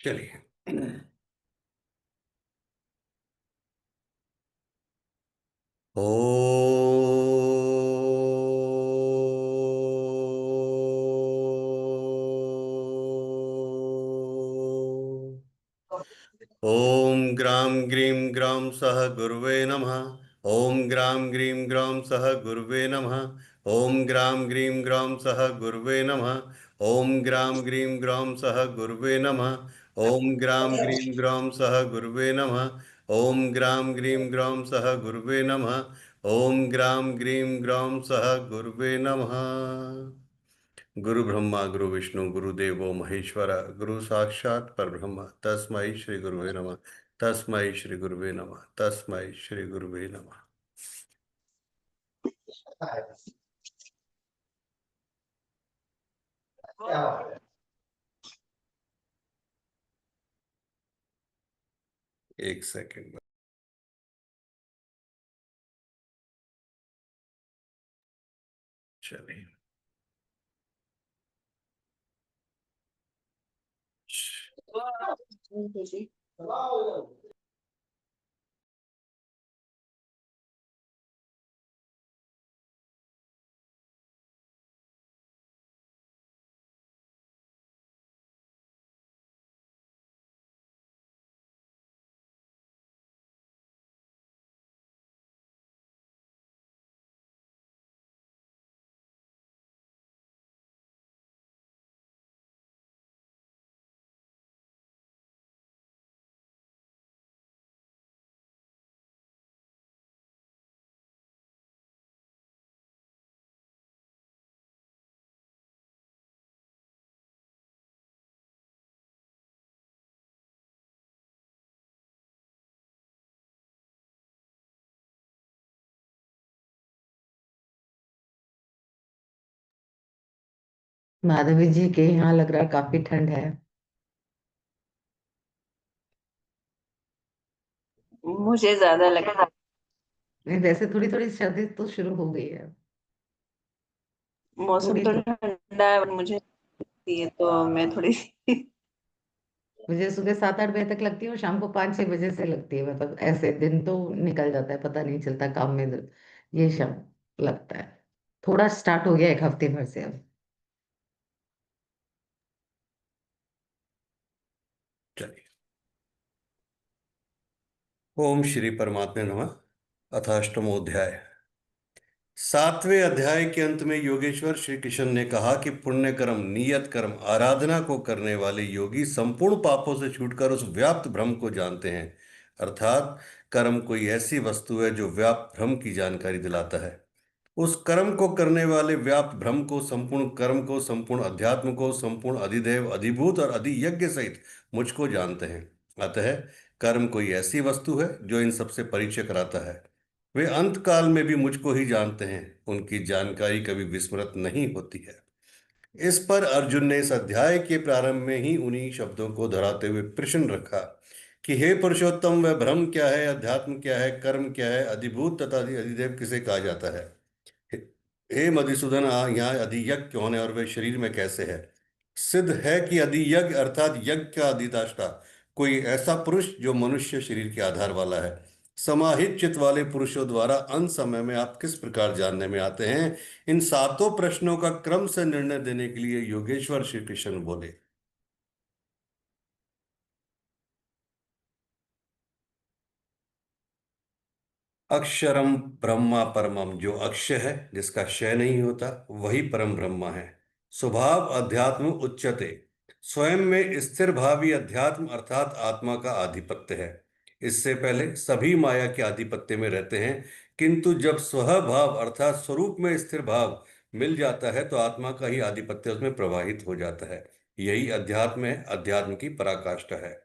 चलिए। ओ ओम ग्राम ग्रीम ग्राम सह गुरुवे नमः। ओम ग्राम ग्रीम ग्राम सह गुरुवे नमः। ओम ग्राम ग्रीम ग्राम सह गुरुवे नमः। ओम ग्राम ग्रीम ग्राम सह गुरुवे नमः। ओम ग्राम ग्रीम ग्राम सह गुरुवे नमः। ओम ग्राम ग्रीम ग्राम सह गुरुवे नमः। ओम ग्राम ग्रीम ग्राम सह गुरुवे नमः। गुरु ब्रह्मा गुरु विष्णु गुरुदेवो महेश्वर गुरु साक्षात परब्रह्म तस्मै श्री गुरुवे नमः। तस्मै श्री गुरुवे नमः। तस्मै श्री गुरुवे नमः। एक सेकंड। चलिए। माधवी जी के यहाँ लग रहा है काफी ठंड है। मुझे ज्यादा लगता नहीं, वैसे थोड़ी थोड़ी सर्दी तो शुरू हो गई है। है मौसम थोड़ी तो थोड़ी। ठंडा है और मुझे लगती है तो मैं थोड़ी सी मुझे सुबह 7-8 बजे तक लगती है और शाम को 5-6 बजे से लगती है। मतलब ऐसे दिन तो निकल जाता है, पता नहीं चलता काम में। ये सब लगता है। थोड़ा स्टार्ट हो गया एक हफ्ते भर से अब। चलिए। ओम श्री परमात्मे नमः। अथाष्टमोध्याय। सातवें अध्याय के अंत में योगेश्वर श्री कृष्ण ने कहा कि पुण्य कर्म नियत कर्म आराधना को करने वाले योगी संपूर्ण पापों से छूटकर उस व्याप्त ब्रह्म को जानते हैं। अर्थात कर्म कोई ऐसी वस्तु है जो व्याप्त ब्रह्म की जानकारी दिलाता है। उस कर्म को करने वाले व्याप्त ब्रह्म को, संपूर्ण कर्म को, संपूर्ण अध्यात्म को, संपूर्ण अधिदेव अधिभूत और अधियज्ञ सहित मुझको जानते हैं। अतः कर्म कोई ऐसी वस्तु है जो इन सबसे परिचय कराता है। वे अंत काल में भी मुझको ही जानते हैं। उनकी जानकारी कभी विस्मृत नहीं होती है। इस पर अर्जुन ने इस अध्याय के प्रारंभ में ही उन्हीं शब्दों को दोहराते हुए प्रश्न रखा कि हे पुरुषोत्तम, वह ब्रह्म क्या है, अध्यात्म क्या है, कर्म क्या है, अधिभूत तथा अधिदेव किसे कहा जाता है? हे मधुसूदन, यहाँ अधियज्ञ कौन है और वे शरीर में कैसे है? सिद्ध है कि अधियज्ञ अर्थात यज्ञ का अधिष्ठाता कोई ऐसा पुरुष जो मनुष्य शरीर के आधार वाला है। समाहित चित्त वाले पुरुषों द्वारा अंत समय में आप किस प्रकार जानने में आते हैं? इन सातों प्रश्नों का क्रम से निर्णय देने के लिए योगेश्वर श्री कृष्ण बोले। अक्षरम ब्रह्मा परमम, जो अक्षय है, जिसका क्षय नहीं होता, वही परम ब्रह्मा है। स्वभाव अध्यात्म उच्यते, स्वयं में स्थिर भावी अध्यात्म अर्थात आत्मा का आधिपत्य है। इससे पहले सभी माया के आधिपत्य में रहते हैं, किंतु जब स्वभाव अर्थात स्वरूप में स्थिर भाव मिल जाता है तो आत्मा का ही आधिपत्य उसमें प्रवाहित हो जाता है। यही अध्यात्म है, अध्यात्म की पराकाष्ठा है।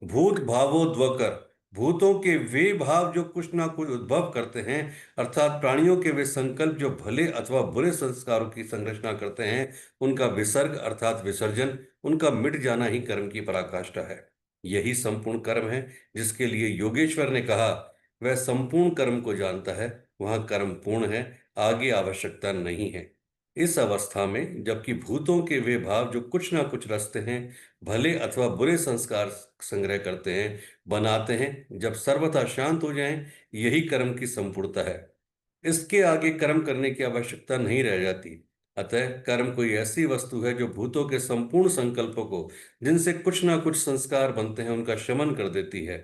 भूत भावोद्वकर, भूतों के वे भाव जो कुछ ना कुछ उद्भव करते हैं, अर्थात प्राणियों के वे संकल्प जो भले अथवा बुरे संस्कारों की संरचना करते हैं, उनका विसर्ग अर्थात विसर्जन, उनका मिट जाना ही कर्म की पराकाष्ठा है। यही संपूर्ण कर्म है, जिसके लिए योगेश्वर ने कहा वह संपूर्ण कर्म को जानता है। वहां कर्म पूर्ण है, आगे आवश्यकता नहीं है। इस अवस्था में जबकि भूतों के वे भाव जो कुछ ना कुछ रचते हैं, भले अथवा बुरे संस्कार संग्रह करते हैं, बनाते हैं, जब सर्वथा शांत हो जाएं, यही कर्म की संपूर्णता है। इसके आगे कर्म करने की आवश्यकता नहीं रह जाती। अतः कर्म कोई ऐसी वस्तु है जो भूतों के संपूर्ण संकल्पों को, जिनसे कुछ ना कुछ संस्कार बनते हैं, उनका शमन कर देती है।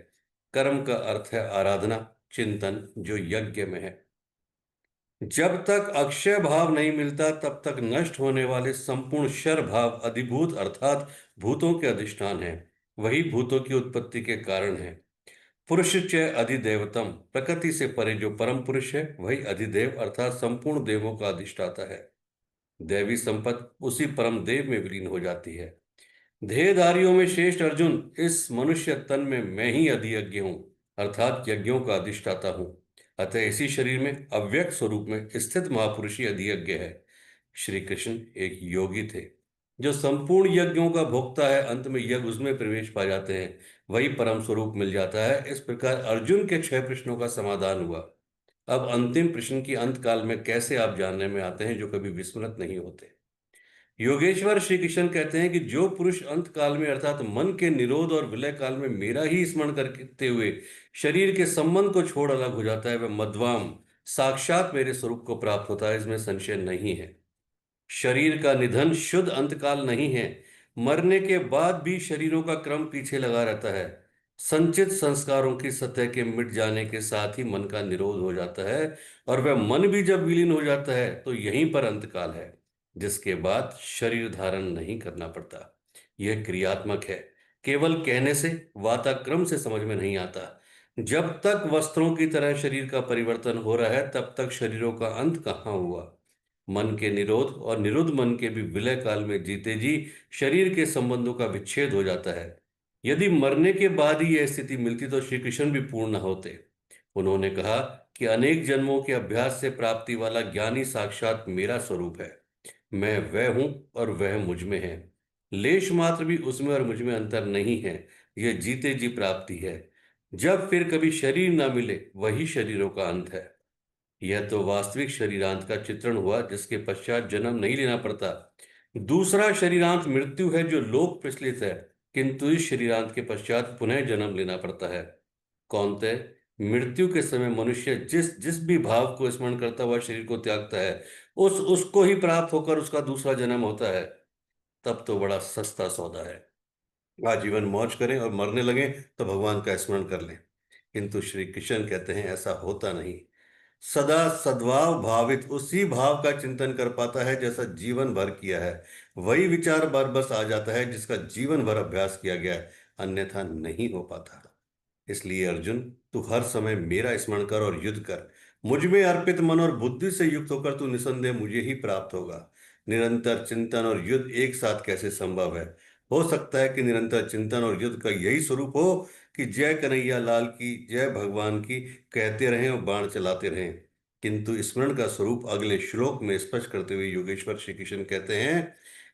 कर्म का अर्थ है आराधना, चिंतन, जो यज्ञ में है। जब तक अक्षय भाव नहीं मिलता तब तक नष्ट होने वाले संपूर्ण शर भाव अधिभूत अर्थात भूतों के अधिष्ठान है। वही भूतों की उत्पत्ति के कारण है। पुरुष च अधिदेवतम, प्रकृति से परे जो परम पुरुष है वही अधिदेव अर्थात संपूर्ण देवों का अधिष्ठाता है। दैवी संपत्ति उसी परम देव में विलीन हो जाती है। देहधारियों में श्रेष्ठ अर्जुन, इस मनुष्य तन में मैं ही अधियज्ञ हूं अर्थात यज्ञों का अधिष्ठाता हूं। अतः इसी शरीर में अव्यक्त स्वरूप में स्थित महापुरुष ही अधियज्ञ है। श्री कृष्ण एक योगी थे जो संपूर्ण यज्ञों का भोक्ता है। अंत में यज्ञ उसमें प्रवेश पा जाते हैं, वही परम स्वरूप मिल जाता है। इस प्रकार अर्जुन के 6 प्रश्नों का समाधान हुआ। अब अंतिम प्रश्न की अंत काल में कैसे आप जानने में आते हैं जो कभी विस्मृत नहीं होते। योगेश्वर श्री कृष्ण कहते हैं कि जो पुरुष अंत काल में अर्थात मन के निरोध और विलय काल में मेरा ही स्मरण करते हुए शरीर के संबंध को छोड़ अलग हो जाता है, वह मध्वाम साक्षात मेरे स्वरूप को प्राप्त होता है, इसमें संशय नहीं है। शरीर का निधन शुद्ध अंतकाल नहीं है। मरने के बाद भी शरीरों का क्रम पीछे लगा रहता है। संचित संस्कारों की सतह के मिट जाने के साथ ही मन का निरोध हो जाता है, और वह मन भी जब विलीन हो जाता है तो यहीं पर अंतकाल है, जिसके बाद शरीर धारण नहीं करना पड़ता। यह क्रियात्मक है, केवल कहने से वाताक्रम से समझ में नहीं आता। जब तक वस्त्रों की तरह शरीर का परिवर्तन हो रहा है तब तक शरीरों का अंत कहाँ हुआ। मन के निरोध और निरुद्ध मन के भी विलय काल में जीते जी शरीर के संबंधों का विच्छेद हो जाता है। यदि मरने के बाद ही यह स्थिति मिलती तो श्री कृष्ण भी पूर्ण न होते। उन्होंने कहा कि अनेक जन्मों के अभ्यास से प्राप्ति वाला ज्ञानी साक्षात मेरा स्वरूप है। मैं वह हूं और वह मुझ में है। लेश मात्र भी उसमें और मुझ में अंतर नहीं है। यह जीते जी प्राप्ति है। जब फिर कभी शरीर ना मिले वही शरीरों का अंत है। यह तो वास्तविक शरीरांत का चित्रण हुआ, जिसके पश्चात जन्म नहीं लेना पड़ता। दूसरा शरीरांत मृत्यु है जो लोक प्रचलित है, किंतु इस शरीरांत के पश्चात पुनः जन्म लेना पड़ता है। कौनते मृत्यु के समय मनुष्य जिस जिस भी भाव को स्मरण करता हुआ शरीर को त्यागता है, उसको ही प्राप्त होकर उसका दूसरा जन्म होता है। तब तो बड़ा सस्ता सौदा है। आजीवन मौज करें और मरने लगे तो भगवान का स्मरण कर लें। किंतु श्री कृष्ण कहते हैं ऐसा होता नहीं। सदा सद्भाव भावित उसी भाव का चिंतन कर पाता है जैसा जीवन भर किया है। वही विचार बार बस आ जाता है जिसका जीवन भर अभ्यास किया गया है, अन्यथा नहीं हो पाता। इसलिए अर्जुन, तू हर समय मेरा स्मरण कर और युद्ध कर। मुझ में अर्पित मन और बुद्धि से युक्त होकर तू निसंदेह मुझे ही प्राप्त होगा। निरंतर चिंतन और युद्ध एक साथ कैसे संभव है। हो सकता है कि निरंतर चिंतन और युद्ध का यही स्वरूप हो कि जय कन्हैया लाल की, जय भगवान की कहते रहें और बाण चलाते रहें। किंतु स्मरण का स्वरूप अगले श्लोक में स्पष्ट करते हुए योगेश्वर श्री कृष्ण कहते हैं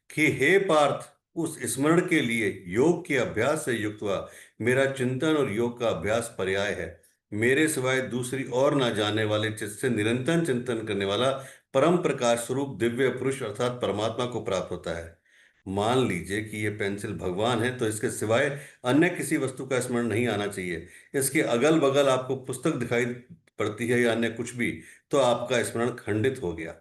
कि हे पार्थ, उस स्मरण के लिए योग के अभ्यास से युक्त हुआ मेरा चिंतन और योग का अभ्यास पर्याय है। मेरे सिवाय दूसरी और ना जाने वाले चित्त से निरंतर चिंतन करने वाला परम प्रकाश स्वरूप दिव्य पुरुष अर्थात परमात्मा को प्राप्त होता है। मान लीजिए कि ये पेंसिल भगवान है तो इसके सिवाय अन्य किसी वस्तु का स्मरण नहीं आना चाहिए। इसके अगल बगल आपको पुस्तक दिखाई पड़ती है या अन्य कुछ भी, तो आपका स्मरण खंडित हो गया।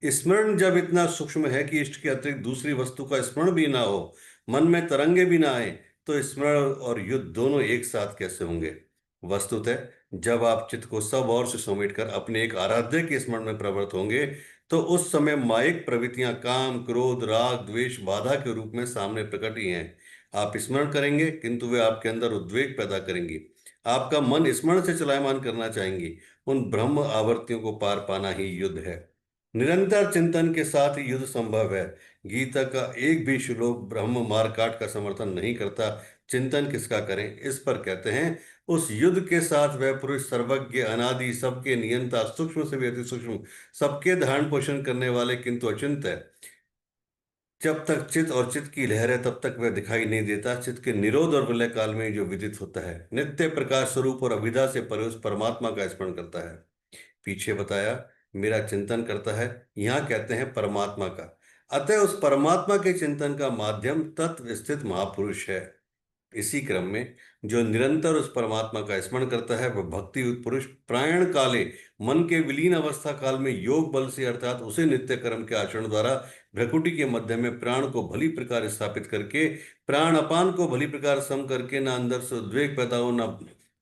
स्मरण जब इतना सूक्ष्म है कि इष्ट के अतिरिक्त दूसरी वस्तु का स्मरण भी ना हो, मन में तरंगे भी ना आए, तो स्मरण और युद्ध दोनों एक साथ कैसे होंगे। वस्तुतः जब आप चित्त को सब ओर से समेटकर अपने एक आराध्य के स्मरण में प्रवृत्त होंगे तो उस समय माइक प्रवृत्तियां काम क्रोध राग द्वेष बाधा के रूप में सामने प्रकट ही हैं। आप स्मरण करेंगे किंतु वे आपके अंदर उद्वेग पैदा करेंगी। आपका मन स्मरण से चलायमान करना चाहेंगी। उन ब्रह्म आवर्तियों को पार पाना ही युद्ध है। निरंतर चिंतन के साथ ही युद्ध संभव है। गीता का एक भी श्लोक ब्रह्म मारकाट का समर्थन नहीं करता। चिंतन किसका करें, इस पर कहते हैं उस युद्ध के साथ वह पुरुष सर्वज्ञ अनादि सबके नियंता सूक्ष्म से भी अति सूक्ष्म सबके धारण पोषण करने वाले किंतु अचिंत है। जब तक चित्त और चित्त की लहर है तब तक वह दिखाई नहीं देता। चित्त के निरोध और विलय काल में जो विदित होता है, नित्य प्रकाश स्वरूप और अभिधा से परे उस परमात्मा का स्मरण करता है। पीछे बताया मेरा चिंतन करता है, यहाँ कहते हैं परमात्मा का। अतः उस परमात्मा के चिंतन का माध्यम तत्व स्थित महापुरुष है। इसी क्रम में जो निरंतर उस परमात्मा का स्मरण करता है वह भक्ति पुरुष प्रायण काले मन के विलीन अवस्था काल में योग बल से अर्थात उसे नित्य कर्म के आचरण द्वारा भ्रकुटी के मध्य में प्राण को भली प्रकार स्थापित करके प्राण अपान को भली प्रकार सम करके न अंदर से उद्वेग पैदा हो न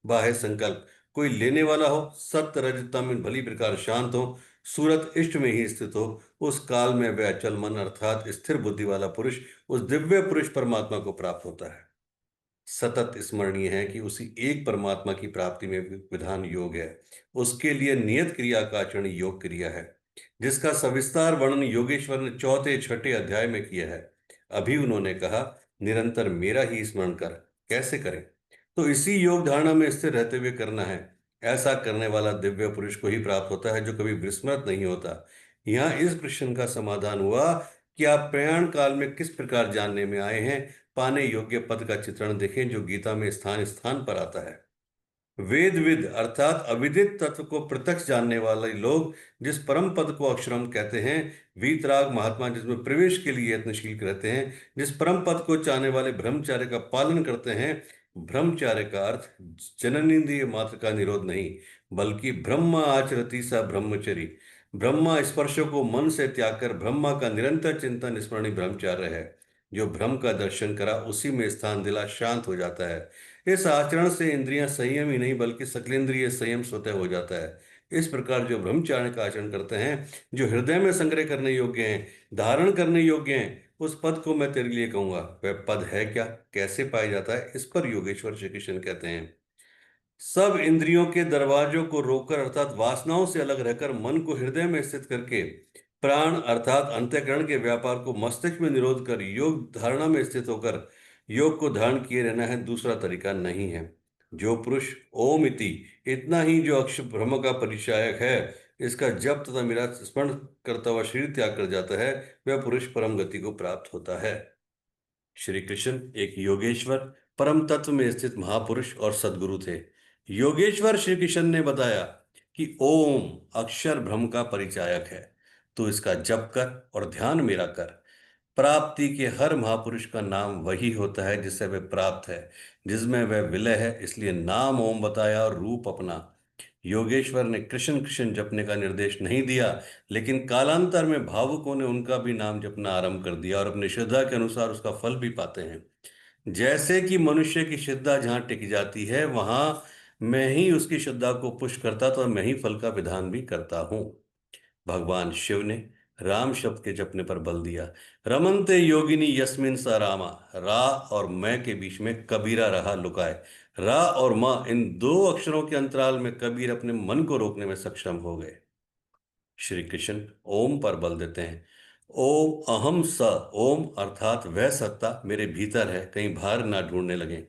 बाह्य संकल्प कोई लेने वाला हो, सत्य रज तम इन भली प्रकार शांत हो, सूरत इष्ट में ही स्थित हो, उस काल में वह अचल मन अर्थात स्थिर बुद्धि वाला पुरुष उस दिव्य पुरुष परमात्मा को प्राप्त होता है। सतत स्मरणीय है कि उसी एक परमात्मा की प्राप्ति में विधान योग है। उसके लिए नियत क्रिया का आचरण योग क्रिया है, जिसका सविस्तार वर्णन योगेश्वर ने चौथे छठे अध्याय में किया है। अभी उन्होंने कहा निरंतर मेरा ही स्मरण कर। कैसे करें? तो इसी योग धारणा में स्थिर रहते हुए करना है। ऐसा करने वाला दिव्य पुरुष को ही प्राप्त होता है जो कभी विस्मृत नहीं होता। यहाँ इस प्रश्न का समाधान हुआ कि आप प्रयाण काल में किस प्रकार जानने में आए हैं। पाने योग्य पद का चित्रण देखें जो गीता में स्थान स्थान पर आता है। वेद विद अर्थात अविदित तत्व को प्रत्यक्ष जानने वाले लोग जिस परम पद को अक्षरम कहते हैं, वीतराग महात्मा जिसमें प्रवेश के लिए यत्नशील रहते हैं, जिस परम पद को चाहने वाले ब्रह्मचार्य का पालन करते हैं। ब्रह्मचार्य का अर्थ जननेन्द्रिय मात्र का निरोध नहीं, बल्कि ब्रह्म आचरति सा ब्रह्मचरी। ब्रह्मा स्पर्शों को मन से त्याग कर ब्रह्मा का निरंतर चिंतन स्मरणीय ब्रह्मचार्य है। जो ब्रह्म का दर्शन करा उसी में स्थान दिला शांत हो जाता है। इस आचरण से इंद्रियां संयम ही नहीं बल्कि सकलेंद्रिय संयम स्वतः हो जाता है। इस प्रकार जो ब्रह्मचार्य का आचरण करते हैं, जो हृदय में संग्रह करने योग्य हैं, धारण करने योग्य हैं, उस पद को मैं तेरे लिए कहूंगा। वह पद है क्या, कैसे पाया जाता है, इस पर योगेश्वर श्री कृष्ण कहते हैं सब इंद्रियों के दरवाजों को रोककर अर्थात वासनाओं से अलग रहकर मन को हृदय में स्थित करके प्राण अर्थात अंतःकरण के व्यापार को मस्तिष्क में निरोध कर योग धारणा में स्थित होकर योग को धारण किए रहना है, दूसरा तरीका नहीं है। जो पुरुष ओम इति इतना ही जो अक्षर ब्रह्म का परिचायक है, इसका जप तथा मेरा स्मरण करता हुआ शरीर त्याग कर जाता है, वह पुरुष परम गति को प्राप्त होता है। श्री कृष्ण एक योगेश्वर परम तत्व में स्थित महापुरुष और सदगुरु थे। योगेश्वर श्री कृष्ण ने बताया कि ओम अक्षर ब्रह्म का परिचायक है, तो इसका जप कर और ध्यान मेरा कर। प्राप्ति के हर महापुरुष का नाम वही होता है जिससे वह प्राप्त है, जिसमें वह विलय है, इसलिए नाम ओम बताया और रूप अपना। योगेश्वर ने कृष्ण कृष्ण जपने का निर्देश नहीं दिया, लेकिन कालांतर में भावुकों ने उनका भी नाम जपना आरंभ कर दिया और अपनी श्रद्धा के अनुसार उसका फल भी पाते हैं। जैसे कि मनुष्य की श्रद्धा जहाँ टिक जाती है वहां मैं ही उसकी श्रद्धा को पुष्ट करता तो मैं ही फल का विधान भी करता हूँ। भगवान शिव ने राम शब्द के जपने पर बल दिया। रमनते योगिनी यस्मिन सा रामा, रा और मैं के बीच में कबीरा रहा लुकाए। रा और मां इन दो अक्षरों के अंतराल में कबीर अपने मन को रोकने में सक्षम हो गए। श्री कृष्ण ओम पर बल देते हैं। ओम अहम स, ओम अर्थात वह सत्ता मेरे भीतर है, कहीं बाहर ना ढूंढने लगे।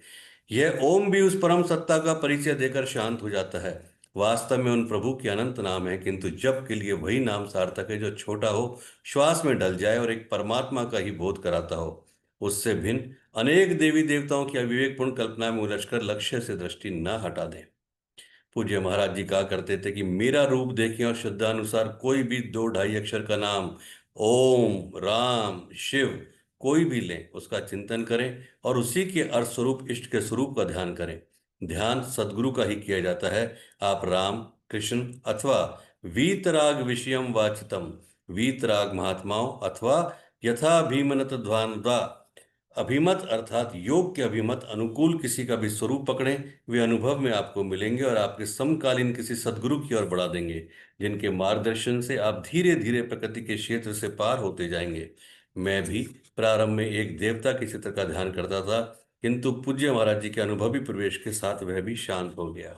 यह ओम भी उस परम सत्ता का परिचय देकर शांत हो जाता है। वास्तव में उन प्रभु के अनंत नाम है, किंतु जप के लिए वही नाम सार्थक है जो छोटा हो, श्वास में ढल जाए और एक परमात्मा का ही बोध कराता हो। उससे भिन्न अनेक देवी देवताओं की अविवेकपूर्ण कल्पना में उलझकर लक्ष्य से दृष्टि न हटा दें। पूज्य महाराज जी कहा करते थे कि मेरा रूप देखें और श्रद्धानुसार कोई भी 2-2.5 अक्षर का नाम ओम राम शिव कोई भी लें, उसका चिंतन करें और उसी के अर्थ स्वरूप इष्ट के स्वरूप का ध्यान करें। ध्यान सदगुरु का ही किया जाता है। आप राम कृष्ण अथवा वीतराग विषयम वाचितम, वीतराग महात्माओं अथवा यथा भीमनत ध्वानदा अभिमत अर्थात योग के अभिमत अनुकूल किसी का भी स्वरूप पकड़ें, वे अनुभव में आपको मिलेंगे और आपके समकालीन किसी सदगुरु की ओर बढ़ा देंगे, जिनके मार्गदर्शन से आप धीरे धीरे प्रकृति के क्षेत्र से पार होते जाएंगे। मैं भी प्रारंभ में एक देवता के चित्र का ध्यान करता था, किंतु पूज्य महाराज जी के अनुभवी प्रवेश के साथ वह भी शांत हो गया।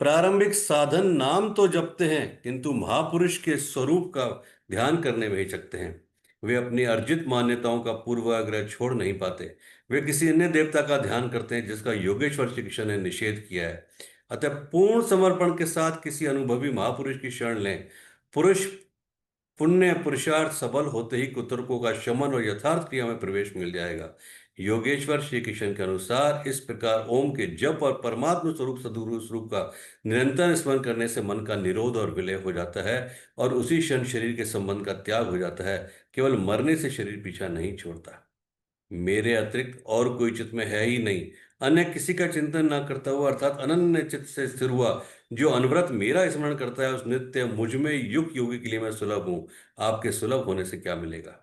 प्रारंभिक साधन नाम तो जपते हैं, किंतु महापुरुष के स्वरूप का ध्यान करने में हिचकते हैं। वे अपनी अर्जित मान्यताओं का पूर्वाग्रह छोड़ नहीं पाते। वे किसी अन्य देवता का ध्यान करते हैं जिसका योगेश्वर श्री कृष्ण ने निषेध किया है। अतः पूर्ण समर्पण के साथ किसी अनुभवी महापुरुष की शरण लें। पुरुष पुण्य पुरुषार्थ सबल होते ही कुतर्कों का शमन और यथार्थ क्रिया में प्रवेश मिल जाएगा। योगेश्वर श्री कृष्ण के अनुसार इस प्रकार ओम के जप और परमात्म स्वरूप सद्गुरु स्वरूप का निरंतर स्मरण करने से मन का निरोध और विलय हो जाता है और उसी क्षण शरीर के संबंध का त्याग हो जाता है। केवल मरने से शरीर पीछा नहीं छोड़ता। मेरे अतिरिक्त और कोई चित्त में है ही नहीं, अन्य किसी का चिंतन ना करता हुआ अर्थात अनन्य चित्त से स्थिर हुआ जो अनवरत मेरा स्मरण करता है उस नित्य मुझ में युग योगी के लिए मैं सुलभ हूं। आपके सुलभ होने से क्या मिलेगा?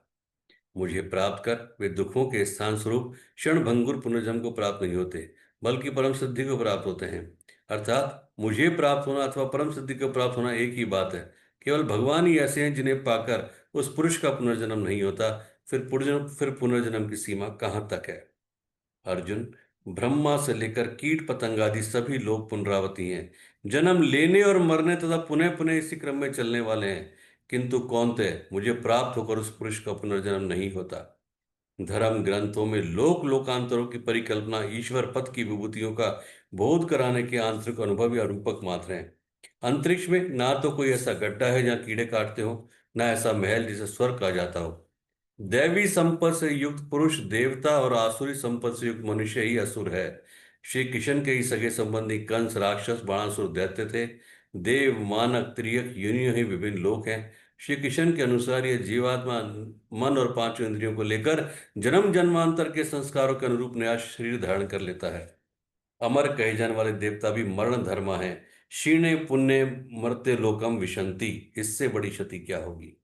मुझे प्राप्त कर वे दुखों के स्थान स्वरूप क्षण भंगुर पुनर्जन्म को प्राप्त नहीं होते, बल्कि परम सिद्धि को प्राप्त होते हैं। अर्थात मुझे प्राप्त होना अथवा परम सिद्धि को प्राप्त होना एक ही बात है। केवल भगवान ही ऐसे हैं जिन्हें पाकर उस पुरुष का पुनर्जन्म नहीं होता। फिर पुनर्जन्म की सीमा कहाँ तक है? अर्जुन, ब्रह्मा से लेकर कीट पतंग आदि सभी लोग पुनरावती हैं, जन्म लेने और मरने तथा पुनः पुनः इसी क्रम में चलने वाले हैं। किंतु कौन्तेय, मुझे प्राप्त होकर उस पुरुष का पुनर्जन्म नहीं होता। धर्म ग्रंथों में लोक लोकांतरों की परिकल्पना ईश्वर पद की विभूतियों का बोध कराने के आंतरिक अनुभव या रूपक मात्र हैं। अंतरिक्ष में ना तो कोई ऐसा गड्ढा है जहाँ कीड़े काटते हो, ना ऐसा महल जिसे स्वर्ग कहा जाता हो। दैवी संपद से युक्त पुरुष देवता और आसुरी संपद से युक्त मनुष्य ही असुर है। श्री कृष्ण के ही सगे संबंधी कंस राक्षस बाणासुर दैत्य थे। देव मानव त्रियक योनियों ही विभिन्न लोक हैं। श्री कृष्ण के अनुसार यह जीवात्मा मन और पांचों इंद्रियों को लेकर जन्म जन्मांतर के संस्कारों के अनुरूप नया शरीर धारण कर लेता है। अमर कहे जाने वाले देवता भी मरण धर्मा हैं। क्षीणे पुण्य मर्त्य लोकम विशंति, इससे बड़ी क्षति क्या होगी?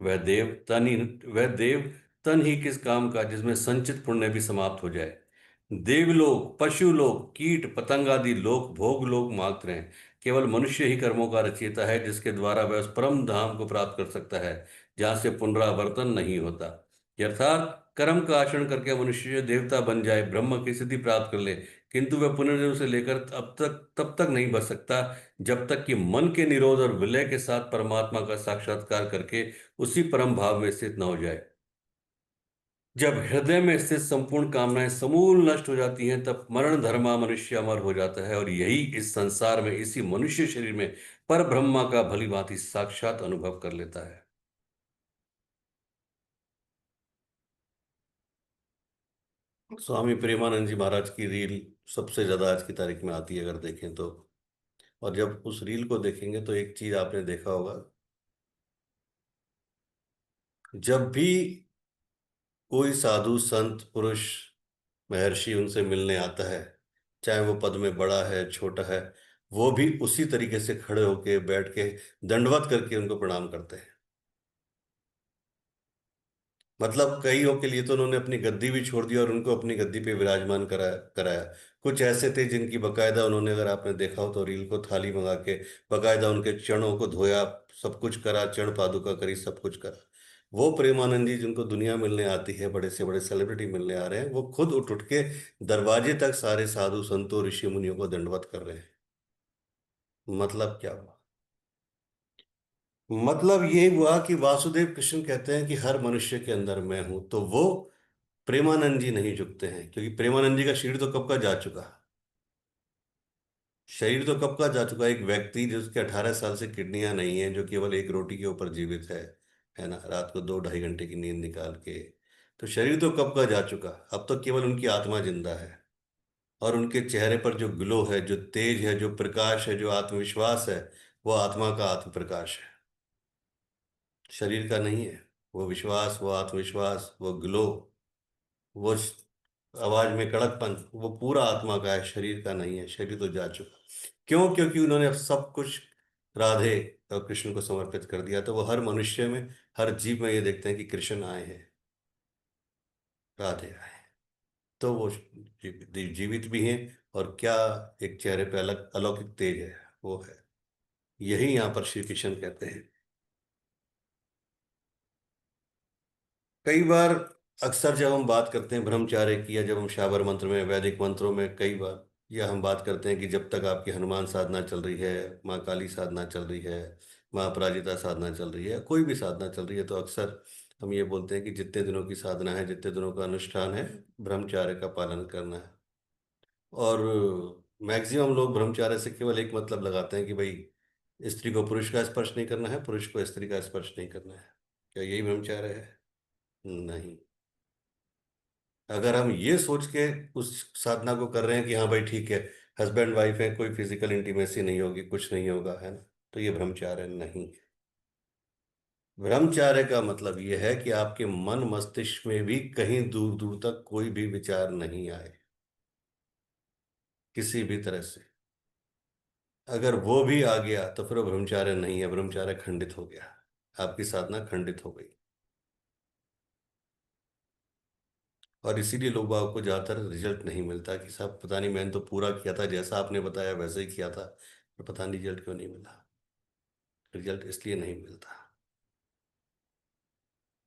वह देव तन ही वह देव तन ही किस काम का जिसमें संचित पुण्य भी समाप्त हो जाए। देवलोक पशुलोक कीट पतंग आदि लोक भोग लोक मात्र हैं। केवल मनुष्य ही कर्मों का रचयिता है जिसके द्वारा वह उस परम धाम को प्राप्त कर सकता है जहां से पुनरावर्तन नहीं होता। यथार्थ कर्म का आचरण करके मनुष्य देवता बन जाए, ब्रह्म की सिद्धि प्राप्त कर ले, किंतु वह पुनर्जन्म से लेकर अब तक नहीं बच सकता जब तक कि मन के निरोध और विलय के साथ परमात्मा का साक्षात्कार करके उसी परम भाव में स्थित न हो जाए। जब हृदय में स्थित संपूर्ण कामनाएं समूल नष्ट हो जाती हैं तब मरण धर्मा मनुष्य अमर हो जाता है और यही इस संसार में इसी मनुष्य शरीर में पर ब्रह्मा का भली भांति साक्षात अनुभव कर लेता है। स्वामी प्रेमानंद जी महाराज की रील सबसे ज्यादा आज की तारीख में आती है अगर देखें तो। और जब उस रील को देखेंगे तो एक चीज आपने देखा होगा, जब भी कोई साधु संत पुरुष महर्षि उनसे मिलने आता है, चाहे वो पद में बड़ा है छोटा है, वो भी उसी तरीके से खड़े होके बैठ के दंडवत करके उनको प्रणाम करते हैं। मतलब कईयों के लिए तो उन्होंने अपनी गद्दी भी छोड़ दी और उनको अपनी गद्दी पे विराजमान कराया कराया। कुछ ऐसे थे जिनकी बकायदा उन्होंने, अगर आपने देखा हो तो रील को, थाली मंगा के बकायदा उनके चरणों को धोया, सब कुछ करा, चरण पादुका करी, सब कुछ करा। वो प्रेमानंद जी जिनको दुनिया मिलने आती है, बड़े से बड़े सेलिब्रिटी मिलने आ रहे हैं, वो खुद उठ उठ के दरवाजे तक सारे साधु संतों ऋषि मुनियों को दंडवत कर रहे हैं। मतलब क्या हुआ? मतलब ये हुआ कि वासुदेव कृष्ण कहते हैं कि हर मनुष्य के अंदर मैं हूं, तो वो प्रेमानंद जी नहीं झुकते हैं, क्योंकि प्रेमानंद जी का शरीर तो कब का जा चुका। शरीर तो कब का जा चुका। एक व्यक्ति जिसके 18 साल से किडनियां नहीं है, जो केवल एक रोटी के ऊपर जीवित है ना, रात को 2-2.5 घंटे की नींद निकाल के, तो शरीर तो कब का जा चुका। अब तो केवल उनकी आत्मा जिंदा है। और उनके चेहरे पर जो ग्लो है, जो तेज है, जो प्रकाश है, जो आत्मविश्वास है, वो आत्मा का आत्म प्रकाश है, शरीर का नहीं है। वो विश्वास, वो आत्मविश्वास, वो ग्लो, वो आवाज में कड़कपन, वो पूरा आत्मा का है, शरीर का नहीं है। शरीर तो जा चुका। क्यों? क्योंकि उन्होंने अब सब कुछ राधे और कृष्ण को समर्पित कर दिया। तो वो हर मनुष्य में, हर जीव में ये देखते हैं कि कृष्ण आए हैं, राधे आए हैं। तो वो जीवित भी हैं। और क्या एक चेहरे पे अलग अलौकिक तेज है, वो है। यही यहाँ पर श्री कृष्ण कहते हैं। कई बार, अक्सर जब हम बात करते हैं ब्रह्मचार्य की, या जब हम शाबर मंत्र में, वैदिक मंत्रों में, कई बार या हम बात करते हैं कि जब तक आपकी हनुमान साधना चल रही है, माँ काली साधना चल रही है, माँ अपराजिता साधना चल रही है, कोई भी साधना चल रही है, तो अक्सर हम ये बोलते हैं कि जितने दिनों की साधना है, जितने दिनों का अनुष्ठान है, ब्रह्मचार्य का पालन करना है। और मैक्सिमम लोग ब्रह्मचार्य से केवल एक मतलब लगाते हैं कि भाई स्त्री को पुरुष का स्पर्श नहीं करना है, पुरुष को स्त्री का स्पर्श नहीं करना है। क्या यही ब्रह्मचर्य है? नहीं। अगर हम ये सोच के उस साधना को कर रहे हैं कि हाँ भाई ठीक है, हस्बैंड वाइफ है, कोई फिजिकल इंटीमेसी नहीं होगी, कुछ नहीं होगा, है ना, तो ये ब्रह्मचार्य नहीं है। ब्रह्मचार्य का मतलब यह है कि आपके मन मस्तिष्क में भी कहीं दूर दूर तक कोई भी विचार नहीं आए, किसी भी तरह से। अगर वो भी आ गया तो फिर वो ब्रह्मचार्य नहीं है, ब्रह्मचार्य खंडित हो गया, आपकी साधना खंडित हो गई। और इसीलिए लोग बाग को ज्यादातर रिजल्ट नहीं मिलता कि साहब पता नहीं, मैंने तो पूरा किया था, जैसा आपने बताया वैसे ही किया था, पर पता नहीं रिजल्ट क्यों नहीं मिला। रिजल्ट इसलिए नहीं मिलता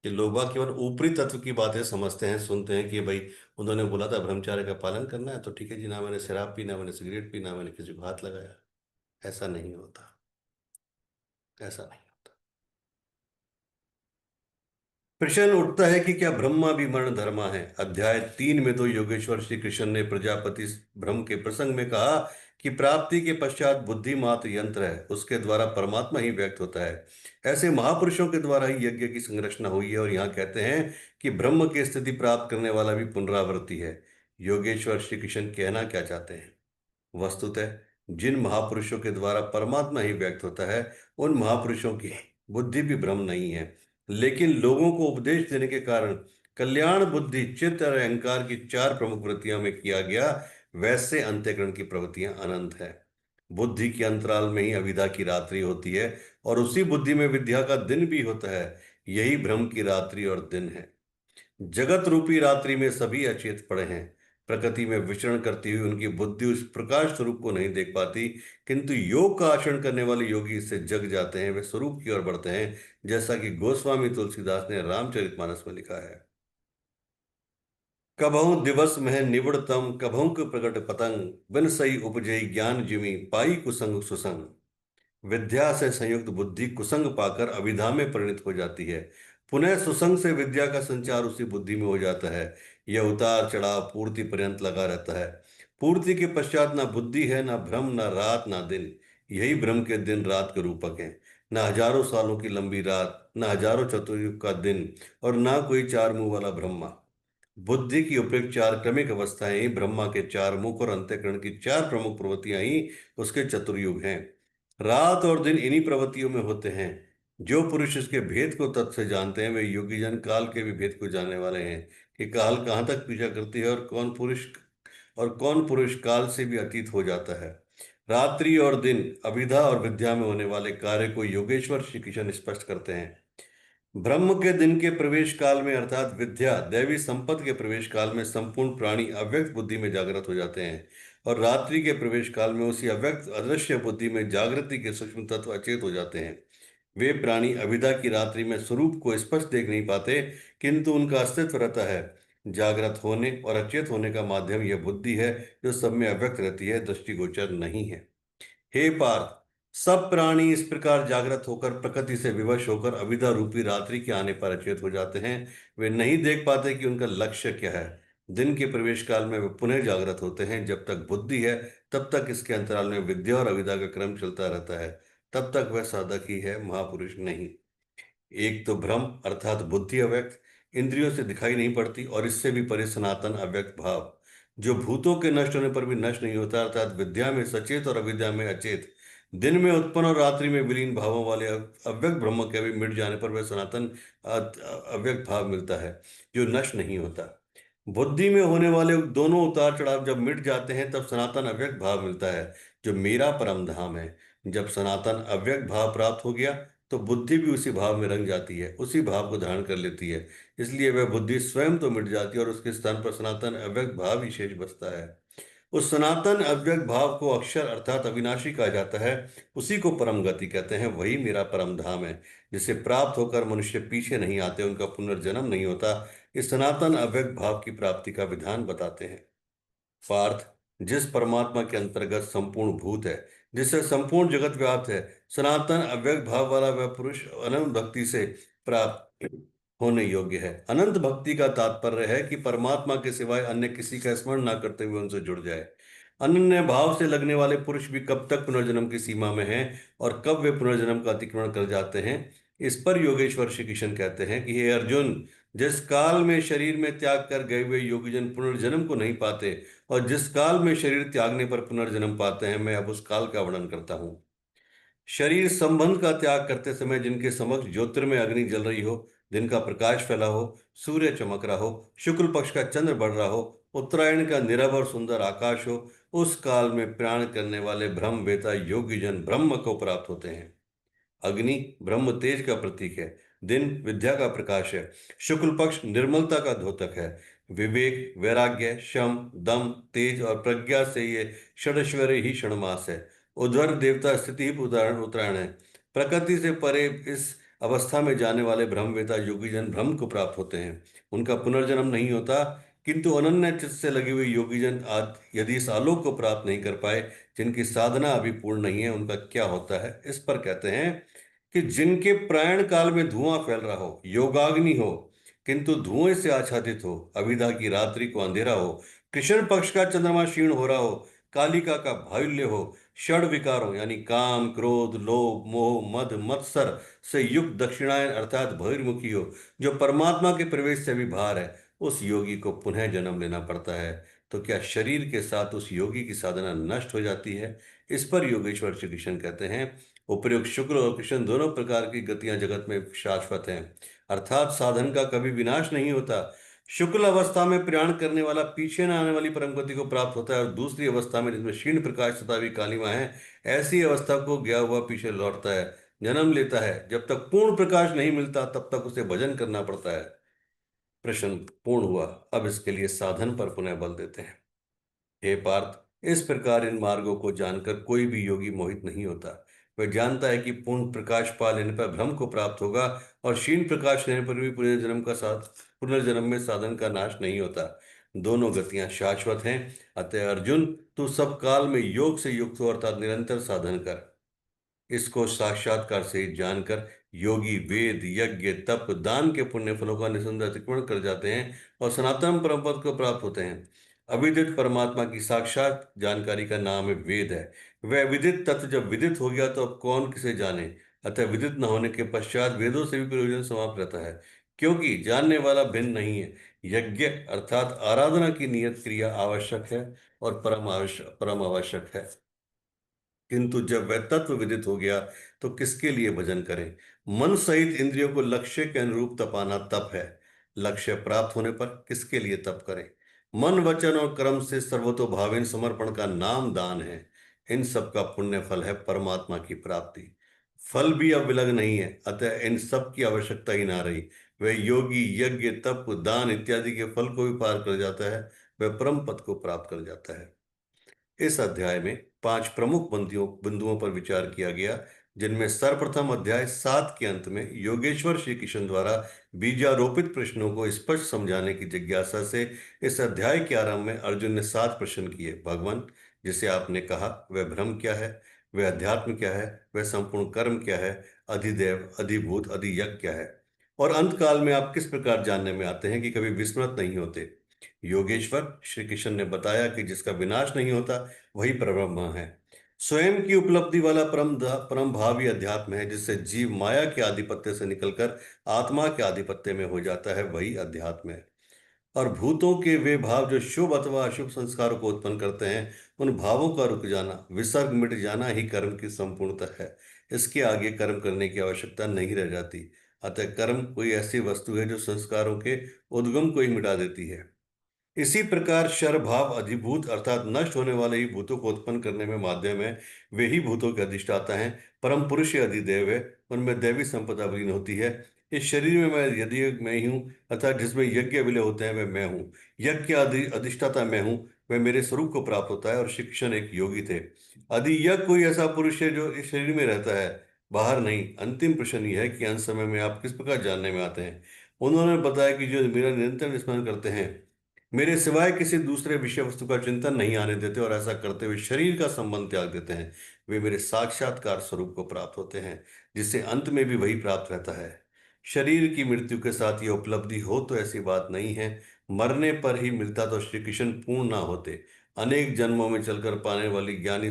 कि लोग बाग केवल ऊपरी तत्व की बातें समझते हैं, सुनते हैं कि भाई उन्होंने बोला था ब्रह्मचार्य का पालन करना है, तो ठीक है जी, ना मैंने शराब पी, ना मैंने सिगरेट पी, ना मैंने किसी को हाथ लगाया। ऐसा नहीं होता, ऐसा नहीं होता। प्रश्न उठता है कि क्या ब्रह्मा भी मरण धर्मा है? अध्याय 3 में तो योगेश्वर श्री कृष्ण ने प्रजापति ब्रह्म के प्रसंग में कहा कि प्राप्ति के पश्चात बुद्धि मात्र यंत्र है, उसके द्वारा परमात्मा ही व्यक्त होता है। ऐसे महापुरुषों के द्वारा ही यज्ञ की संरचना हुई है, और यहाँ कहते हैं कि ब्रह्म की स्थिति प्राप्त करने वाला भी पुनरावृत्ति है। योगेश्वर श्री कृष्ण कहना क्या चाहते हैं? वस्तुतः जिन महापुरुषों के द्वारा परमात्मा ही व्यक्त होता है, उन महापुरुषों की बुद्धि भी भ्रम नहीं है, लेकिन लोगों को उपदेश देने के कारण कल्याण बुद्धि, चित्त और अहंकार की चार प्रमुख वृत्तियों में किया गया, वैसे अंत्यकरण की प्रवृत्तियां अनंत है। बुद्धि के अंतराल में ही अविद्या की रात्रि होती है, और उसी बुद्धि में विद्या का दिन भी होता है। यही भ्रम की रात्रि और दिन है। जगत रूपी रात्रि में सभी अचेत पड़े हैं। प्रकृति में विचरण करती हुई उनकी बुद्धि उस प्रकाश स्वरूप को नहीं देख पाती, किंतु योग का आचरण करने वाले योगी इससे जग जाते हैं, वे स्वरूप की ओर बढ़ते हैं, जैसा कि गोस्वामी तुलसीदास ने रामचरितमानस में लिखा है। कबहु दिवस मह निवड़तम, कबहु प्रकट पतंग, बिन सई उपजई ज्ञान जिमि, पाई कुसंग सुसंग। विद्या से संयुक्त बुद्धि कुसंग पाकर अविद्या में परिणत हो जाती है। पुनः सुसंग से विद्या का संचार उसी बुद्धि में हो जाता है। यह उतार चढ़ाव पूर्ति पर्यंत लगा रहता है। पूर्ति के पश्चात ना बुद्धि है, ना भ्रम, ना रात, ना दिन। यही भ्रम के दिन रात के रूपक हैं। ना हजारों सालों की लंबी रात, ना हजारों चतुर्युग का दिन, और ना कोई चार मुंह वाला ब्रह्मा। बुद्धि की उपयुक्त चार क्रमिक अवस्थाएं ही ब्रह्मा के चार मुख, और अंतःकरण की चार प्रमुख प्रवृत्तियां ही उसके चतुर्युग हैं। रात और दिन इन्हीं प्रवृत्तियों में होते हैं। जो पुरुष इसके भेद को तत्व से जानते हैं, वे योगी जन काल के भी भेद को जानने वाले हैं, कि काल कहाँ तक पीछा करती है, और कौन पुरुष काल से भी अतीत हो जाता है। रात्रि और दिन, अभिधा और विद्या में होने वाले कार्य को योगेश्वर श्री कृष्ण स्पष्ट करते हैं। ब्रह्म के दिन के प्रवेश काल में, अर्थात विद्या दैवी संपत्ति के प्रवेश काल में, संपूर्ण प्राणी अव्यक्त बुद्धि में जागृत हो जाते हैं, और रात्रि के प्रवेश काल में उसी अव्यक्त अदृश्य बुद्धि में जागृति के सूक्ष्म तत्व अचेत हो जाते हैं। वे प्राणी अविद्या की रात्रि में स्वरूप को स्पष्ट देख नहीं पाते, किंतु उनका अस्तित्व रहता है। जागृत होने और अचेत होने का माध्यम यह बुद्धि है, जो सब में अव्यक्त रहती है, दृष्टिगोचर नहीं है। हे पार्थ, सब प्राणी इस प्रकार जागृत होकर प्रकृति से विवश होकर अविद्या रूपी रात्रि के आने पर अचेत हो जाते हैं। वे नहीं देख पाते कि उनका लक्ष्य क्या है। दिन के प्रवेश काल में वे पुनः जागृत होते हैं। जब तक बुद्धि है, तब तक इसके अंतराल में विद्या और अविद्या का क्रम चलता रहता है। तब तक वह साधक ही है, महापुरुष नहीं। एक तो भ्रम अर्थात बुद्धि अव्यक्त, इंद्रियों से दिखाई नहीं पड़ती, और इससे भी परे सनातन अव्यक्त भाव, जो भूतों के नष्ट होने पर भी नष्ट नहीं होता, अर्थात विद्या में सचेत और अविद्या में अचेत, दिन में उत्पन्न और रात्रि में विलीन भावों वाले अव्यक्त ब्रह्म के भी मिट जाने पर वह सनातन अव्यक्त भाव मिलता है, जो नष्ट नहीं होता। बुद्धि में होने वाले दोनों उतार चढ़ाव जब मिट जाते हैं, तब सनातन अव्यक्त भाव मिलता है, जो मेरा परम धाम है। जब सनातन अव्यक्त भाव प्राप्त हो गया, तो बुद्धि भी उसी भाव में रंग जाती है, उसी भाव को धारण कर लेती है। इसलिए वह बुद्धि स्वयं तो मिट जाती है, और उसके स्थान पर सनातन अव्यक्त भाव ही शेष बचता है। उस सनातन अव्यक्त भाव को अक्षर अर्थात अविनाशी कहा जाता है। उसी को परम गति कहते हैं। वही मेरा परम धाम है, जिसे प्राप्त होकर मनुष्य पीछे नहीं आते, उनका पुनर्जन्म नहीं होता। इस सनातन अव्यक्त भाव की प्राप्ति का विधान बताते हैं। पार्थ, जिस परमात्मा के अंतर्गत संपूर्ण भूत है, जिससे संपूर्ण जगत व्याप्त है, सनातन अव्यक्त भाव वाला वह पुरुष अनंत भक्ति से प्राप्त होने योग्य है। अनंत भक्ति का तात्पर्य है कि परमात्मा के सिवाय अन्य किसी का स्मरण ना करते हुए उनसे जुड़ जाए। अनन्य भाव से लगने वाले पुरुष भी कब तक पुनर्जन्म की सीमा में हैं, और कब वे पुनर्जन्म का अतिक्रमण कर जाते हैं, इस पर योगेश्वर श्री कृष्ण कहते हैं कि हे अर्जुन, जिस काल में शरीर में त्याग कर गए हुए योगीजन पुनर्जन्म को नहीं पाते और जिस काल में शरीर त्यागने पर पुनर्जन्म पाते हैं, मैं अब उस काल का वर्णन करता हूं। शरीर संबंध का त्याग करते समय जिनके समक्ष ज्योतिर्मय अग्नि जल रही हो, दिन का प्रकाश फैला हो, सूर्य चमक रहा हो, शुक्ल पक्ष का चंद्र बढ़ रहा हो, उत्तरायण का निरव और सुंदर आकाश हो, उस काल में प्रयाण करने वाले ब्रह्म वेता योगी जन ब्रह्म को प्राप्त होते हैं। अग्नि ब्रह्म तेज का प्रतीक है, दिन विद्या का प्रकाश है, शुक्ल पक्ष निर्मलता का द्योतक है। विवेक, वैराग्य, शम, दम, तेज और प्रज्ञा से ये षडश्वरी ही षणमास है। उधर देवता स्थिति ही उदाहरण उत्तरायण है। प्रकृति से परे इस अवस्था में जाने वाले ब्रह्मवेता योगी जन ब्रह्म को प्राप्त होते हैं। उनका पुनर्जन्म नहीं होता, किंतु अनन्य चित्त से लगे हुए योगी जन यदि इस आलोक को प्राप्त नहीं कर पाए, जिनकी साधना अभी पूर्ण नहीं है, उनका क्या होता है? इस पर कहते हैं कि जिनके प्रयाण काल में धुआं फैल रहा हो, योगाग्नि हो, किंतु धुएं से आच्छादित हो, अविद्या की रात्रि को अंधेरा हो, कृष्ण पक्ष का चंद्रमा क्षीण हो रहा हो, कालिका का बाहुल्य हो, षड विकारों यानी काम, क्रोध, लोभ, मोह, मद, मत्सर से युक्त दक्षिणायन अर्थात बहिर्मुखी हो, जो परमात्मा के प्रवेश से भी बाहर है, उस योगी को पुनः जन्म लेना पड़ता है। तो क्या शरीर के साथ उस योगी की साधना नष्ट हो जाती है? इस पर योगेश्वर श्री कृष्ण कहते हैं, उपर्युक्त शुक्र और कृष्ण दोनों प्रकार की गतियां जगत में शाश्वत हैं, अर्थात साधन का कभी विनाश नहीं होता। शुक्ल अवस्था में प्रयाण करने वाला पीछे न आने वाली परम गति को प्राप्त होता है और दूसरी अवस्था में जिसमें क्षीण प्रकाश तथा भी कालिमा है, ऐसी अवस्था को गया हुआ पीछे लौटता है, जन्म लेता है। जब तक पूर्ण प्रकाश नहीं मिलता तब तक उसे भजन करना पड़ता है। प्रश्न पूर्ण हुआ। अब इसके लिए साधन पर पुनः बल देते हैं। हे पार्थ, इस प्रकार इन मार्गों को जानकर कोई भी योगी मोहित नहीं होता। वह जानता है कि पूर्ण प्रकाश पा लेने पर ब्रह्म को प्राप्त होगा और क्षीण प्रकाश लेने पर भी पुनर्जन्म में साधन का नाश नहीं होता। दोनों गतियां शाश्वत हैं। अतः अर्जुन, तू सब काल में योग से युक्त हो अर्थात निरंतर साधन कर। इसको साक्षात्कार से जानकर योगी वेद, यज्ञ, तप, दान के पुण्य फलों का निसंदेह अतिक्रमण कर जाते हैं और सनातन परम पद को प्राप्त होते हैं। अविदित परमात्मा की साक्षात जानकारी का नाम है वेद है। वह विदित तत्व जब विदित हो गया तो अब कौन किसे जाने। अतः विदित न होने के पश्चात वेदों से भी प्रयोजन समाप्त रहता है, क्योंकि जानने वाला भिन्न नहीं है। यज्ञ अर्थात आराधना की नियत क्रिया आवश्यक है और परम आवश्यक है, किंतु जब वह तत्व विदित हो गया तो किसके लिए भजन करें? मन सहित इंद्रियों को लक्ष्य के अनुरूप तपाना तप है। लक्ष्य प्राप्त होने पर किसके लिए तप करें? मन, वचन और कर्म से सर्वतोभावेन समर्पण का नाम दान है। इन सब का पुण्य फल है परमात्मा की प्राप्ति। फल भी अब विलग नहीं है, अतः इन सब की आवश्यकता ही ना रही। वह योगी यज्ञ, तप, दान इत्यादि के फल को भी पार कर जाता है, वह परम पद को प्राप्त कर जाता है। इस अध्याय में 5 प्रमुख बिंदुओं पर विचार किया गया, जिनमें सर्वप्रथम अध्याय 7 के अंत में योगेश्वर श्री कृष्ण द्वारा बीजारोपित प्रश्नों को स्पष्ट समझाने की जिज्ञासा से इस अध्याय के आरंभ में अर्जुन ने 7 प्रश्न किए। भगवान, जिसे आपने कहा वह ब्रह्म क्या है, वह अध्यात्म क्या है, वह संपूर्ण कर्म क्या है, अधिदेव, अधिभूत, अधियज्ञ क्या है, और अंत काल में आप किस प्रकार जानने में आते हैं कि कभी विस्मृत नहीं होते। योगेश्वर श्री कृष्ण ने बताया कि जिसका विनाश नहीं होता वही परब्रह्म है, स्वयं की उपलब्धि वाला परम भावी अध्यात्म है, जिससे जीव माया के आधिपत्य से निकलकर आत्मा के आधिपत्य में हो जाता है, वही अध्यात्म है। और भूतों के वे भाव जो शुभ अथवा अशुभ संस्कारों को उत्पन्न करते हैं, उन भावों का रुक जाना, विसर्ग मिट जाना ही कर्म की संपूर्णता है। इसके आगे कर्म करने की आवश्यकता नहीं रह जाती। अतः कर्म कोई ऐसी वस्तु है जो संस्कारों के उद्गम को ही मिटा देती है। इसी प्रकार शर भाव अधिभूत अर्थात नष्ट होने वाले ही भूतों को उत्पन्न करने में माध्यम है। वे ही भूतों के अधिष्ठाता हैं। परम पुरुष ही अधिदेव है, उनमें दैवी संपदा विलीन होती है। इस शरीर में मैं ही हूँ, अर्थात जिसमें यज्ञ विलय होते हैं वह मैं हूँ। यज्ञ के अधिष्ठाता मैं हूँ, वह मेरे स्वरूप को प्राप्त होता है। और शिक्षण एक योगी थे। अधियज्ञ कोई ऐसा पुरुष है जो इस शरीर में रहता है, बाहर नहीं। अंतिम प्रश्न यह है कि अंत समय में आप किस प्रकार जानने में आते हैं। उन्होंने बताया कि जो मेरा निरंतर स्मरण करते हैं, मेरे सिवाय किसी दूसरे विषय वस्तु का चिंतन नहीं आने देते और ऐसा करते हुए शरीर का संबंध त्याग देते हैं, वे मेरे साक्षात्कार स्वरूप को प्राप्त होते हैं, जिससे अंत में भी वही प्राप्त रहता है। शरीर की मृत्यु के साथ यह उपलब्धि हो तो ऐसी बात नहीं है। मरने पर ही मिलता तो श्री कृष्ण पूर्ण ना होते। अनेक जन्मों में चलकर पाने वाली ज्ञानी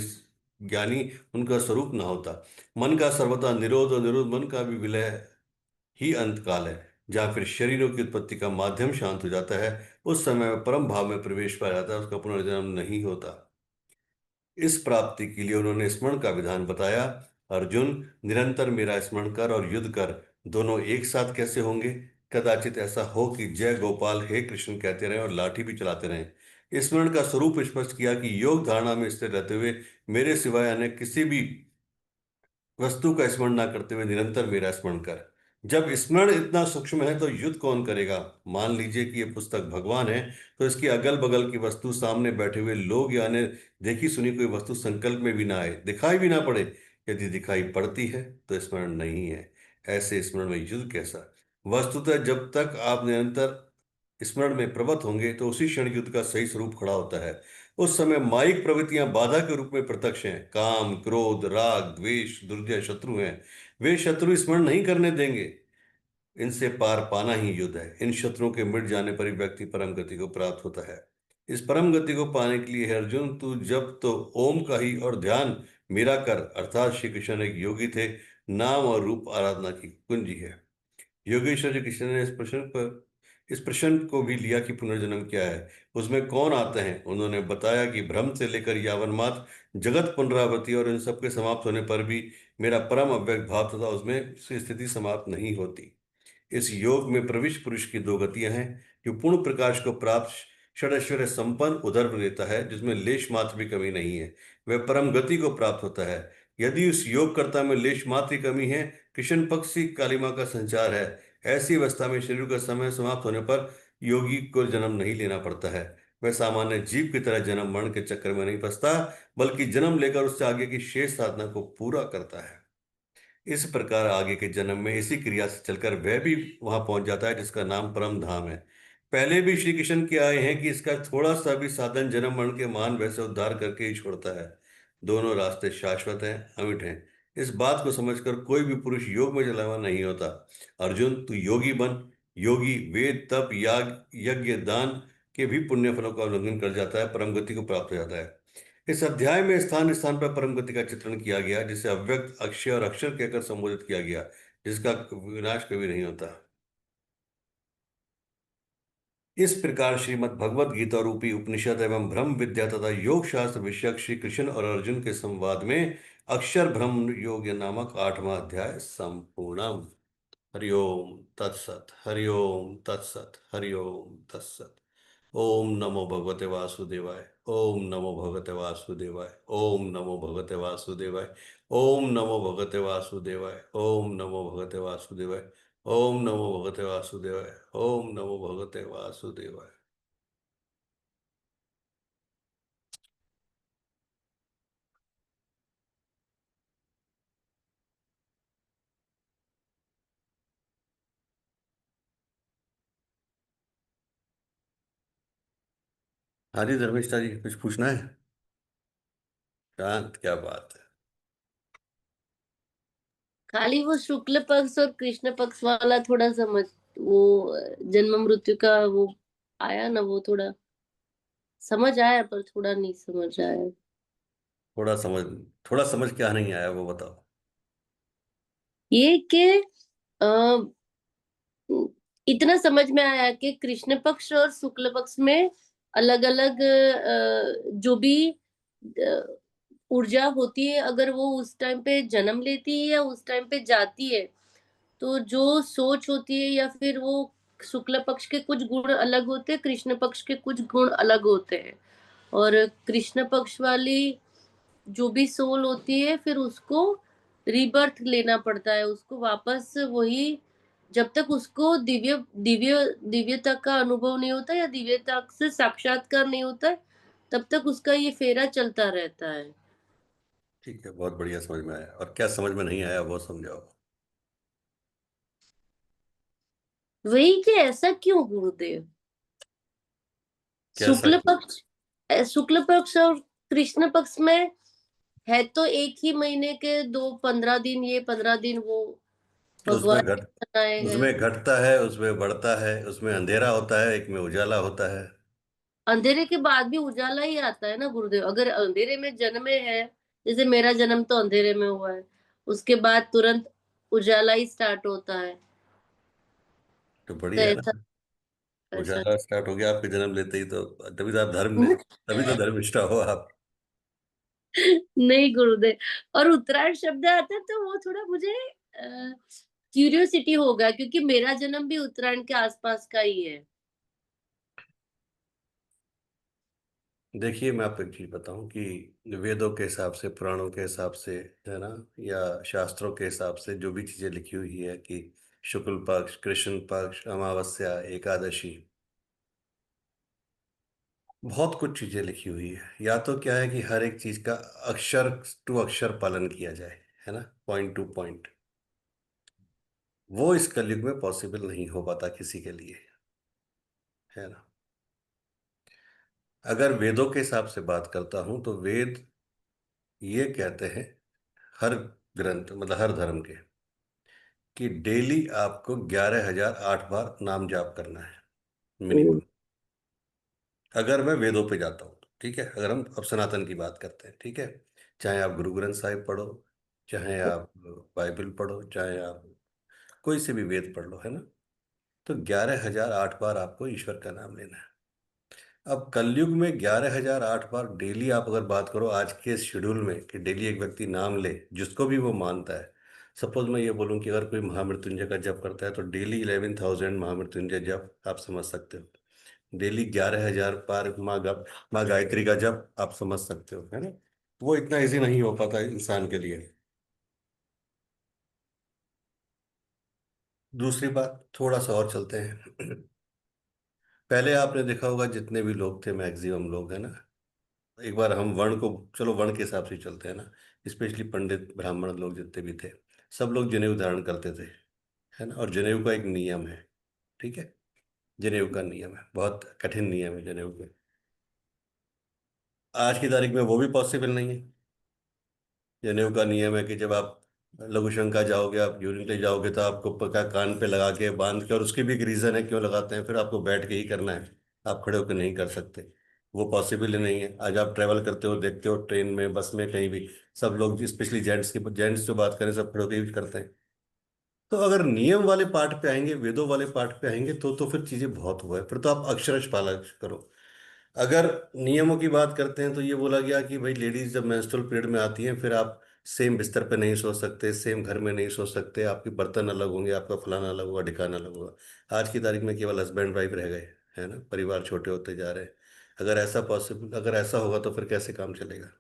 ज्ञानी उनका स्वरूप ना होता। मन का सर्वथा निरोध और निरोध मन का भी विलय ही अंत काल है। जहाँ फिर शरीरों की उत्पत्ति का माध्यम शांत हो जाता है, उस समय वह परम भाव में प्रवेश पा जाता है, उसका पुनर्जन्म नहीं होता। इस प्राप्ति के लिए उन्होंने स्मरण का विधान बताया। अर्जुन, निरंतर मेरा स्मरण कर और युद्ध कर। दोनों एक साथ कैसे होंगे? कदाचित ऐसा हो कि जय गोपाल हे कृष्ण कहते रहें और लाठी भी चलाते रहें। स्मरण का स्वरूप स्पष्ट किया कि योग धारणा में स्थिर रहते हुए मेरे सिवाय अन्य किसी भी वस्तु का स्मरण ना करते हुए निरंतर मेरा स्मरण कर। जब स्मरण इतना सूक्ष्म है तो युद्ध कौन करेगा? मान लीजिए कि यह पुस्तक भगवान है, तो इसकी अगल बगल की वस्तु सामने बैठे हुए लोग या अन्य देखी सुनी कोई वस्तु संकल्प में भी ना आए, दिखाई भी ना पड़े। यदि दिखाई पड़ती है तो स्मरण नहीं है। ऐसे स्मरण में युद्ध कैसा? वस्तुतः जब तक आप निरंतर स्मरण में प्रवत होंगे तो उसी क्षण युद्ध का सही स्वरूप खड़ा होता है। उस समय माइक प्रवृत्तियां बाधा के रूप में प्रत्यक्ष हैं। काम, क्रोध, राग, द्वेष, दुर्जय शत्रु हैं। वे शत्रु स्मरण नहीं करने देंगे। इनसे पार पाना ही युद्ध है। इन शत्रुओं के मिट जाने पर ही व्यक्ति परम गति को प्राप्त होता है। इस परम गति को पाने के लिए है अर्जुन, तू जब तो ओम का ही और ध्यान मेरा कर। अर्थात श्री कृष्ण एक योगी थे, नाम और रूप आराधना की कुंजी है। योगेश्वर जी कृष्ण ने इस प्रश्न को भी लिया कि पुनर्जन्म क्या है, उसमें कौन आते हैं। उन्होंने बताया कि भ्रम से लेकर यावन मात्र जगत पुनरावृत्ति और इन सबके समाप्त होने पर भी मेरा परम अव्यक्त भाव तथा उसमें से स्थिति समाप्त नहीं होती। इस योग में प्रविष्ट पुरुष की दो गतियां हैं, जो पूर्ण प्रकाश को प्राप्त षडैश्वर्य संपन्न उदर्भ देता है, जिसमें लेश मात्र भी कमी नहीं है। वह परम गति को प्राप्त होता है। यदि उस योगकर्ता में लेश मात्र की कमी है, कृष्ण पक्ष की कालिमा का संचार है, ऐसी अवस्था में शरीर का समय समाप्त होने पर योगी को जन्म नहीं लेना पड़ता है। वह सामान्य जीव की तरह जन्म मरण के चक्कर में नहीं फंसता, बल्कि जन्म लेकर उससे आगे की शेष साधना को पूरा करता है। इस प्रकार आगे के जन्म में इसी क्रिया से चलकर वह भी वहां पहुंच जाता है जिसका नाम परम धाम है। पहले भी श्री कृष्ण के आए हैं कि इसका थोड़ा सा भी साधन जन्म मरण के महान वैसे उद्धार करके ही छोड़ता है। दोनों रास्ते शाश्वत हैं, अमिट हैं। इस बात को समझकर कोई भी पुरुष योग में चला हुआ नहीं होता। अर्जुन, तू योगी बन। योगी वेद, तप, याग, यज्ञ, दान के भी पुण्य फलों का उल्लंघन कर जाता है, परम गति को प्राप्त हो जाता है। इस अध्याय में स्थान स्थान पर परम गति का चित्रण किया गया, जिसे अव्यक्त, अक्षय और अक्षर कहकर संबोधित किया गया, जिसका विनाश कभी नहीं होता। इस प्रकार श्रीमद् भगवद गीता रूपी उपनिषद एवं ब्रह्म विद्या तथा योग शास्त्र विषयक श्री कृष्ण और अर्जुन के संवाद में अक्षर ब्रह्म योग नामक 8वां अध्याय संपूर्णम। हरिओम तत्सत, हरिओम तत्सत, हरिओम तत्सत। ओम नमो भगवते वासुदेवाय। ओम नमो भगवते वासुदेवाय। ओम नमो भगवते वासुदेवाय। ओम नमो भगवते वासुदेवाय। ओम नमो भगवते वासुदेवाय। ओम नमो भगवते वासुदेवाय। ओम नमो भगवते वासुदेवाय। हाँ जी धर्मेश जी, कुछ पूछना है? शांत, क्या बात है। खाली वो शुक्ल पक्ष और कृष्ण पक्ष वाला थोड़ा समझ, वो जन्म मृत्यु का वो आया ना, वो थोड़ा समझ आया पर थोड़ा नहीं समझ आया। थोड़ा समझ थोड़ा समझ क्या नहीं आया वो बताओ। ये कि अ, इतना समझ में आया कि कृष्ण पक्ष और शुक्ल पक्ष में अलग अलग जो भी ऊर्जा होती है, अगर वो उस टाइम पे जन्म लेती है या उस टाइम पे जाती है, तो जो सोच होती है या फिर वो शुक्ल पक्ष के कुछ गुण अलग होते हैं, कृष्ण पक्ष के कुछ गुण अलग होते हैं। और कृष्ण पक्ष वाली जो भी सोल होती है, फिर उसको रीबर्थ लेना पड़ता है, उसको वापस वही, जब तक उसको दिव्य दिव्य दिव्यता का अनुभव नहीं होता या दिव्यता से साक्षात्कार नहीं होता है, तब तक उसका ये फेरा चलता रहता है। ठीक है, बहुत बढ़िया, समझ में आया। और क्या समझ में नहीं आया वो समझाओ। वही कि ऐसा क्यों गुरुदेव? कैसा शुक्ल क्यों? पक्ष शुक्ल पक्ष और कृष्ण पक्ष में है तो एक ही महीने के दो, 15 दिन ये 15 दिन वो उसमें भगवान घट ने बनाए हैं। उसमें घटता है, उसमें बढ़ता है, उसमें अंधेरा होता है, एक में उजाला होता है। अंधेरे के बाद भी उजाला ही आता है ना गुरुदेव। अगर अंधेरे में जन्मे है, जैसे मेरा जन्म तो अंधेरे में हुआ है, उसके बाद तुरंत उजाला ही स्टार्ट होता है। तो तो बढ़िया है ना। ऐसा ऐसा उजाला स्टार्ट हो गया आपके जन्म लेते ही, तो तभी तो आप तभी तो धर्मिष्ठा हो आप। नहीं गुरुदेव, और उत्तरायण शब्द आता है तो वो थोड़ा मुझे क्यूरियोसिटी होगा, क्योंकि मेरा जन्म भी उत्तरायण के आसपास का ही है। देखिए, मैं आपको एक चीज बताऊं कि वेदों के हिसाब से, पुराणों के हिसाब से, है ना, या शास्त्रों के हिसाब से जो भी चीजें लिखी हुई है कि शुक्ल पक्ष, कृष्ण पक्ष, अमावस्या, एकादशी, बहुत कुछ चीजें लिखी हुई है। या तो क्या है कि हर एक चीज का अक्षर टू अक्षर पालन किया जाए, है ना, पॉइंट टू पॉइंट। वो इस कलयुग में पॉसिबल नहीं हो पाता किसी के लिए, है ना। अगर वेदों के हिसाब से बात करता हूं तो वेद ये कहते हैं, हर ग्रंथ मतलब हर धर्म के, कि डेली आपको 11,008 बार नाम जाप करना है, मिनिमम। अगर मैं वेदों पे जाता हूँ तो, ठीक है, अगर हम अब सनातन की बात करते हैं, ठीक है, चाहे आप गुरु ग्रंथ साहिब पढ़ो, चाहे आप बाइबल पढ़ो, चाहे आप कोई से भी वेद पढ़ लो, है ना, तो 11,008 बार आपको ईश्वर का नाम लेना है। अब कलयुग में 11,008 बार डेली, आप अगर बात करो आज के शेड्यूल में कि डेली एक व्यक्ति नाम ले जिसको भी वो मानता है। सपोज मैं ये बोलूं कि अगर कोई महामृत्युंजय का जप करता है तो डेली 11,000 महामृत्युंजय जप आप समझ सकते हो। डेली 11,000 बार माँ गायत्री का जप आप समझ सकते हो, है ना। वो इतना इजी नहीं हो पाता इंसान के लिए। दूसरी बात, थोड़ा सा और चलते हैं। पहले आपने देखा होगा जितने भी लोग थे, मैक्सिमम लोग, है ना, एक बार हम वर्ण को, चलो वर्ण के हिसाब से चलते हैं ना, स्पेशली पंडित ब्राह्मण लोग जितने भी थे, सब लोग जनेऊ धारण करते थे, है ना। और जनेऊ का एक नियम है, ठीक है, जनेऊ का नियम है, बहुत कठिन नियम है जनेऊ के। आज की तारीख में वो भी पॉसिबल नहीं है। जनेऊ का नियम है कि जब आप लघु शंका जाओगे, आप यूरिन ले जाओगे, तो आपको पक्का कान पे लगा के बांध के, और उसकी भी एक रीजन है क्यों लगाते हैं, फिर आपको बैठ के ही करना है, आप खड़े होकर नहीं कर सकते। वो पॉसिबल ही नहीं है। आज आप ट्रेवल करते हो, देखते हो ट्रेन में, बस में, कहीं भी, सब लोग, स्पेशली जेंट्स जो बात करें, सब खड़े होकर ही करते हैं। तो अगर नियम वाले पार्ट पे आएंगे, वेदों वाले पार्ट पे आएंगे, तो फिर चीजें बहुत हुआ है, फिर तो आप अक्षरश पालन करो। अगर नियमों की बात करते हैं तो ये बोला गया कि भाई लेडीज जब मेंस्ट्रुअल पीरियड में आती हैं, फिर आप सेम बिस्तर पे नहीं सो सकते, सेम घर में नहीं सो सकते, आपके बर्तन अलग होंगे, आपका फलाना अलग होगा, ढिकाना अलग होगा। आज की तारीख में केवल हस्बैंड वाइफ रह गए, है ना, परिवार छोटे होते जा रहे हैं। अगर ऐसा होगा तो फिर कैसे काम चलेगा।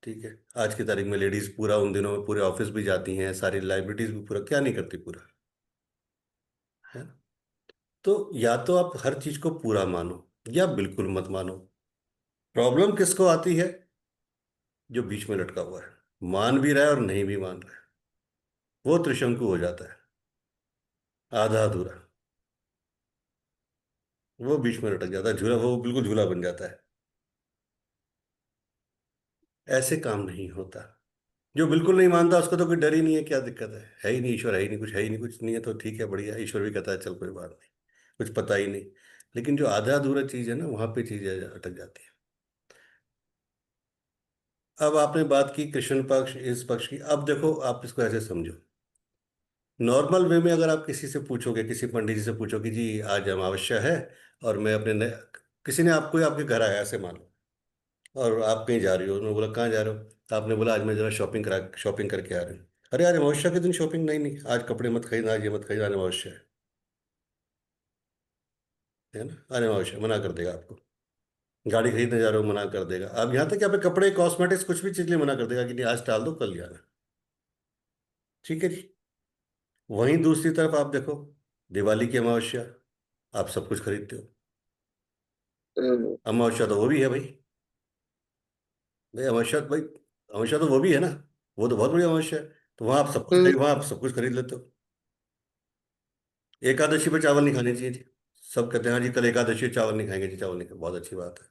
ठीक है, आज की तारीख में लेडीज पूरा उन दिनों में पूरे ऑफिस भी जाती हैं, सारी लाइबिलिटीज भी पूरा क्या नहीं करती पूरा, है ना। तो या तो आप हर चीज को पूरा मानो या बिल्कुल मत मानो। प्रॉब्लम किसको आती है? जो बीच में लटका हुआ है, मान भी रहा है और नहीं भी मान रहा है, वो त्रिशंकु हो जाता है, आधा अधूरा। वो बीच में लटक जाता है, झूला, वो बिल्कुल झूला बन जाता है। ऐसे काम नहीं होता। जो बिल्कुल नहीं मानता उसको तो कोई डर ही नहीं है, क्या दिक्कत है ही नहीं, ईश्वर है ही नहीं, कुछ है ही नहीं, कुछ नहीं है, तो ठीक है, बढ़िया, ईश्वर भी कहता है चल कोई बात नहीं, कुछ पता ही नहीं। लेकिन जो आधा अधूरा चीज है ना, वहां पे चीजें अटक जाती है। अब आपने बात की कृष्ण पक्ष, इस पक्ष की, अब देखो आप इसको ऐसे समझो। नॉर्मल वे में अगर आप किसी से पूछोगे, किसी पंडित जी से पूछो कि जी आज अमावस्या है, और मैं किसी ने आपको आपके घर आया, ऐसे मान लो, और आप कहीं जा रही हो, उन्होंने बोला कहाँ जा रहे हो, तो आपने बोला आज मैं जरा शॉपिंग करके आ रही हूँ। अरे आज अमावस्या के दिन शॉपिंग? नहीं नहीं, आज कपड़े मत खरीदना, आज ये मत खरीदना, आज अमावस्या है ना, आज अमावस्या, मना कर देगा आपको। गाड़ी खरीदने जा रहे हो, मना कर देगा। अब यहाँ तक कि आप कपड़े, कॉस्मेटिक्स, कुछ भी चीज लिए मना कर देगा कि नहीं आज टाल दो, कल जाना। ठीक है जी। वहीं दूसरी तरफ आप देखो, दिवाली की अमावस्या, आप सब कुछ खरीदते हो। हम्म, अमावस्या तो वो भी है भाई। भाई अमावस्या तो वो भी है ना, वो तो बहुत बड़ी अमावस्या है। तो हम्म, वहां आप सब कुछ खरीद लेते हो। एकादशी पे चावल नहीं खाने चाहिए जी। सब कहते हैं हाँ जी कल एकादशी है, चावल नहीं खाएंगे जी, चावल नहीं खाएंगे, बहुत अच्छी बात है।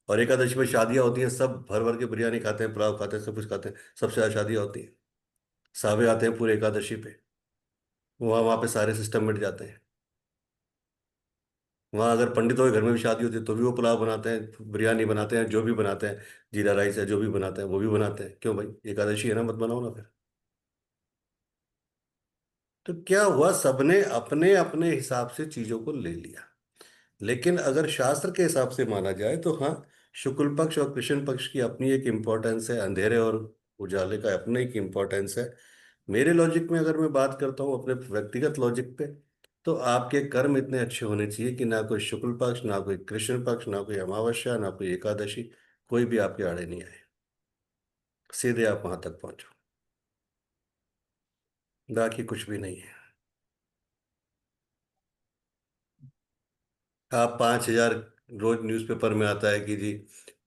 और एकादशी पे शादियां होती हैं, सब भर भर के बिरयानी खाते हैं, पुलाव खाते हैं, सब कुछ खाते हैं, सबसे ज्यादा शादियां होती हैं। सावे आते हैं पूरे एकादशी पे, वहां पे सारे सिस्टम मिट जाते हैं। वहां अगर पंडितों के घर में भी शादी होती है तो भी वो पुलाव बनाते हैं, बिरयानी बनाते हैं, जो भी बनाते हैं, जीरा राइस है, जो भी बनाते हैं वो भी बनाते हैं। क्यों भाई, एकादशी है ना, मत बनाओ ना फिर। तो क्या हुआ, सबने अपने अपने हिसाब से चीजों को ले लिया। लेकिन अगर शास्त्र के हिसाब से माना जाए तो हाँ, शुक्ल पक्ष और कृष्ण पक्ष की अपनी एक इम्पोर्टेंस है, अंधेरे और उजाले का अपना एक इम्पोर्टेंस है। मेरे लॉजिक में अगर मैं बात करता हूँ अपने व्यक्तिगत लॉजिक पे, तो आपके कर्म इतने अच्छे होने चाहिए कि ना कोई शुक्ल पक्ष, ना कोई कृष्ण पक्ष, ना कोई अमावस्या, ना कोई एकादशी, कोई भी आपके आड़े नहीं आए, सीधे आप वहां तक पहुंचो। बाकी कुछ भी नहीं है। आप 5,000, रोज न्यूज़पेपर में आता है कि जी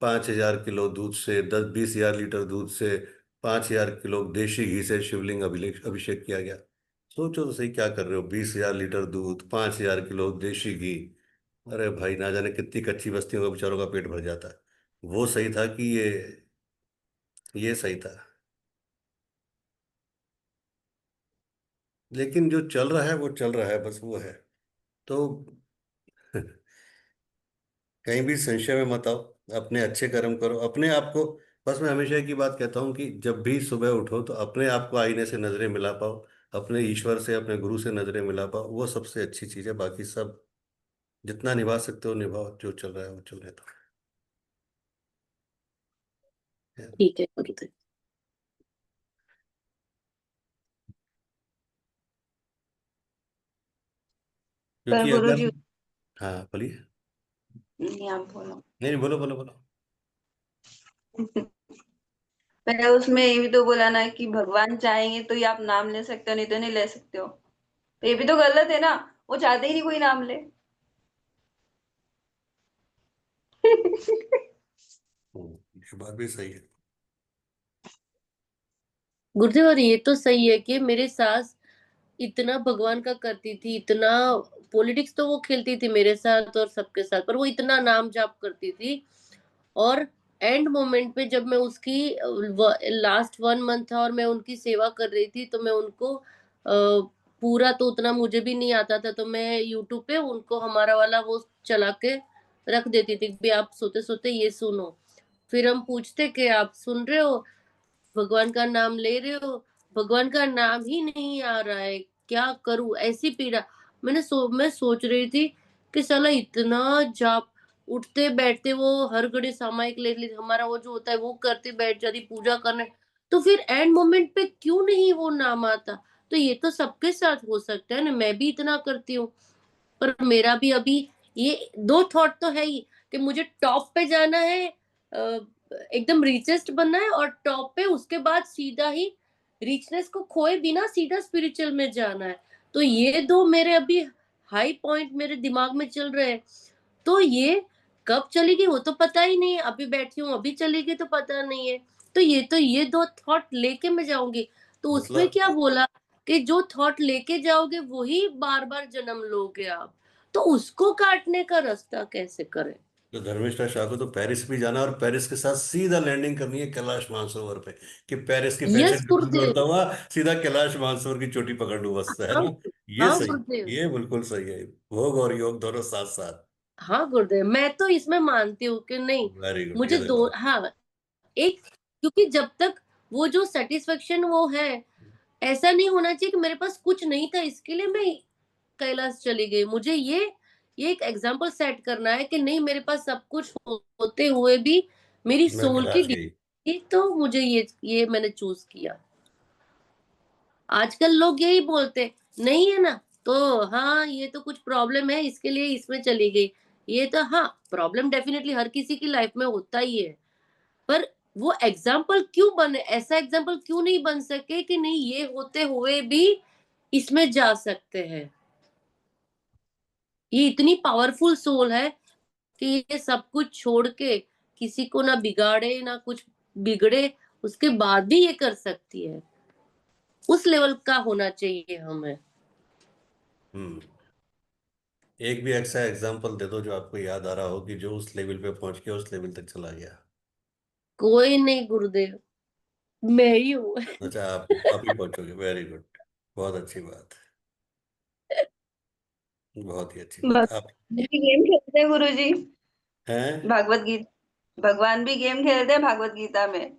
5,000 किलो दूध से 10-20,000 लीटर दूध से 5,000 किलो देशी घी से शिवलिंग अभिषेक अभिषेक किया गया। सोचो तो सही, क्या कर रहे हो, 20,000 लीटर दूध, 5,000 किलो देशी घी। अरे भाई, ना जाने कितनी कच्ची बस्तियों का बेचारों का पेट भर जाता है। वो सही था कि ये सही था? लेकिन जो चल रहा है वो चल रहा है, बस वो है। तो कहीं भी संशय में मत आओ, अपने अच्छे कर्म करो अपने आप को। बस मैं हमेशा एक ही बात कहता हूँ कि जब भी सुबह उठो तो अपने आप को आईने से नजरें मिला पाओ, अपने ईश्वर से, अपने गुरु से नजरें मिला पाओ, वो सबसे अच्छी चीज है। बाकी सब जितना निभा सकते हो निभाओ, जो चल रहा है वो चलने दो। ठीक है गुरुदेव। पर क्योंकि अगर, गुरुजी, हाँ बोलिए। नहीं आप बोलो। नहीं नहीं, बोलो बोलो बोलो। मैंने उसमें ये भी तो बोला ना कि भगवान चाहेंगे तो ही आप नाम ले सकते हो, नहीं तो नहीं ले सकते हो। तो ये भी तो गलत है ना, वो चाहते ही नहीं कोई नाम ले। ये बात भी सही है। गुरुदेव, और ये तो सही है कि मेरे सास इतना भगवान का करती थी, इतना पॉलिटिक्स तो वो खेलती थी मेरे साथ और सबके साथ, पर वो इतना नाम जाप करती थी। और एंड मोमेंट पे जब मैं उसकी लास्ट 1 मंथ था और मैं उनकी सेवा कर रही थी, तो मैं उनको पूरा तो उतना मुझे भी नहीं आता था, तो मैं यूट्यूब पे उनको हमारा वाला वो चला के रख देती थी कि आप सोते सोते ये सुनो। फिर हम पूछते कि आप सुन रहे हो, भगवान का नाम ले रहे हो, भगवान का नाम ही नहीं आ रहा है, क्या करूं, ऐसी पीड़ा। मैं सोच रही थी कि साला इतना जाप, उठते बैठते वो हर घड़ी सामायिक ले ले, हमारा वो जो होता है वो करते बैठ जाती पूजा करने। तो फिर एंड मोमेंट पे क्यों नहीं वो नाम आता? तो ये तो सबके साथ हो सकता है ना, मैं भी इतना करती हूँ, पर मेरा भी अभी ये दो थॉट तो है ही कि मुझे टॉप पे जाना है, एकदम रिचेस्ट बनना है, और टॉप पे उसके बाद सीधा ही रिचनेस को खोए बिना सीधा स्पिरिचुअल में जाना है। तो ये दो मेरे अभी हाई पॉइंट मेरे दिमाग में चल रहे हैं। तो ये कब चलेगी वो तो पता ही नहीं है, अभी बैठी हूँ अभी चलेगी तो पता नहीं है। तो ये दो थॉट लेके मैं जाऊंगी। तो उसमें मतलब क्या बोला कि जो थॉट लेके जाओगे वही बार बार जन्म लोगे आप, तो उसको काटने का रास्ता कैसे करें? तो धर्मेश शाह को तो पेरिस भी जाना, और पेरिस के साथ सीधा लैंडिंग करनी है कैलाश मानसरोवर पे, कि पेरिस की यस फैशन डिब्बी में उड़ता गुरुदेव। हुआ सीधा कैलाश मानसरोवर की चोटी पकड़ लूं, बस, है हाँ। ना? ये हाँ सही, गुरुदेव। ये बिल्कुल सही है। भोग और योग दोनों साथ साथ। हाँ गुरुदेव, मैं तो इसमें मानती हूँ कि नहीं, वेरी गुड, मुझे ये दो, देखो। हाँ, एक, क्योंकि जब तक वो जो सेटिस्फेक्शन वो है, ऐसा नहीं होना चाहिए कि मेरे पास कुछ नहीं था इसके लिए मैं कैलाश चली गई। मुझे ये एक एग्जाम्पल सेट करना है कि नहीं, मेरे पास सब कुछ होते हुए भी मेरी मैं सोल की कैलाश गई। डिग्री, तो मुझे ये मैंने चूज किया। आजकल लोग यही बोलते नहीं है ना, तो हाँ ये तो कुछ प्रॉब्लम है इसके लिए इसमें चली गई। ये तो हाँ, प्रॉब्लम डेफिनेटली हर किसी की लाइफ में होता ही है, पर वो एग्जाम्पल क्यों बने, ऐसा एग्जाम्पल क्यों नहीं बन सके कि नहीं ये होते हुए भी इसमें जा सकते हैं? ये इतनी पावरफुल सोल है कि ये सब कुछ छोड़ के किसी को ना बिगाड़े ना कुछ बिगड़े, उसके बाद भी ये कर सकती है। उस लेवल का होना चाहिए हमें। हम्म। एक भी ऐसा एग्जाम्पल दे दो जो आपको याद आ रहा हो कि जो उस लेवल पे पहुंच के उस लेवल तक चला गया। कोई नहीं गुरुदेव, मैं ही हूँ। अच्छा, आप ही पहुंचोगे, वेरी गुड। बहुत अच्छी बात है, बहुत ही अच्छी बात। आप भगवान भी गेम खेलते हैं गुरुजी, हैं? भागवत गीता। भगवान भी गेम खेलते हैं भागवत गीता में।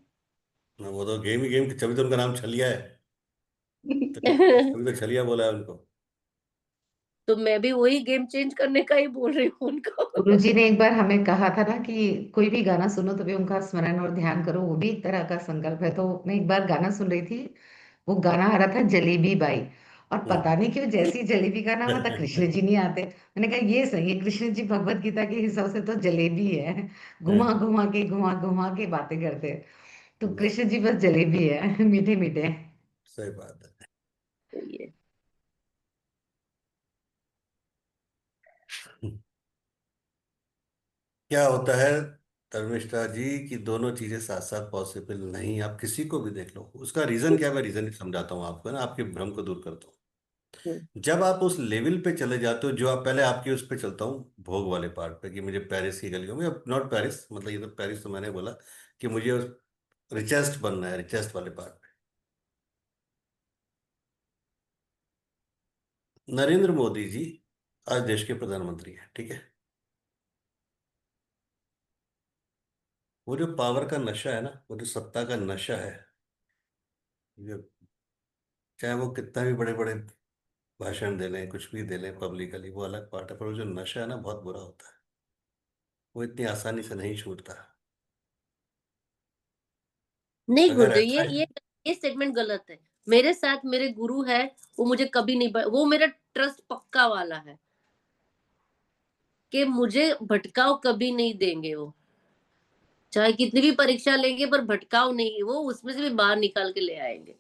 वो तो गेम ही गेम, तभी तो उनका नाम छलिया है। अभी तो छलिया बोला है उनको। तो मैं भी वही गेम चेंज करने का ही बोल रही हूँ उनको। गुरुजी ने एक बार हमें कहा था ना कि कोई भी गाना सुनो तो भी उनका स्मरण और ध्यान करो, वो भी एक तरह का संकल्प है। तो मैं एक बार गाना सुन रही थी, वो गाना आ रहा था जलेबी बाई, और पता नहीं क्यों जैसी जलेबी का नाम आता कृष्ण जी नहीं आते। मैंने कहा ये सही है, कृष्ण जी भगवत गीता के हिसाब से तो जलेबी है, घुमा घुमा के बातें करते हैं। तो कृष्ण जी बस जलेबी है, मीठे मीठे। सही बात है। ये क्या होता है धर्मिष्ठा जी कि दोनों चीजें साथ साथ पॉसिबल नहीं। आप किसी को भी देख लो, उसका रीजन क्या है, मैं रीजन समझाता हूँ आपको, ना आपके भ्रम को दूर करता हूँ। हम्म, जब आप उस लेवल पे चले जाते हो, जो आप पहले आपके उस पे चलता हूँ भोग वाले पार्ट पे, कि मुझे पेरिस की गलियों में, नॉट पेरिस मतलब, ये तो पेरिस तो मैंने बोला, कि मुझे उस रिचेस्ट बनना है, रिचेस्ट वाले पार्ट पे। नरेंद्र मोदी जी आज देश के प्रधानमंत्री हैं, ठीक है। वो जो पावर का नशा है ना, वो जो सत्ता का नशा है, जो चाहे वो कितना भी बड़े बड़े भाषण दे लें, कुछ भी दे लें पब्लिकली, वो अलग पार्ट है, पर वो जो नशा है ना बहुत बुरा होता है। वो इतनी आसानी से नहीं छूटता। नहीं अगर गुरुदेव, ऐसा ये स्टेटमेंट गलत है। मेरे साथ मेरे गुरु है, वो मुझे कभी नहीं वो मेरा ट्रस्ट पक्का वाला है कि मुझे भटकाव कभी नहीं देंगे वो। चाहे कितनी भी परीक्षा लेंगे पर भटकाव नहीं, वो उसमें से भी बाहर निकाल के ले आएंगे।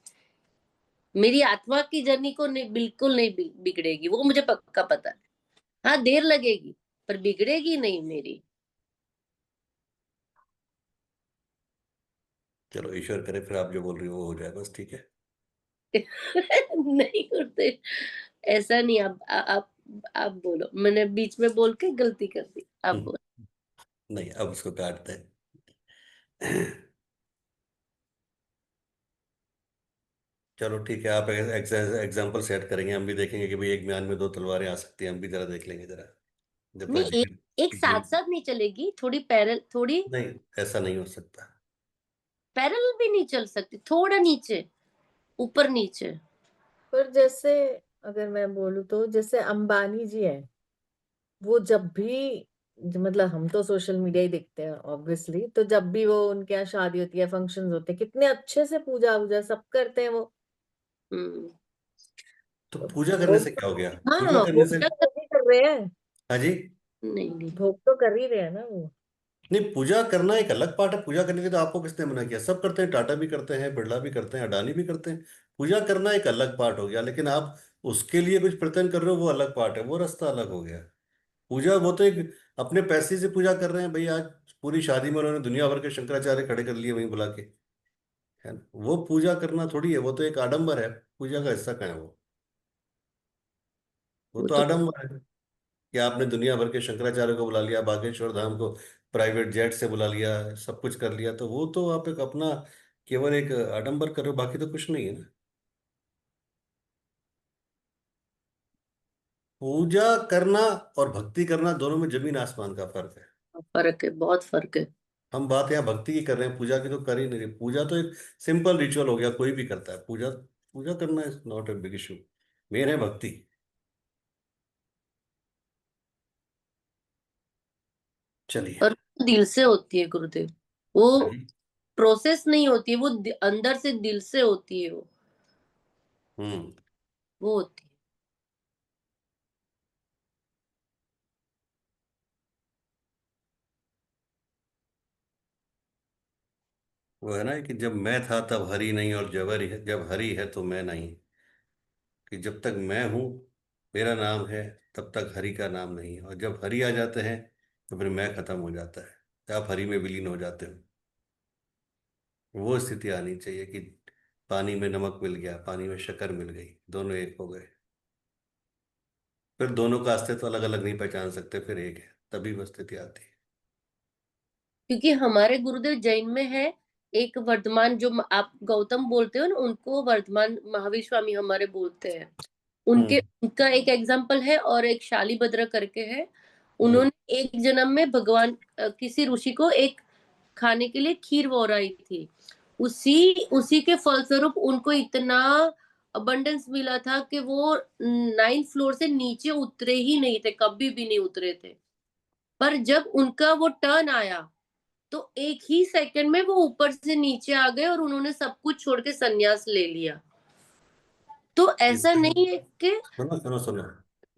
मेरी आत्मा की जर्नी को नहीं, बिल्कुल नहीं बिगड़ेगी, वो मुझे पक्का पता है। हाँ देर लगेगी पर बिगड़ेगी नहीं मेरी। चलो ईश्वर करे, फिर आप जो बोल रही हो वो हो जाए, बस ठीक है। नहीं गुरुदेव, ऐसा नहीं। आप बोलो, मैंने बीच में बोल के गलती कर दी, आप हम्म, बोलो। नहीं अब उसको काटते हैं। चलो ठीक है, आप एग्जाम्पल सेट करेंगे, हम भी देखेंगे कि भाई एक म्यान में दो तलवारें आ सकती हैं, हम भी जरा देख लेंगे जरा, जब तक नहीं, एक साथ जीव साथ नहीं चलेगी, थोड़ी नहीं, ऐसा नहीं हो सकता। पैरेलल भी नहीं चल सकती, थोड़ा नीचे ऊपर नीचे। पर जैसे अगर मैं बोलूँ तो जैसे अंबानी जी है, वो जब भी मतलब हम तो सोशल मीडिया ही देखते हैं ऑब्वियसली, तो जब भी वो उनके यहाँ शादी होती है, फंक्शंस होते हैं, कितने अच्छे से पूजा वूजा सब करते हैं वो। हम्म। तो पूजा करने भोग से क्या हो गया? पूजा तो हाँ करने भोग से, पूजा तो भी कर रहे हैं, हाँ जी, नहीं नहीं। भोग तो कर ही रहे हैं ना वो। नहीं पूजा करना एक अलग पार्ट है। पूजा करने के लिए तो आपको किसने मना किया? सब करते हैं, टाटा भी करते हैं, बिरला भी करते हैं, अडानी भी करते हैं। पूजा करना एक अलग पार्ट हो गया, लेकिन आप उसके लिए कुछ प्रेजेंट कर रहे हो, वो अलग पार्ट है, वो रास्ता अलग हो गया। पूजा वो तो एक अपने पैसे से पूजा कर रहे हैं भाई। आज पूरी शादी में उन्होंने दुनिया भर के शंकराचार्य खड़े कर लिए वहीं बुला के, है ना? वो पूजा करना थोड़ी है, वो तो एक आडंबर है। पूजा का हिस्सा कहाँ है वो? वो वो तो तो आडंबर है कि आपने दुनिया भर के शंकराचार्य को बुला लिया, बागेश्वर धाम को प्राइवेट जेट से बुला लिया, सब कुछ कर लिया, तो वो तो आप एक अपना केवल एक आडंबर करो, बाकी तो कुछ नहीं है ना। पूजा करना और भक्ति करना दोनों में जमीन आसमान का फर्क है। फर्क है, बहुत फर्क है। हम बात यहाँ भक्ति की कर रहे हैं, पूजा की तो कर ही नहीं रहे। पूजा तो एक सिंपल रिचुअल हो गया, कोई भी करता है पूजा। पूजा करना is not a big issue. Main है भक्ति। चलिए। और दिल से होती है गुरुदेव, वो हाँ जी। प्रोसेस नहीं होती है, वो अंदर से दिल से होती है हम्म। वो होती है। वो है ना कि जब मैं था तब हरि नहीं, और जब हरि है, जब हरि है तो मैं नहीं। कि जब तक मैं हूं, मेरा नाम है, तब तक हरि का नाम नहीं है, और जब हरि आ जाते हैं तो फिर मैं खत्म हो जाता है, तो आप हरि में विलीन हो जाते हो। वो स्थिति आनी चाहिए कि पानी में नमक मिल गया, पानी में शक्कर मिल गई, दोनों एक हो गए। फिर दोनों का अस्तित्व अलग अलग नहीं पहचान सकते, फिर एक है, तभी वो स्थिति आती है। क्योंकि हमारे गुरुदेव जैन में है एक वर्धमान, जो आप गौतम बोलते हो ना, उनको वर्धमान महावीर स्वामी हमारे बोलते हैं। उनके हम्म। उनका एक एग्जाम्पल है, और एक शालीभद्र करके है। हम्म। उन्होंने एक जन्म में भगवान किसी ऋषि को एक खाने के लिए खीर बोराई थी। उसी उसी के फलस्वरूप उनको इतना अबंडेंस मिला था कि वो 9th फ्लोर से नीचे उतरे ही नहीं थे, कभी भी नहीं उतरे थे। पर जब उनका वो टर्न आया, तो एक ही सेकंड में वो ऊपर से नीचे आ गए और उन्होंने सब कुछ छोड़ के संन्यास ले लिया। तो ऐसा नहीं है कि सुनो सुनो सुनो,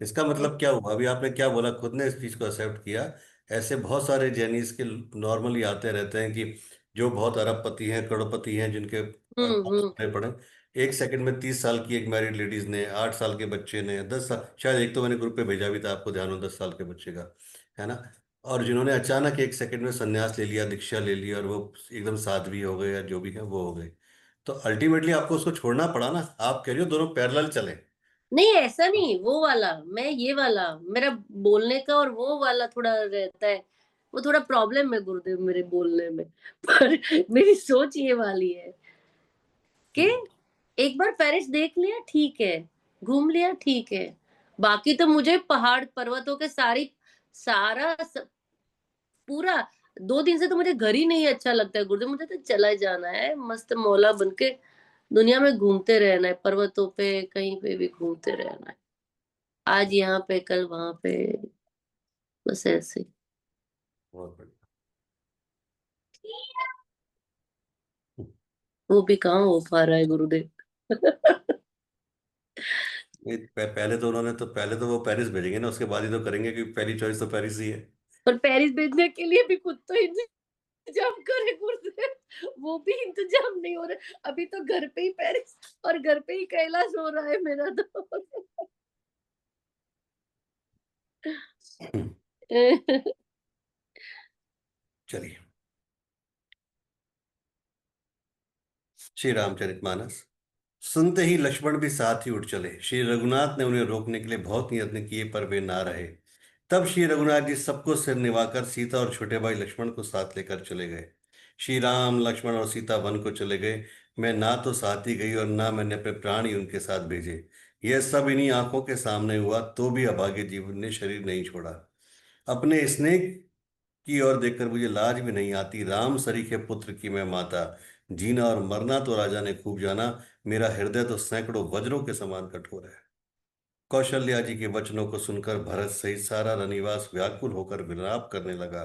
इसका मतलब क्या हुआ? अभी आपने क्या बोला? खुद ने इस चीज को एक्सेप्ट किया। ऐसे बहुत सारे जैनीज के नॉर्मली आते रहते हैं कि जो बहुत अरबपति हैं, करोड़पति हैं, जिनके बहुत हम्म। बड़े पड़े, एक सेकंड में 30 साल की एक मैरिड लेडीज ने, 8 साल के बच्चे ने, 10 साल, शायद एक तो मैंने ग्रुप पे भेजा भी था, आपको ध्यान हो, 10 साल के बच्चे का, है ना? और जिन्होंने अचानक एक सेकंड में संन्यास ले लिया, दीक्षा ले लिया, और वो एकदम साध्वी हो गए या जो भी है वो हो गए। तो अल्टीमेटली आपको उसको छोड़ना पड़ा ना। आप कह रही हो दोनों पैरेलल चले। नहीं, ऐसा नहीं, वो वाला, मैं ये वाला, मेरा बोलने का और वो वाला थोड़ा रहता है, वो थोड़ा प्रॉब्लम है गुरुदेव मेरे बोलने में। पर मेरी सोच ये वाली है कि एक बार पेरिस देख लिया ठीक है, घूम लिया ठीक है, बाकी तो मुझे पहाड़ पर्वतों के सारा पूरा 2 दिन से तो मुझे घर ही नहीं अच्छा लगता है गुरुदेव, मुझे तो चला जाना है, मस्त मौला बन के दुनिया में घूमते रहना है, पर्वतों पे कहीं पे भी घूमते रहना है, आज यहाँ पे कल वहां पे, बस ऐसे ही। बहुत बढ़िया। वो भी कहाँ हो पा रहा है गुरुदेव। पहले तो उन्होंने तो पहले तो वो पेरिस भेजेंगे ना, उसके बाद ही तो करेंगे, क्योंकि पहली चॉइस तो पेरिस ही है। पर पेरिस भेजने के लिए भी खुद तो इंतजाम करे गुरुदेव, वो भी इंतजाम नहीं हो रहा, अभी तो घर पे ही पेरिस और घर पे ही कैलाश हो रहा है मेरा तो। चलिए, श्री रामचरितमानस। सुनते ही लक्ष्मण भी साथ ही उठ चले। श्री रघुनाथ ने उन्हें रोकने के लिए बहुत यत्न किए, पर वे ना रहे। तब श्री रघुनाथ जी सबको सिर निभाकर सीता और छोटे भाई लक्ष्मण को साथ लेकर चले गए। श्री राम, लक्ष्मण और सीता वन को चले गए। मैं ना तो साथ ही गई और ना मैंने अपने प्राण ही उनके साथ भेजे। यह सब इन्हीं आंखों के सामने हुआ, तो भी अभागे जीवन ने शरीर नहीं छोड़ा। अपने स्नेह की ओर देखकर मुझे लाज भी नहीं आती। राम सरीखे पुत्र की मैं माता। जीना और मरना तो राजा ने खूब जाना। मेरा हृदय तो सैकड़ों वज्रों के समान कठोर है। कौशल्या जी के वचनों को सुनकर भरत सहित सारा रनिवास व्याकुल होकर विलाप करने लगा।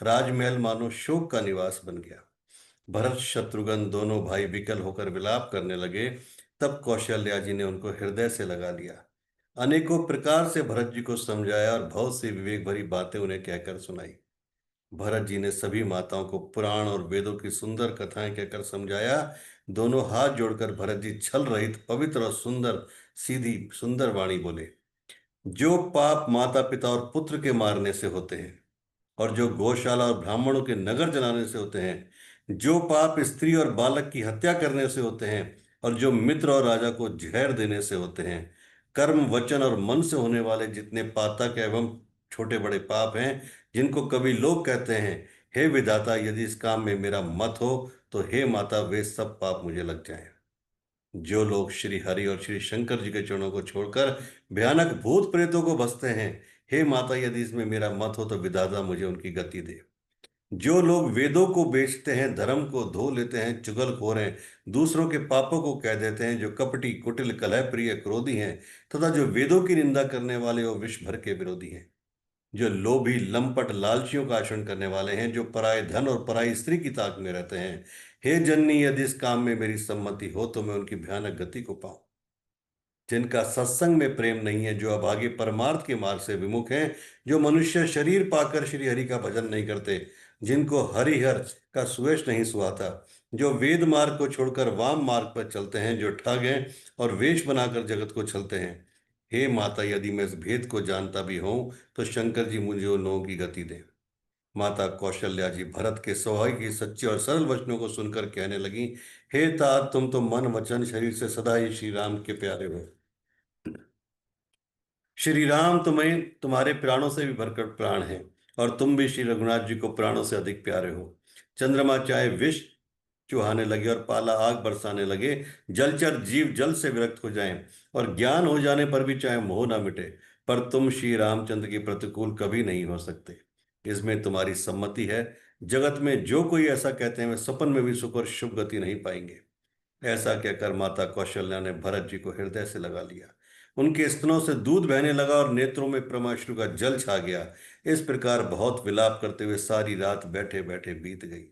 राजमहल मानो शोक का निवास बन गया। भरत शत्रुघ्न दोनों भाई विकल होकर विलाप करने लगे। तब कौशल्या जी ने उनको हृदय से लगा लिया। अनेकों प्रकार से भरत जी को समझाया और बहुत सी विवेक भरी बातें उन्हें कहकर सुनाई। भरत जी ने सभी माताओं को पुराण और वेदों की सुंदर कथाएं कहकर समझाया। दोनों हाथ जोड़कर भरत जी छल रहित, पवित्र और सुंदर, सीधी सुंदर वाणी बोले। जो पाप माता पिता और पुत्र के मारने से होते हैं, और जो गौशाला और ब्राह्मणों के नगर जलाने से होते हैं, जो पाप स्त्री और बालक की हत्या करने से होते हैं, और जो मित्र और राजा को जहर देने से होते हैं, कर्म वचन और मन से होने वाले जितने पातक एवं छोटे बड़े पाप हैं, जिनको कभी लोग कहते हैं, हे विधाता, यदि इस काम में मेरा मत हो तो हे माता वे सब पाप मुझे लग जाएं। जो लोग श्री हरि और श्री शंकर जी के चरणों को छोड़कर भयानक भूत प्रेतों को बसते हैं, हे माता यदि इसमें मेरा मत हो तो विधाता मुझे उनकी गति दे। जो लोग वेदों को बेचते हैं, धर्म को धो लेते हैं, चुगलखोर हैं, दूसरों के पापों को कह देते हैं, जो कपटी कुटिल कलह प्रिय क्रोधी हैं, तथा जो वेदों की निंदा करने वाले और विश्व भर के विरोधी हैं, जो लोभी लंपट लालचियों का आचरण करने वाले हैं, जो पराये धन और पराई स्त्री की ताक में रहते हैं, हे जननी यदि इस काम में मेरी सम्मति हो तो मैं उनकी भयानक गति को पाऊं। जिनका सत्संग में प्रेम नहीं है, जो अभागे परमार्थ के मार्ग से विमुख हैं, जो मनुष्य शरीर पाकर श्री हरि का भजन नहीं करते, जिनको हरिहर का सुयश नहीं सुहाता, जो वेद मार्ग को छोड़कर वाम मार्ग पर चलते हैं, जो ठग हैं और वेश बनाकर जगत को चलते हैं, हे माता यदि मैं इस भेद को जानता भी हूं तो शंकर जी मुझे उन लोगों की गति दे। माता कौशल्या जी भरत के स्वाभाविक ही सच्चे और सरल वचनों को सुनकर कहने लगी, हे तात, तुम तो मन वचन शरीर से सदा ही श्री राम के प्यारे हो। श्री राम तुम्हें तुम्हारे प्राणों से भी बढ़कर प्राण हैं, और तुम भी श्री रघुनाथ जी को प्राणों से अधिक प्यारे हो। चंद्रमा चाहे विष चुहाने लगे और पाला आग बरसाने लगे, जलचर जीव जल से विरक्त हो जाएं, और ज्ञान हो जाने पर भी चाहे मोह ना मिटे, पर तुम श्री रामचंद्र के प्रतिकूल कभी नहीं हो सकते। इसमें तुम्हारी सम्मति है। जगत में जो कोई ऐसा कहते हैं वे सपन में भी सुख और शुभ गति नहीं पाएंगे। ऐसा कहकर माता कौशल्या ने भरत जी को हृदय से लगा लिया। उनके स्तनों से दूध बहने लगा और नेत्रों में परमाश्रु का जल छा गया। इस प्रकार बहुत विलाप करते हुए सारी रात बैठे बैठे बीत गई।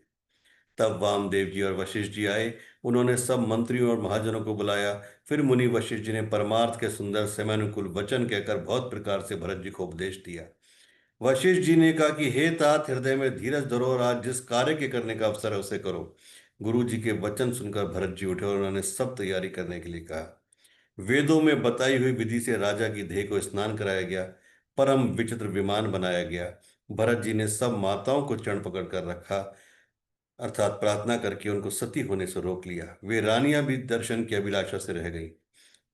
तब वामदेव जी और वशिष्ठ जी आए। उन्होंने सब मंत्रियों और महाजनों को बुलाया। फिर मुनि वशिष्ठ जी ने परमार्थ के सुंदर समयानुकूल वचन कहकर बहुत प्रकार से भरत जी को उपदेश दिया। वशिष्ठ जी ने कहा कि हे तात, हृदय में धीरज धरो और आज जिस कार्य के करने का अवसर है उसे करो। गुरु जी के वचन सुनकर भरत जी उठे और उन्होंने सब तैयारी करने के लिए कहा। वेदों में बताई हुई विधि से राजा की देह को स्नान कराया गया। परम विचित्र विमान बनाया गया। भरत जी ने सब माताओं को चरण पकड़ कर रखा, अर्थात प्रार्थना करके उनको सती होने से रोक लिया। वे रानियां भी दर्शन की अभिलाषा से रह गई।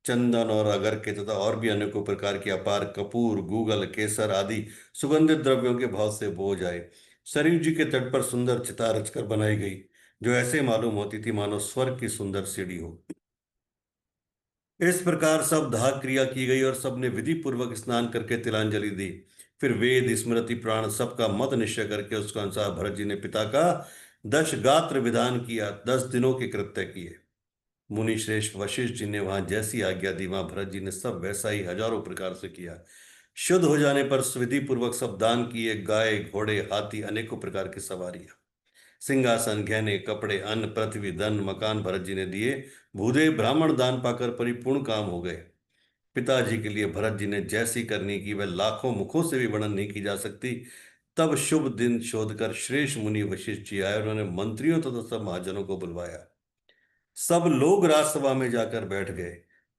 चंदन और अगर के तथा और भी अनेकों प्रकार के अपार कपूर, गूगल, केसर आदि सुगंधित द्रव्यों के भाव से बोझ आए। सरयू जी के तट पर सुंदर चिता रचकर बनाई गई, जो ऐसे मालूम होती थी मानो स्वर्ग की सुंदर सीढ़ी हो। इस प्रकार सब दाह क्रिया की गई और सबने विधि पूर्वक स्नान करके तिलांजलि दी। फिर वेद, स्मृति, प्राण सबका मत निश्चय करके उसके अनुसार भरत जी ने पिता का 10 गात्र विधान किया, 10 दिनों के कृत्य किए। मुनि श्रेष्ठ वशिष्ठ जी ने वहां जैसी आज्ञा दी, वहां भरत जी ने सब वैसा ही हजारों प्रकार से किया। शुद्ध हो जाने पर विधि पूर्वक सब दान किए, गाय, घोड़े, हाथी, अनेकों प्रकार की सवारियां, सिंहासन, गहने, कपड़े, अन्न, पृथ्वी, धन, मकान भरत जी ने दिए। भूदेव ब्राह्मण दान पाकर परिपूर्ण काम हो गए। पिताजी के लिए भरत जी ने जैसी करनी की वह लाखों मुखों से भी वर्णन नहीं की जा सकती। तब शुभ दिन शोधकर श्रेष्ठ मुनि वशिष्ठ जी आए और उन्होंने मंत्रियों तथा सब महाजनों को बुलवाया। सब लोग राजसभा में जाकर बैठ गए।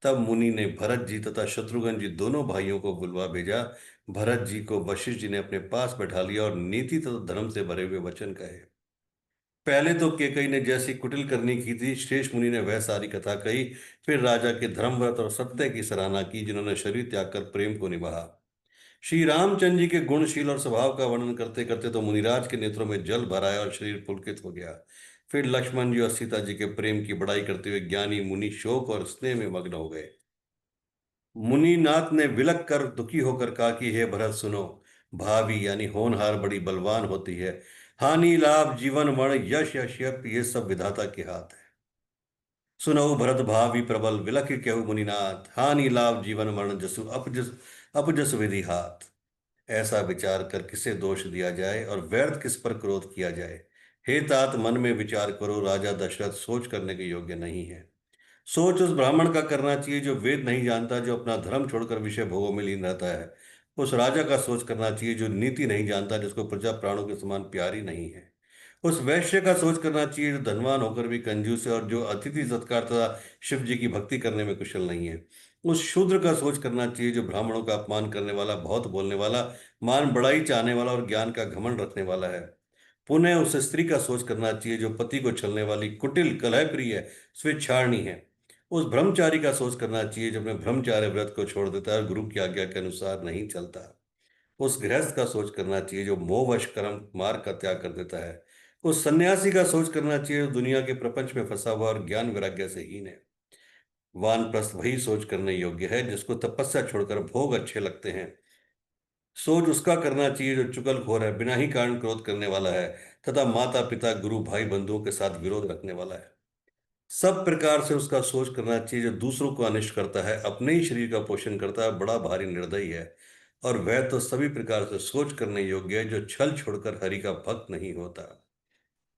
तब मुनि ने भरत जी तथा शत्रुघ्न जी दोनों भाइयों को बुलवा भेजा। भरत जी को वशिष्ठ जी ने अपने पास बैठा लिया और नीति तथा धर्म से भरे हुए वचन कहे। पहले तो केकई ने जैसी कुटिल करनी की थी, श्रेष्ठ मुनि ने वह सारी कथा कही। फिर राजा के धर्मव्रत और सत्य की सराहना की, जिन्होंने शरीर त्याग कर प्रेम को निभाया। श्री रामचंद्र जी के गुणशील और स्वभाव का वर्णन करते करते तो मुनिराज के नेत्रों में जल भर आया और शरीर पुलकित हो गया। फिर लक्ष्मण जी और सीता जी के प्रेम की बड़ाई करते हुए ज्ञानी मुनि शोक और स्नेह में मग्न हो गए। मुनिनाथ ने विलक कर दुखी होकर कहा कि हे भरत सुनो, भावी यानी होनहार बड़ी बलवान होती है। हानि लाभ जीवन मरण यश यश यप ये सब विधाता के हाथ है। सुनो भरत भावी प्रबल विलख कहु मुनिनाथ, हानि लाभ जीवन मरण जसु अपजस अपजस विधि हाथ। ऐसा विचार कर किसे दोष दिया जाए और व्यर्थ किस पर क्रोध किया जाए। हे तात, मन में विचार करो, राजा दशरथ सोच करने के योग्य नहीं है। सोच उस ब्राह्मण का करना चाहिए जो वेद नहीं जानता, जो अपना धर्म छोड़कर विषय भोगों में लीन रहता है। उस राजा का सोच करना चाहिए जो नीति नहीं जानता, जिसको प्रजा प्राणों के समान प्यारी नहीं है। उस वैश्य का सोच करना चाहिए जो धनवान होकर भी कंजूस है और जो अतिथि सत्कार तथा शिव जी की भक्ति करने में कुशल नहीं है। उस शूद्र का सोच करना चाहिए जो ब्राह्मणों का अपमान करने वाला, बहुत बोलने वाला, मान बढ़ाई चाहने वाला और ज्ञान का घमंड रखने वाला है। पुनः उस स्त्री का सोच करना चाहिए जो पति को छलने वाली, कुटिल, कलह प्रिय, स्वेच्छारणी है। उस ब्रह्मचारी का सोच करना चाहिए जो अपने ब्रह्मचार्य व्रत को छोड़ देता है और गुरु की आज्ञा के अनुसार नहीं चलता। उस गृहस्थ का सोच करना चाहिए जो मोहवश कर्म मार्ग का त्याग कर देता है। उस सन्यासी का सोच करना चाहिए जो दुनिया के प्रपंच में फंसा हुआ और ज्ञान वैराग्य से हीन है। वानप्रस्थ वही सोच करने योग्य है जिसको तपस्या छोड़कर भोग अच्छे लगते हैं। सोच उसका करना चाहिए जो चुगलखोर है, बिना ही कारण क्रोध करने वाला है तथा माता पिता, गुरु, भाई, बंधुओं के साथ विरोध रखने वाला है। सब प्रकार से उसका सोच करना चाहिए जो दूसरों को अनिष्ट करता है, अपने ही शरीर का पोषण करता है, बड़ा भारी निर्दयी है। और वह तो सभी प्रकार से सोच करने योग्य है जो छल छोड़कर हरि का भक्त नहीं होता।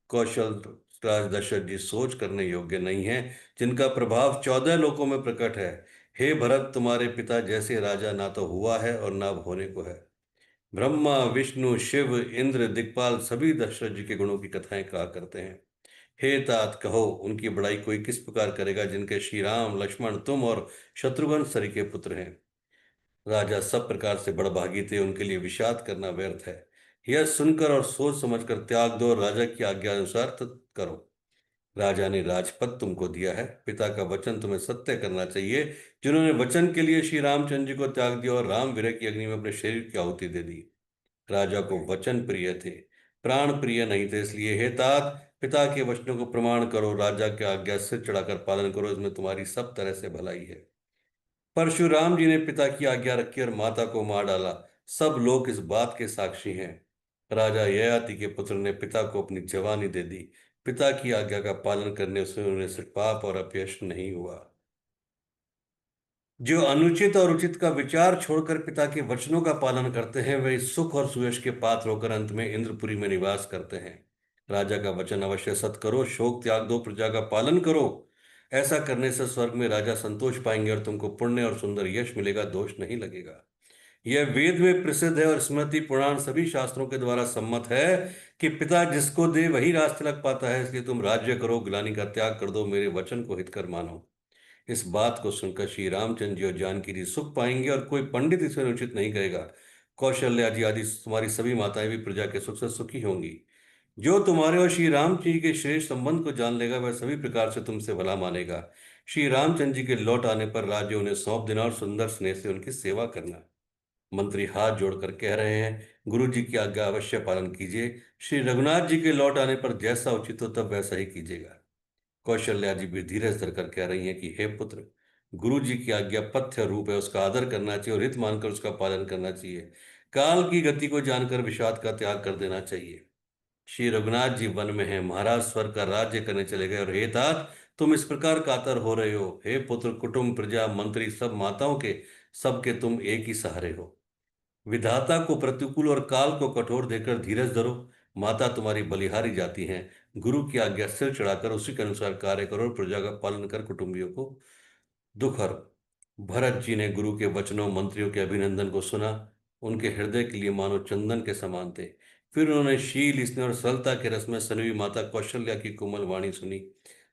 कौशल राज दशरथ जी सोच करने योग्य नहीं है, जिनका प्रभाव 14 लोकों में प्रकट है। हे भरत, तुम्हारे पिता जैसे राजा ना तो हुआ है और ना होने को है। ब्रह्मा, विष्णु, शिव, इंद्र, दिक्पाल सभी दशरथ जी के गुणों की कथाएं कहा करते हैं। हे तात, कहो उनकी बड़ाई कोई किस प्रकार करेगा, जिनके श्री राम, लक्ष्मण, तुम और शत्रुघ्न सरी के पुत्र हैं। राजा सब प्रकार से बड़भागी थे, उनके लिए विषाद करना व्यर्थ है। यह सुनकर और सोच समझकर त्याग दो और राजा की आज्ञा अनुसार करो। राजा ने राजपद तुमको दिया है, पिता का वचन तुम्हें सत्य करना चाहिए। जिन्होंने वचन के लिए श्री रामचंद्र जी को त्याग दिया और राम विरह की अग्नि में अपने शरीर की आहुति दे दी। राजा को वचन प्रिय थे, प्राण प्रिय नहीं थे। इसलिए हे तात, पिता के वचनों को प्रमाण करो, राजा के आज्ञा सिर चढ़ाकर पालन करो, इसमें तुम्हारी सब तरह से भलाई है। परशुराम जी ने पिता की आज्ञा रखी और माता को मार डाला। सब लोग इस बात के साक्षी हैं। राजा ययाति के पुत्र ने पिता को अपनी जवानी दे दी। पिता की आज्ञा का पालन करने से उन्हें सिर्फ पाप और अपयश नहीं हुआ। जो अनुचित और उचित का विचार छोड़कर पिता के वचनों का पालन करते हैं वे सुख और सुयश के पात्र होकर अंत में इंद्रपुरी में निवास करते हैं। राजा का वचन अवश्य सत करो, शोक त्याग दो, प्रजा का पालन करो। ऐसा करने से स्वर्ग में राजा संतोष पाएंगे और तुमको पुण्य और सुंदर यश मिलेगा, दोष नहीं लगेगा। यह वेद में प्रसिद्ध है और स्मृति पुराण सभी शास्त्रों के द्वारा सम्मत है कि पिता जिसको दे वही राज तिलक पाता है। इसलिए तुम राज्य करो, ग्लानि का त्याग कर दो, मेरे वचन को हितकर मानो। इस बात को सुनकर श्री रामचंद्र जी और जानकी जी सुख पाएंगे और कोई पंडित इसे अनुचित नहीं कहेगा। कौशल्या जी आदि तुम्हारी सभी माताएं भी प्रजा के सुख से सुखी होंगी। जो तुम्हारे और श्री राम जी के श्रेष्ठ संबंध को जान लेगा वह सभी प्रकार से तुमसे भला मानेगा। श्री रामचंद्र जी के लौट आने पर राज्य उन्हें सौंप देना और सुंदर स्नेह से उनकी सेवा करना। मंत्री हाथ जोड़कर कह रहे हैं, गुरु जी की आज्ञा अवश्य पालन कीजिए। श्री रघुनाथ जी के लौट आने पर जैसा उचित हो तब वैसा ही कीजिएगा। कौशल्या जी भी धीरज धरकर कह रही हैं कि हे पुत्र, गुरु जी की आज्ञा पथ्य रूप है, उसका आदर करना चाहिए और हित मानकर उसका पालन करना चाहिए। काल की गति को जानकर विषाद का त्याग कर देना चाहिए। श्री रघुनाथ जी वन में हैं, महाराज स्वर्ग का राज्य करने चले गए और हे तात तुम इस प्रकार कातर हो रहे हो। हे पुत्र, कुटुंब प्रजा मंत्री सब माताओं के सबके तुम एक ही सहारे हो। विधाता को प्रतिकूल और काल को कठोर देकर धीरज धरो। माता तुम्हारी बलिहारी जाती हैं। गुरु की आज्ञा सिर चढ़ाकर उसी के अनुसार कार्य करो और प्रजा का पालन कर कुटुंबियों को दुख हरो। भरत जी ने गुरु के वचनों मंत्रियों के अभिनंदन को सुना। उनके हृदय के लिए मानो चंदन के समान थे। फिर उन्होंने शील, स्नेह और सरलता के रस में सुनी हुई माता कौशल्या की कोमल वाणी सुनी।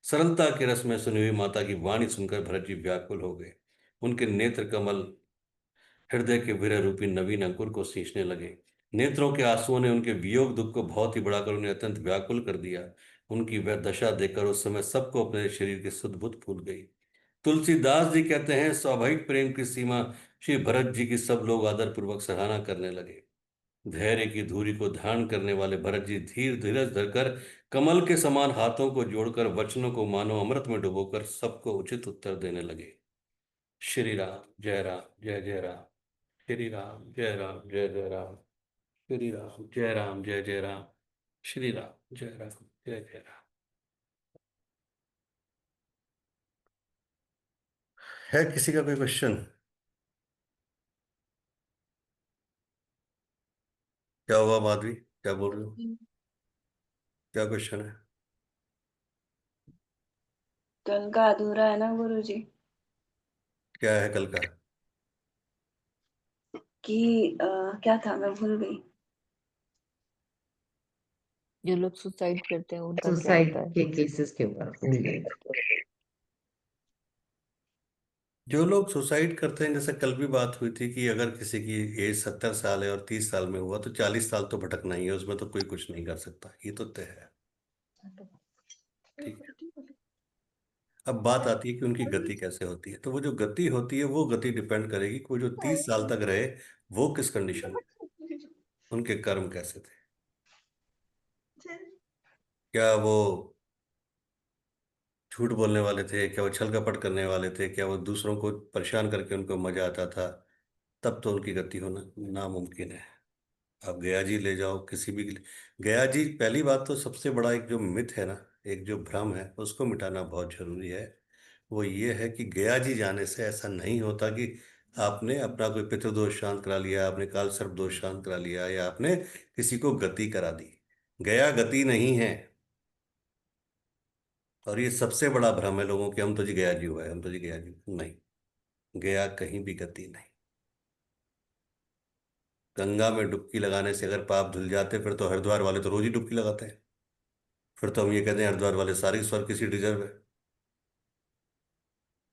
सरलता के रस में सुनी हुई माता की वाणी सुनकर भरत जी व्याकुल हो गए। उनके नेत्र कमल हृदय के वीर रूपी नवीन अंकुर को सींचने लगे। नेत्रों के आंसुओं ने उनके वियोग दुख को बहुत ही बढ़ाकर उन्हें अत्यंत व्याकुल कर दिया। उनकी वह दशा देखकर उस समय सबको अपने शरीर की सुध बुध फूल गई। तुलसीदास जी कहते हैं, स्वाभाविक प्रेम की सीमा श्री भरत जी की सब लोग आदर पूर्वक सराहना करने लगे। धैर्य की धूरी को धारण करने वाले भरत जी धीर धीरज धरकर कमल के समान हाथों को जोड़कर वचनों को मानो अमृत में डुबोकर सबको उचित उत्तर देने लगे। श्री राम जय राम जय जय राम। श्री राम जय राम जय जय राम। श्री राम जय राम जय जय राम। श्री राम जय राम जय जय राम। है किसी का कोई क्वेश्चन? क्या हुआ माधवी, क्या बोल रहे हो? क्या क्वेश्चन है? कल का अधूरा है ना गुरु जी, क्या है कल का? कि क्या था मैं भूल गई। जो लोग सुसाइड करते हैं उनका क्या सुसाइड होता है? के केसेस के ऊपर भूल गए। जो लोग सुसाइड करते हैं, जैसे कल भी बात हुई थी कि अगर किसी की एज 70 साल है और 30 साल में हुआ तो 40 साल तो भटकना ही है, उसमें तो कोई कुछ नहीं कर सकता, ये तो तय है। ठीक है। अब बात आती है कि उनकी गति कैसे होती है। तो वो जो गति होती है वो गति डिपेंड करेगी कि वो जो 30 साल तक रहे वो किस कंडीशन में, उनके कर्म कैसे थे। क्या वो झूठ बोलने वाले थे, क्या वो छल कपट करने वाले थे, क्या वो दूसरों को परेशान करके उनको मजा आता था, तब तो उनकी गति होना नामुमकिन है। आप गया जी ले जाओ किसी भी, गया जी, पहली बात तो सबसे बड़ा एक जो मिथ है ना, एक जो भ्रम है उसको मिटाना बहुत जरूरी है। वो ये है कि गया जी जाने से ऐसा नहीं होता कि आपने अपना कोई पितृदोष शांत करा लिया, आपने काल सर्प दोष शांत करा लिया, या आपने किसी को गति करा दी। गया गति नहीं है। और ये सबसे बड़ा भ्रम है लोगों के, हम तो जी गया जी हुआ है, हम तो जी गया जी, नहीं। गया कहीं भी गति नहीं। गंगा में डुबकी लगाने से अगर पाप धुल जाते फिर तो हरिद्वार वाले तो रोज ही डुबकी लगाते हैं। फिर तो हम ये कहते हैं हरिद्वार वाले सारे स्वर्ग की सीट रिजर्व है।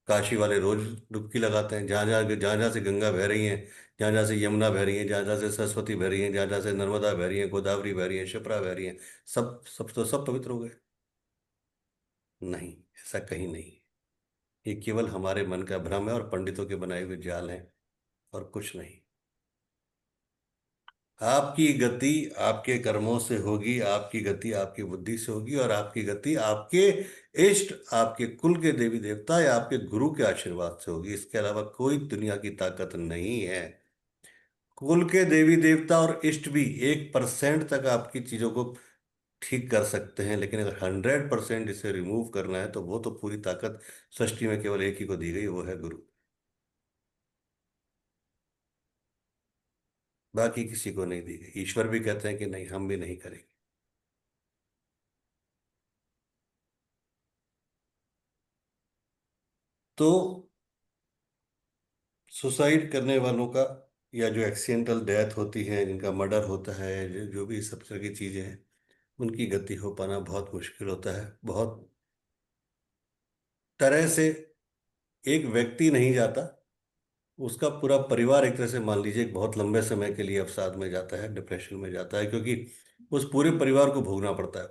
काशी वाले रोज डुबकी लगाते हैं। जहाँ जहाँ से गंगा बह रही हैं, जहाँ जहाँ से यमुना बह रही हैं, जहाँ जहाँ से सरस्वती बह रही हैं, जहाँ जहाँ से नर्मदा बह रही हैं, गोदावरी बह रही हैं, शिप्रा बह रही हैं, सब सब तो सब पवित्र हो गए? नहीं, ऐसा कहीं नहीं। ये केवल हमारे मन का भ्रम है और पंडितों के बनाए हुए जाल हैं, और कुछ नहीं। आपकी गति आपके कर्मों से होगी, आपकी गति आपकी बुद्धि से होगी, और आपकी गति आपके इष्ट, आपके कुल के देवी देवता या आपके गुरु के आशीर्वाद से होगी। इसके अलावा कोई दुनिया की ताकत नहीं है। कुल के देवी देवता और इष्ट भी 1% तक आपकी चीजों को ठीक कर सकते हैं, लेकिन अगर 100% इसे रिमूव करना है तो वो तो पूरी ताकत सृष्टि में केवल एक ही को दी गई, वो है गुरु। बाकी किसी को नहीं दी गई। ईश्वर भी कहते हैं कि नहीं, हम भी नहीं करेंगे। तो सुसाइड करने वालों का, या जो एक्सीडेंटल डेथ होती है, जिनका मर्डर होता है, जो भी सब तरह की चीजें हैं, उनकी गति हो पाना बहुत मुश्किल होता है। बहुत तरह से एक व्यक्ति नहीं जाता, उसका पूरा परिवार एक तरह से मान लीजिए एक बहुत लंबे समय के लिए अवसाद में जाता है, डिप्रेशन में जाता है, क्योंकि उस पूरे परिवार को भोगना पड़ता है।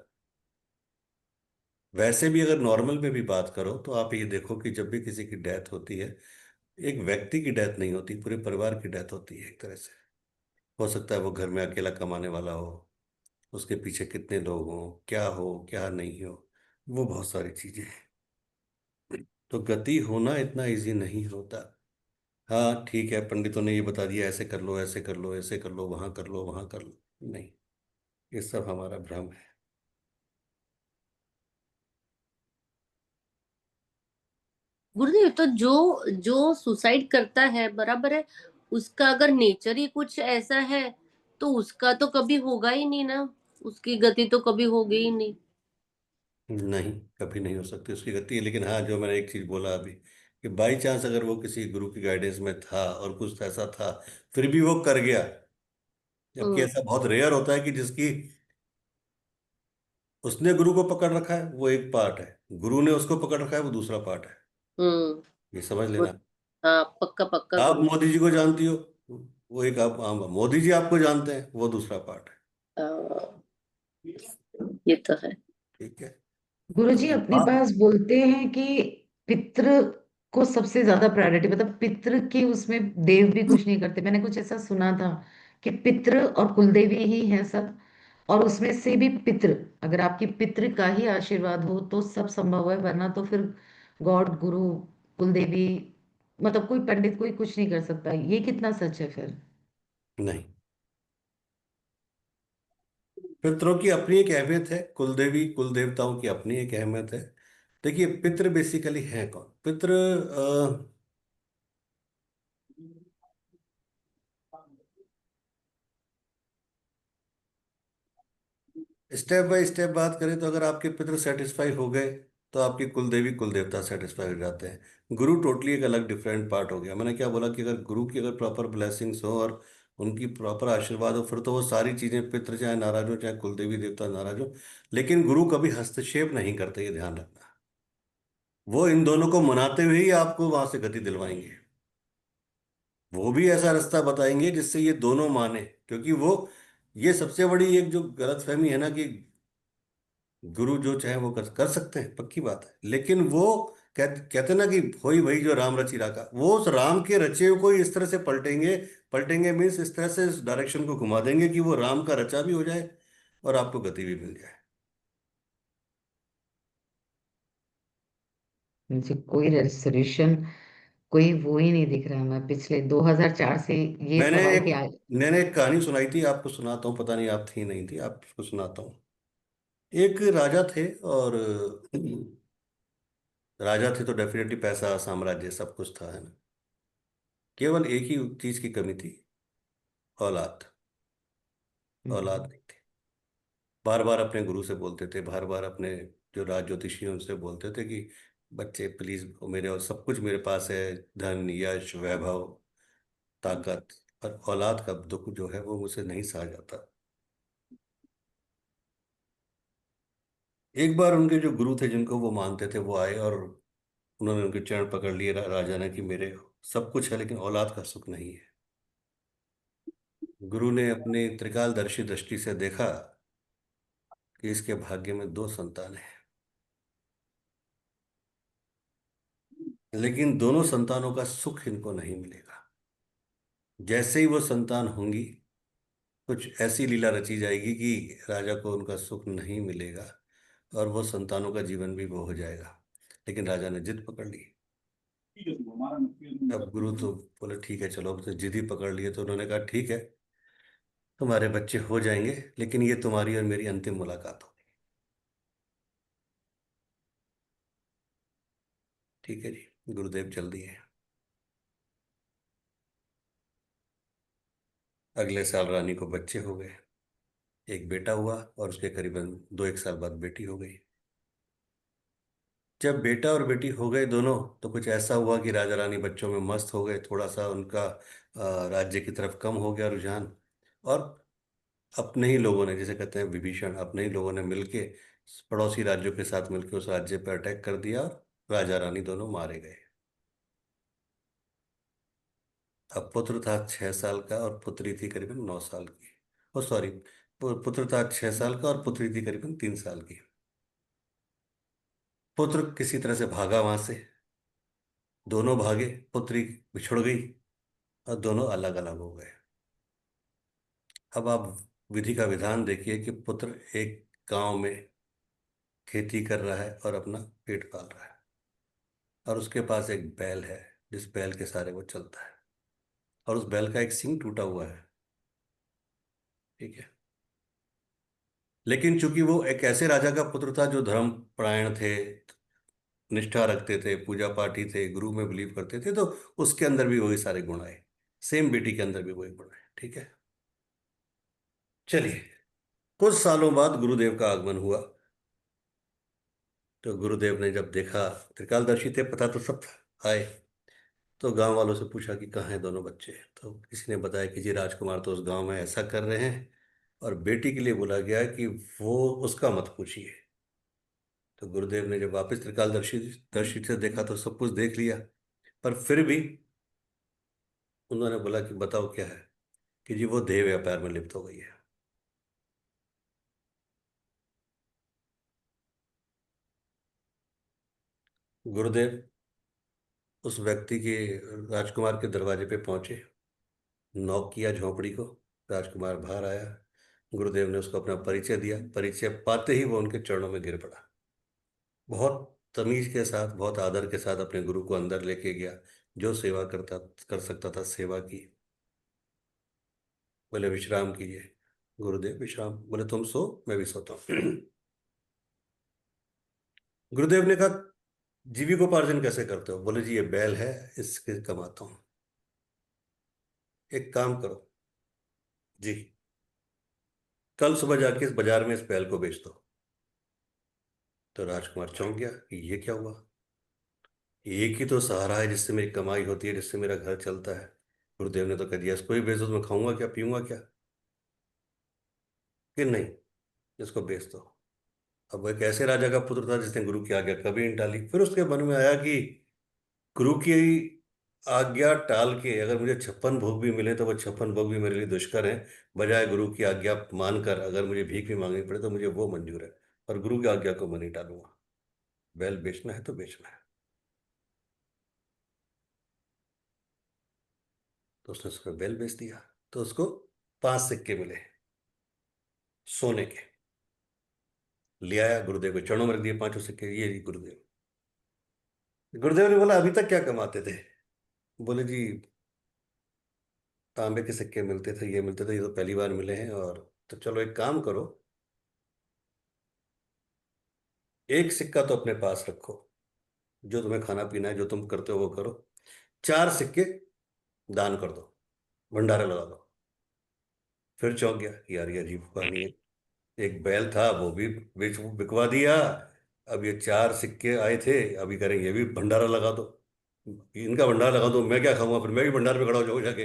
वैसे भी अगर नॉर्मल में भी बात करो तो आप ये देखो कि जब भी किसी की डेथ होती है, एक व्यक्ति की डेथ नहीं होती, पूरे परिवार की डेथ होती है एक तरह से। हो सकता है वो घर में अकेला कमाने वाला हो, उसके पीछे कितने लोग हों, क्या हो क्या नहीं हो, वो बहुत सारी चीजें हैं। तो गति होना इतना इजी नहीं होता। हाँ ठीक है, पंडितों ने ये बता दिया ऐसे कर लो, ऐसे कर लो, ऐसे कर लो, वहां कर लो, वहां कर लो, नहीं, ये सब हमारा भ्रम है। गुरुदेव, तो जो जो सुसाइड करता है, बराबर है, उसका अगर नेचर ही कुछ ऐसा है तो उसका तो कभी होगा ही नहीं ना, उसकी गति तो कभी होगी ही नहीं। नहीं, कभी नहीं हो सकती उसकी गति। लेकिन हाँ, जो मैंने एक चीज बोला अभी, कि बाई चांस अगर वो किसी गुरु की गाइडेंस में था और कुछ ऐसा था, फिर भी वो कर गया, जबकि हम्म। ऐसा बहुत रेयर होता है कि जिसकी उसने गुरु को पकड़ रखा है वो एक पार्ट है, गुरु ने उसको पकड़ रखा है वो दूसरा पार्ट है। हम्म। ये समझ वो- लेना। हाँ, पक्का पक्का आप गुरु। मोदी जी को जानती हो, वो एक मोदी जी आपको जानते हैं, वो दूसरा पार्ट है। हाँ, ये तो है। ठीक है। गुरुजी तो अपने आप, पास बोलते हैं कि पितृ को सबसे ज्यादा प्रायोरिटी, मतलब पितृ की उसमें देव भी कुछ नहीं करते। मैंने कुछ ऐसा सुना था कि पितृ और कुलदेवी ही हैं सब, और उसमें से भी पितृ, अगर आपकी पितृ का ही आशीर्वाद हो तो सब संभव है, वरना तो फिर गॉड, गुरु, कुलदेवी, मतलब कोई पंडित कोई कुछ नहीं कर सकता। ये कितना सच है फिर? नहीं, पितरों की अपनी एक अहमियत है, कुलदेवी कुल देवताओं की अपनी एक अहमियत है। देखिए, पितृ बेसिकली हैं कौन? पितृ स्टेप बाय स्टेप बात करें तो अगर आपके पितृ सेटिस्फाई हो गए तो आपकी कुल देवी कुल देवता सेटिस्फाई हो जाते हैं। गुरु टोटली एक अलग डिफरेंट पार्ट हो गया। मैंने क्या बोला कि अगर गुरु की अगर प्रॉपर ब्लेसिंग्स हो और उनकी प्रॉपर आशीर्वाद हो, फिर तो वो सारी चीजें, पितृ चाहे नाराज हो चाहे कुल देवी देवता नाराज हो, लेकिन गुरु कभी हस्तक्षेप नहीं करते, ये ध्यान रखना। वो इन दोनों को मनाते हुए ही आपको वहां से गति दिलवाएंगे। वो भी ऐसा रास्ता बताएंगे जिससे ये दोनों माने, क्योंकि वो, ये सबसे बड़ी एक जो गलतफहमी है ना कि गुरु जो चाहे वो कर सकते हैं, पक्की बात है, लेकिन वो कहते ना कि होई वही जो राम रचि राका, वो उस राम के रचे हुए को ही इस तरह से पलटेंगे। पलटेंगे मीन्स इस तरह से इस डायरेक्शन को घुमा देंगे कि वो राम का रचा भी हो जाए और आपको गति भी मिल जाए। मुझे कोई रेस्टोरेशन, कोई वो ही नहीं दिख रहा। मैं पिछले 2004 से ये मैंने सवाल एक किया। मैंने एक कहानी सुनाई थी, आपको सुनाता हूँ, पता नहीं आप थी नहीं थी, आपको सुनाता हूँ। एक राजा थे, और राजा थे तो डेफिनेटली पैसा, साम्राज्य, सब कुछ था, है ना। केवल एक ही चीज की कमी थी, औलाद। औलाद नहीं थी। बार बार अपने गुरु से बोलते थे, बार बार अपने जो राज ज्योतिषी हैं उनसे बोलते थे कि बच्चे प्लीज, मेरे और सब कुछ मेरे पास है, धन, यश, वैभव, ताकत, पर औलाद का दुख जो है वो मुझसे नहीं सहा जाता। एक बार उनके जो गुरु थे, जिनको वो मानते थे, वो आए और उन्होंने उनके चरण पकड़ लिए। राजा ने कि मेरे सब कुछ है लेकिन औलाद का सुख नहीं है। गुरु ने अपनी त्रिकालदर्शी दृष्टि से देखा कि इसके भाग्य में दो संतान है, लेकिन दोनों संतानों का सुख इनको नहीं मिलेगा। जैसे ही वो संतान होंगी, कुछ ऐसी लीला रची जाएगी कि राजा को उनका सुख नहीं मिलेगा और वो संतानों का जीवन भी वो हो जाएगा। लेकिन राजा ने जिद पकड़ ली। अब गुरु तो बोले ठीक है चलो, अब तो जिद ही पकड़ लिए, तो उन्होंने कहा ठीक है, तुम्हारे बच्चे हो जाएंगे, लेकिन ये तुम्हारी और मेरी अंतिम मुलाकात होगी। ठीक है जी, गुरुदेव चल दिए। अगले साल रानी को बच्चे हो गए, एक बेटा हुआ और उसके करीबन 1 साल बाद बेटी हो गई। जब बेटा और बेटी हो गए दोनों, तो कुछ ऐसा हुआ कि राजा रानी बच्चों में मस्त हो गए, थोड़ा सा उनका राज्य की तरफ कम हो गया रुझान। और अपने ही लोगों ने, जिसे कहते हैं विभीषण, अपने ही लोगों ने मिलके पड़ोसी राज्यों के साथ मिलकर उस राज्य पर अटैक कर दिया और राजा रानी दोनों मारे गए। अब पुत्र था 6 साल का और पुत्री थी करीबन 9 साल की। ओ सॉरी, पुत्र था 6 साल का और पुत्री थी करीबन 3 साल की। पुत्र किसी तरह से भागा वहां से, दोनों भागे, पुत्री बिछुड़ गई और दोनों अलग अलग हो गए। अब आप विधि का विधान देखिए कि पुत्र एक गांव में खेती कर रहा है और अपना पेट पाल रहा है, और उसके पास एक बैल है जिस बैल के सहारे वो चलता है, और उस बैल का एक सींग टूटा हुआ है। ठीक है, लेकिन चूंकि वो एक ऐसे राजा का पुत्र था जो धर्म परायण थे, निष्ठा रखते थे, पूजा पाठी थे, गुरु में बिलीव करते थे, तो उसके अंदर भी वही सारे गुण आए। सेम बेटी के अंदर भी वही गुण आए। ठीक है, चलिए, कुछ सालों बाद गुरुदेव का आगमन हुआ। तो गुरुदेव ने जब देखा, त्रिकालदर्शी थे, पता तो सब था, आए तो गांव वालों से पूछा कि कहाँ हैं दोनों बच्चे। तो किसी ने बताया कि जी राजकुमार तो उस गांव में ऐसा कर रहे हैं, और बेटी के लिए बोला गया है कि वो उसका मत पूछिए। तो गुरुदेव ने जब वापस त्रिकालदर्शी दर्शी से देखा तो सब कुछ देख लिया, पर फिर भी उन्होंने बोला कि बताओ क्या है, कि जी वो देह व्यापार में लिप्त हो गई है। गुरुदेव उस व्यक्ति के, राजकुमार के दरवाजे पे पहुंचे, नॉक किया झोंपड़ी को। राजकुमार बाहर आया, गुरुदेव ने उसको अपना परिचय दिया। परिचय पाते ही वो उनके चरणों में गिर पड़ा। बहुत तमीज के साथ, बहुत आदर के साथ अपने गुरु को अंदर लेके गया, जो सेवा करता कर सकता था सेवा की। बोले विश्राम कीजिए। गुरुदेव विश्राम, बोले तुम सो, मैं भी सोता हूँ। गुरुदेव ने कहा जीविकोपार्जन कैसे करते हो? बोले जी ये बैल है, इसके कमाता हूँ। एक काम करो जी, कल सुबह जाके इस बाजार में इस बैल को बेच दो। तो राजकुमार चौंक गया कि ये क्या हुआ, एक ही तो सहारा है जिससे मेरी कमाई होती है, जिससे मेरा घर चलता है। गुरुदेव ने तो कह दिया इसको ही बेच दो, तो मैं खाऊंगा क्या, पीऊंगा क्या? कि नहीं, इसको बेच दो। अब वो एक ऐसे राजा का पुत्र था जिसने गुरु की आज्ञा कभी नहीं टाली। फिर उसके मन में आया कि गुरु की आज्ञा टाल के अगर मुझे 56 भोग भी मिले तो वो 56 भोग भी मेरे लिए दुष्कर हैं। बजाय गुरु की आज्ञा मानकर अगर मुझे भीख भी मांगनी पड़े तो मुझे वो मंजूर है, और गुरु की आज्ञा को मैं नहीं टालूंगा। बैल बेचना है तो बेचना है। तो उसने उसको बैल बेच दिया। तो उसको 5 सिक्के मिले सोने के। ले आया, गुरुदेव के चरणों में रख दिए 5 सिक्के, ये जी गुरुदेव। गुरुदेव ने बोला अभी तक क्या कमाते थे? बोले जी तांबे के सिक्के मिलते थे, ये मिलते थे, ये तो पहली बार मिले हैं। और तो चलो एक काम करो, एक सिक्का तो अपने पास रखो, जो तुम्हें खाना पीना है, जो तुम करते हो वो करो। 4 सिक्के दान कर दो, भंडारा लगा दो। फिर चौंक गया कि यार ये अजीब कहानी है, एक बैल था वो भी बेच बिकवा दिया, अब ये 4 सिक्के आए थे, अभी करेंगे ये भी भंडारा लगा दो। इनका भंडारा लगा दो, मैं क्या खाऊंगा, फिर मैं भी भंडारे में खड़ा हो जाऊँ जाके।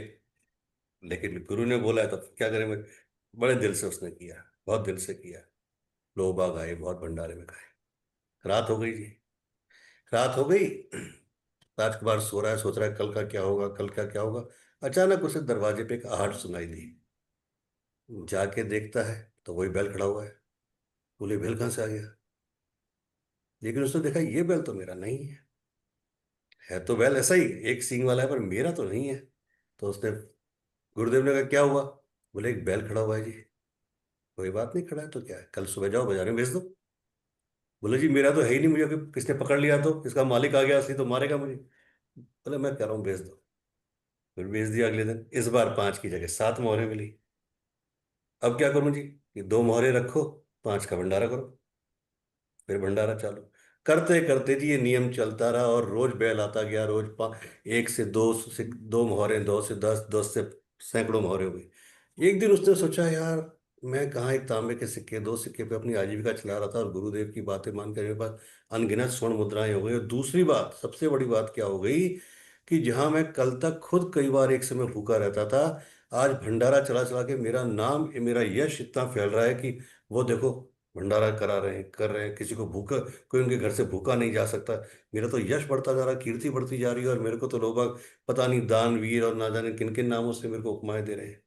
लेकिन गुरु ने बोला है तो क्या करें। मैं बड़े दिल से उसने किया, बहुत दिल से किया। लोग बाग आए, बहुत भंडारे में खाए। रात हो गई जी, रात हो गई। राजकुमार सो रहा है, सोच रहा है कल का क्या होगा, कल का क्या होगा। अचानक उसे दरवाजे पे एक आहट सुनाई दी। जाके देखता है तो वही बैल खड़ा हुआ है। बोले बैल कहाँ से आ गया? लेकिन उसने देखा ये बैल तो मेरा नहीं है तो बैल ऐसा ही एक सींग वाला है, पर मेरा तो नहीं है। तो उसने, गुरुदेव ने कहा क्या हुआ? बोले एक बैल खड़ा हुआ है जी। कोई बात नहीं, खड़ा है तो क्या है, कल सुबह जाओ बाजार में बेच दो। बोले जी मेरा तो है ही नहीं, मुझे अभी किसने पकड़ लिया तो इसका मालिक आ गया असली तो मारेगा मुझे। बोले मैं कह रहा हूँ बेच दो। फिर बेच दिया। अगले दिन इस बार 5 की जगह 7 मोहरें मिली। अब क्या करूं जी, कि 2 मोहरें रखो, 5 का भंडारा करो। फिर भंडारा चालू। करते करते जी ये नियम चलता रहा और रोज बैल आता गया, रोज 1 से 2 2 मोहरें, 2 से 10, 10 से सैकड़ों मोहरें हुई। एक दिन उसने सोचा, यार मैं कहाँ एक तांबे के सिक्के, 2 सिक्के पे अपनी आजीविका चला रहा था और गुरुदेव की बातें मानकर मेरे पास अनगिनत स्वर्ण मुद्राएं हो गई। और दूसरी बात, सबसे बड़ी बात क्या हो गई कि जहां मैं कल तक खुद कई बार एक समय भूखा रहता था, आज भंडारा चला चला के मेरा नाम, मेरा यश इतना फैल रहा है कि वो देखो भंडारा करा रहे हैं, कर रहे हैं, किसी को भूखा, कोई उनके घर से भूखा नहीं जा सकता। मेरा तो यश बढ़ता जा रहा है, कीर्ति बढ़ती जा रही है, और मेरे को तो लोग बाग पता नहीं दानवीर और ना जाने किन किन नामों से मेरे को उपमाएं दे रहे हैं।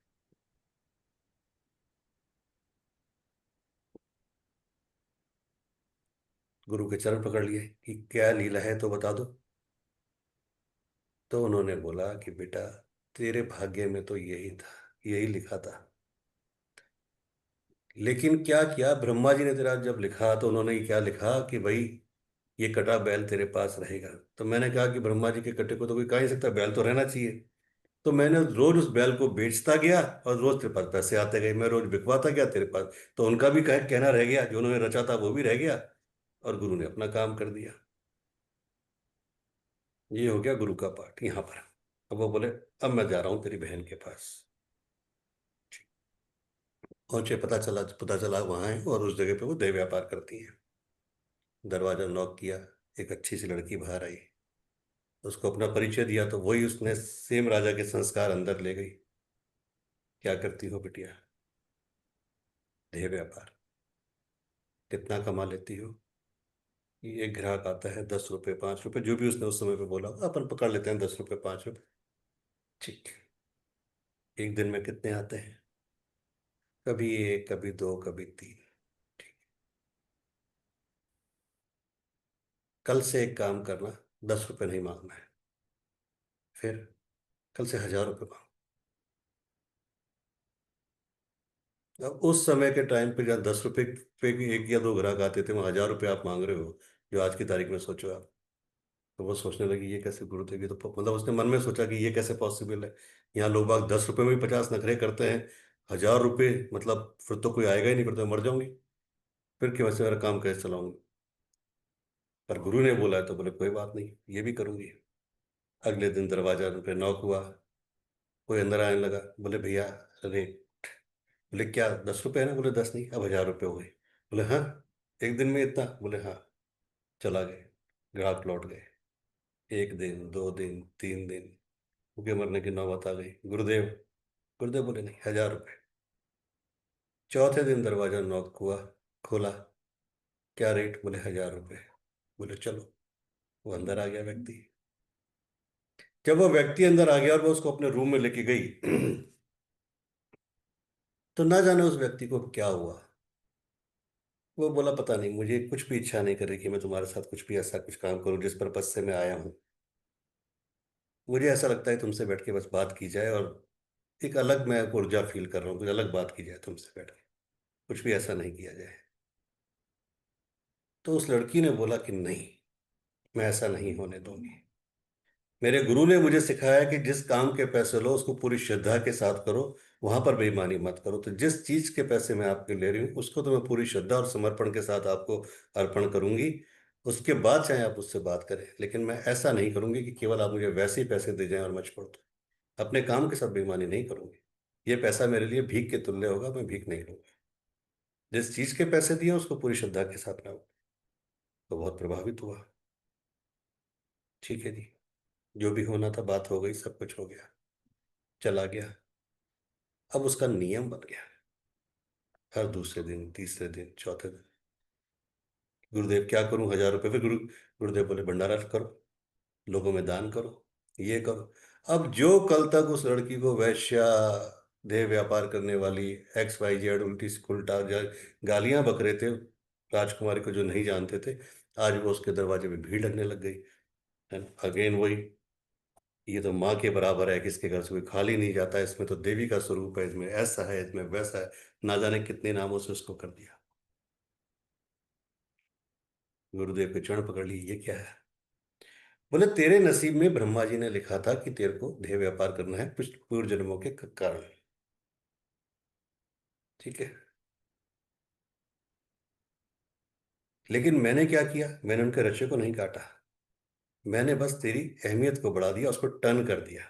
गुरु के चरण पकड़ लिए कि क्या लीला है तो बता दो। तो उन्होंने बोला कि बेटा, तेरे भाग्य में तो यही था, यही लिखा था, लेकिन क्या किया ब्रह्मा जी ने तेरा जब लिखा तो उन्होंने क्या लिखा कि भाई ये कटा बैल तेरे पास रहेगा। तो मैंने कहा कि ब्रह्मा जी के कटे को तो कोई कहा नहीं सकता, बैल तो रहना चाहिए। तो मैंने रोज उस बैल को बेचता गया और रोज तेरे पास पैसे आते गए, मैं रोज बिकवाता गया तेरे पास। तो उनका भी कहना रह गया, जो उन्होंने रचा था वो भी रह गया, और गुरु ने अपना काम कर दिया। ये हो गया गुरु का पाठ यहाँ पर। अब वो बोले, अब मैं जा रहा हूँ तेरी बहन के पास। पहुंचे, पता चला वहां है और उस जगह पे वो देह व्यापार करती है। दरवाजा नॉक किया, एक अच्छी सी लड़की बाहर आई, उसको अपना परिचय दिया तो वही उसने सेम राजा के संस्कार अंदर ले गई। क्या करती हो बिटिया? देह व्यापार। कितना कमा लेती हो? ये एक ग्राहक आता है, 10 रुपये 5 रुपये, जो भी उसने उस समय पे बोला, अपन पकड़ लेते हैं 10 रुपये 5 रुपये। ठीक है। एक दिन में कितने आते हैं? कभी एक, कभी दो, कभी तीन। ठीक। कल से एक काम करना, 10 रुपये नहीं मांगना है। फिर कल से 1000 रुपये मांग। अब उस समय के टाइम पे जहाँ 10 रुपये पे भी एक या दो ग्राहक आते थे, वहाँ 1000 रुपये आप मांग रहे हो। जो आज की तारीख में सोचो आप। तो वो सोचने लगी, ये कैसे गुरुदेव, ये तो मतलब उसने मन में सोचा कि ये कैसे पॉसिबल है। यहाँ लोग बाग 10 रुपये में भी 50 नखरे करते हैं, 1000 रुपये मतलब फिर तो कोई आएगा ही नहीं, फिर तो मैं मर जाऊंगी। फिर क्यों ऐसे मेरा काम कैसे चलाऊंगी? पर गुरु ने बोला है तो बोले कोई बात नहीं, ये भी करूंगी। अगले दिन दरवाजा पे नॉक हुआ, कोई अंदर आने लगा। बोले भैया, अरे। बोले क्या 10 रुपये है ना? बोले 10 नहीं, अब 1000 रुपये हो गए। बोले हाँ, एक दिन में इतना? बोले हाँ। चला गए, ग्राहक लौट गए। 1 दिन, 2 दिन, 3 दिन, भूखे मरने की नौबत आ गई। गुरुदेव, गुरुदेव बोले नहीं, 1000 रुपये। चौथे दिन दरवाजा नॉक हुआ, खोला। क्या रेट? बोले 1000 रुपये। बोले चलो। वो अंदर आ गया व्यक्ति। जब वो व्यक्ति अंदर आ गया और वो उसको अपने रूम में लेके गई तो ना जाने उस व्यक्ति को क्या हुआ। वो बोला पता नहीं, मुझे कुछ भी इच्छा नहीं कर रही कि मैं तुम्हारे साथ कुछ भी ऐसा कुछ काम करूं जिस पर्पज से मैं आया हूं। मुझे ऐसा लगता है तुमसे बैठ के बस बात की जाए, और एक अलग मैं ऊर्जा फील कर रहा हूँ, कुछ अलग बात की जाए तुमसे बैठ के, कुछ भी ऐसा नहीं किया जाए। तो उस लड़की ने बोला कि नहीं, मैं ऐसा नहीं होने दूंगी। मेरे गुरु ने मुझे सिखाया कि जिस काम के पैसे लो उसको पूरी श्रद्धा के साथ करो, वहां पर बेईमानी मत करो। तो जिस चीज के पैसे मैं आपके ले रही हूँ उसको तो मैं पूरी श्रद्धा और समर्पण के साथ आपको अर्पण करूंगी। उसके बाद चाहे आप उससे बात करें, लेकिन मैं ऐसा नहीं करूंगी कि केवल आप मुझे वैसे ही पैसे दे जाएं और मैं छोड़ दूं। अपने काम के साथ बेईमानी नहीं करूंगी। ये पैसा मेरे लिए भीख के तुल्य होगा, मैं भीख नहीं लूंगा। जिस चीज के पैसे दिए उसको पूरी श्रद्धा के साथ लाऊं। तो बहुत प्रभावित हुआ। ठीक है जी, जो भी होना था बात हो गई, सब कुछ हो गया, चला गया। अब उसका नियम बन गया, हर दूसरे दिन, तीसरे दिन, चौथे दिन, गुरुदेव क्या करूं? 1000 रुपये। फिर गुरुदेव बोले भंडारा करो, लोगों में दान करो, ये करो। अब जो कल तक उस लड़की को वैश्या, देह व्यापार करने वाली, XYZ उल्टी उल्टा गालियां बक रहे थे राजकुमारी को, जो नहीं जानते थे, आज वो उसके दरवाजे पे भीड़ लगने लग गई। है अगेन वही, ये तो माँ के बराबर है, किसके घर से कोई खाली नहीं जाता, इसमें तो देवी का स्वरूप है, इसमें ऐसा है, इसमें वैसा है। ना जाने कितने नामों से उसको कर दिया। गुरुदेव के चरण पकड़ लिए, ये क्या है? बोले तेरे नसीब में ब्रह्मा जी ने लिखा था कि तेरे को देह व्यापार करना है कुछ पूर्व जन्मों के कारण। ठीक है। लेकिन मैंने क्या किया, मैंने उनके रचे को नहीं काटा, मैंने बस तेरी अहमियत को बढ़ा दिया, उसको टर्न कर दिया।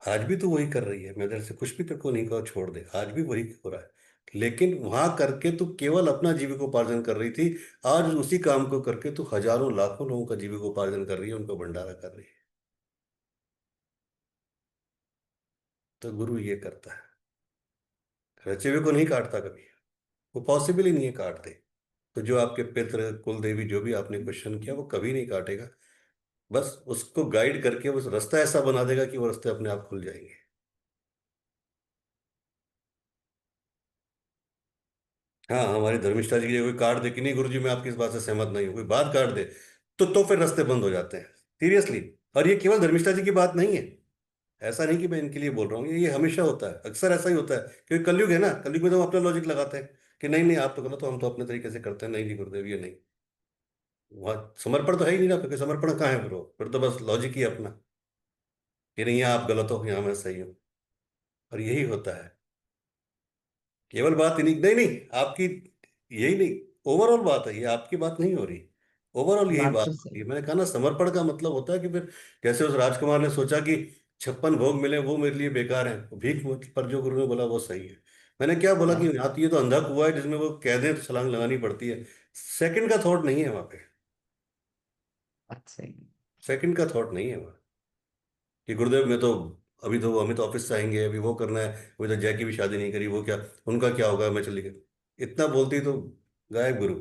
आज भी तो वही कर रही है, मैं तेरे से कुछ भी तेरे को नहीं कहा छोड़ दे, आज भी वही हो रहा है। लेकिन वहां करके तू केवल अपना जीविकोपार्जन कर रही थी, आज उसी काम को करके तू हजारों लाखों लोगों का जीविकोपार्जन कर रही है, उनको भंडारा कर रही है। तो गुरु ये करता है, रचे हुए को नहीं काटता कभी, वो पॉसिबल ही नहीं है काट दे। तो जो आपके पितृ कुल देवी जो भी आपने क्वेश्चन किया वो कभी नहीं काटेगा, बस उसको गाइड करके उस रास्ता ऐसा बना देगा कि वो रास्ते अपने आप खुल जाएंगे। हाँ, हमारी धर्मिष्ठा जी की कोई काट दे कि नहीं गुरु जी मैं आपकी इस बात से सहमत नहीं हूँ, कोई बात काट दे, तो फिर रास्ते बंद हो जाते हैं, सीरियसली। और ये केवल धर्मिष्ठा जी की बात नहीं है, ऐसा नहीं कि मैं इनके लिए बोल रहा हूँ, ये हमेशा होता है, अक्सर ऐसा ही होता है, क्योंकि कलयुग है ना, कलयुग में तो हम अपना लॉजिक लगाते हैं कि नहीं नहीं आप तो गलत हो, हम तो अपने तरीके से करते हैं, नहीं नहीं गुरुदेव ये नहीं। वहाँ समर्पण तो है ही नहीं ना, क्योंकि समर्पण कहाँ है फिर तो बस लॉजिक ही है अपना कि नहीं यहाँ आप गलत हो, यहाँ मैं सही हूँ। और यही होता है, केवल बात ही नहीं, नहीं नहीं आपकी, यही नहीं, ओवरऑल बात है, ये आपकी बात नहीं हो रही, ओवरऑल यही बात बात तो हो रही सही। है। मैंने कहा ना, समर्पण का मतलब होता है कि फिर जैसे उस राजकुमार ने सोचा कि 56 भोग मिले वो मेरे लिए बेकार है, भीख पर जो गुरु ने बोला वो सही है। मैंने क्या बोला कि हाँ, यहाँ तो ये तो अंधा कुआं है जिसमें वो कह दें तो छलांग लगानी पड़ती है, सेकंड का थॉट नहीं है वहां पे, बात सही। सेकंड का थॉट नहीं है वहां कि गुरुदेव मैं तो अभी तो अमित ऑफिस से आएंगे, अभी वो करना है, अभी तो जय की भी शादी नहीं करी, वो क्या, उनका क्या होगा, मैं चली गई, इतना बोलती तो गायब गुरु।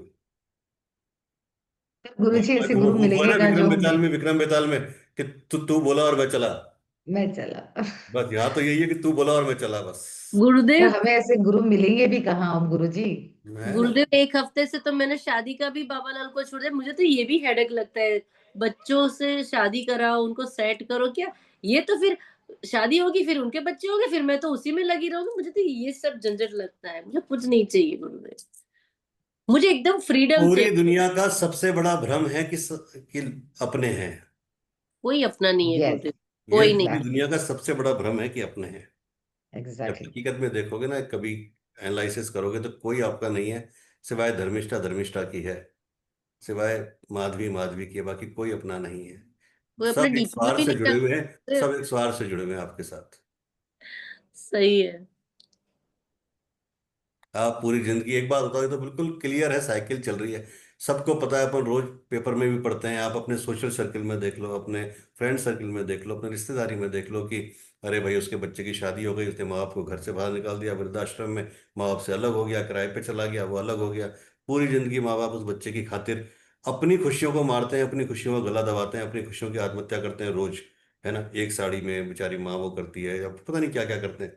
गुरु जी ऐसे गुरु वो है मिलेंगे ना कहाँ जो हमें। विक्रम बेताल में कि तू बोला और मैं चला, मैं चला। बस यहाँ तो यही है कि तू बोला और मैं चला बस। तो गुरुदेव, हमें ऐसे गुरु मिलेंगे भी कहाँ हम गुरु जी। मैं ना, गुरुदेव 1 हफ्ते से तो मैंने शादी का भी बाबालाल को छोड़ दिया, मुझे तो ये भी हेडेक लगता है, बच्चों से शादी कराओ, उनको सेट करो, क्या ये तो फिर शादी होगी फिर उनके बच्चे होंगे, फिर मैं तो उसी में लगी रहूंगी, मुझे तो ये सब झंझट लगता है, मुझे कुछ नहीं चाहिए गुरुदेव, मुझे एकदम फ्रीडम पूरी चाहिए। दुनिया का सबसे बड़ा भ्रम है कि अपने हैं, कोई अपना नहीं है यस, गुरुदेव, ये कोई नहीं। पूरी एग्जैक्टली। दुनिया का सबसे बड़ा भ्रम है कि अपने हैं। जब एग्जैक्टली। हकीकत में देखोगे ना, कभी एनालिसिस करोगे तो कोई आपका नहीं है, सिवाय धर्मिष्ठा धर्मिष्ठा की है, सिवाय माधवी माधवी की है, बाकी कोई अपना नहीं है। कोई अपने सब एक डीपी में स्वार्थ भी से नहीं जुड़े हुए हैं, जाते। सब एक स्वार्थ से जुड़े हुए हैं आपके साथ। सही है। आप पूरी जिंदगी, एक बात बताओ, ये तो बिल्कुल क्लियर है, साइकिल चल रही है, सबको पता है, अपन रोज पेपर में भी पढ़ते हैं, आप अपने सोशल सर्कल में देख लो, अपने फ्रेंड सर्कल में देख लो, अपने रिश्तेदारी में देख लो कि अरे भाई उसके बच्चे की शादी हो गई, उसने माँ बाप को घर से बाहर निकाल दिया, वृद्धाश्रम में माँ बाप से अलग हो गया, किराए पे चला गया, वो अलग हो गया, पूरी जिंदगी माँ बाप उस बच्चे की खातिर अपनी खुशियों को मारते हैं, अपनी खुशियों को गला दबाते हैं, अपनी खुशियों की आत्महत्या करते हैं रोज, है ना, एक साड़ी में बेचारी माँ वो करती है, या पता नहीं क्या क्या करते हैं।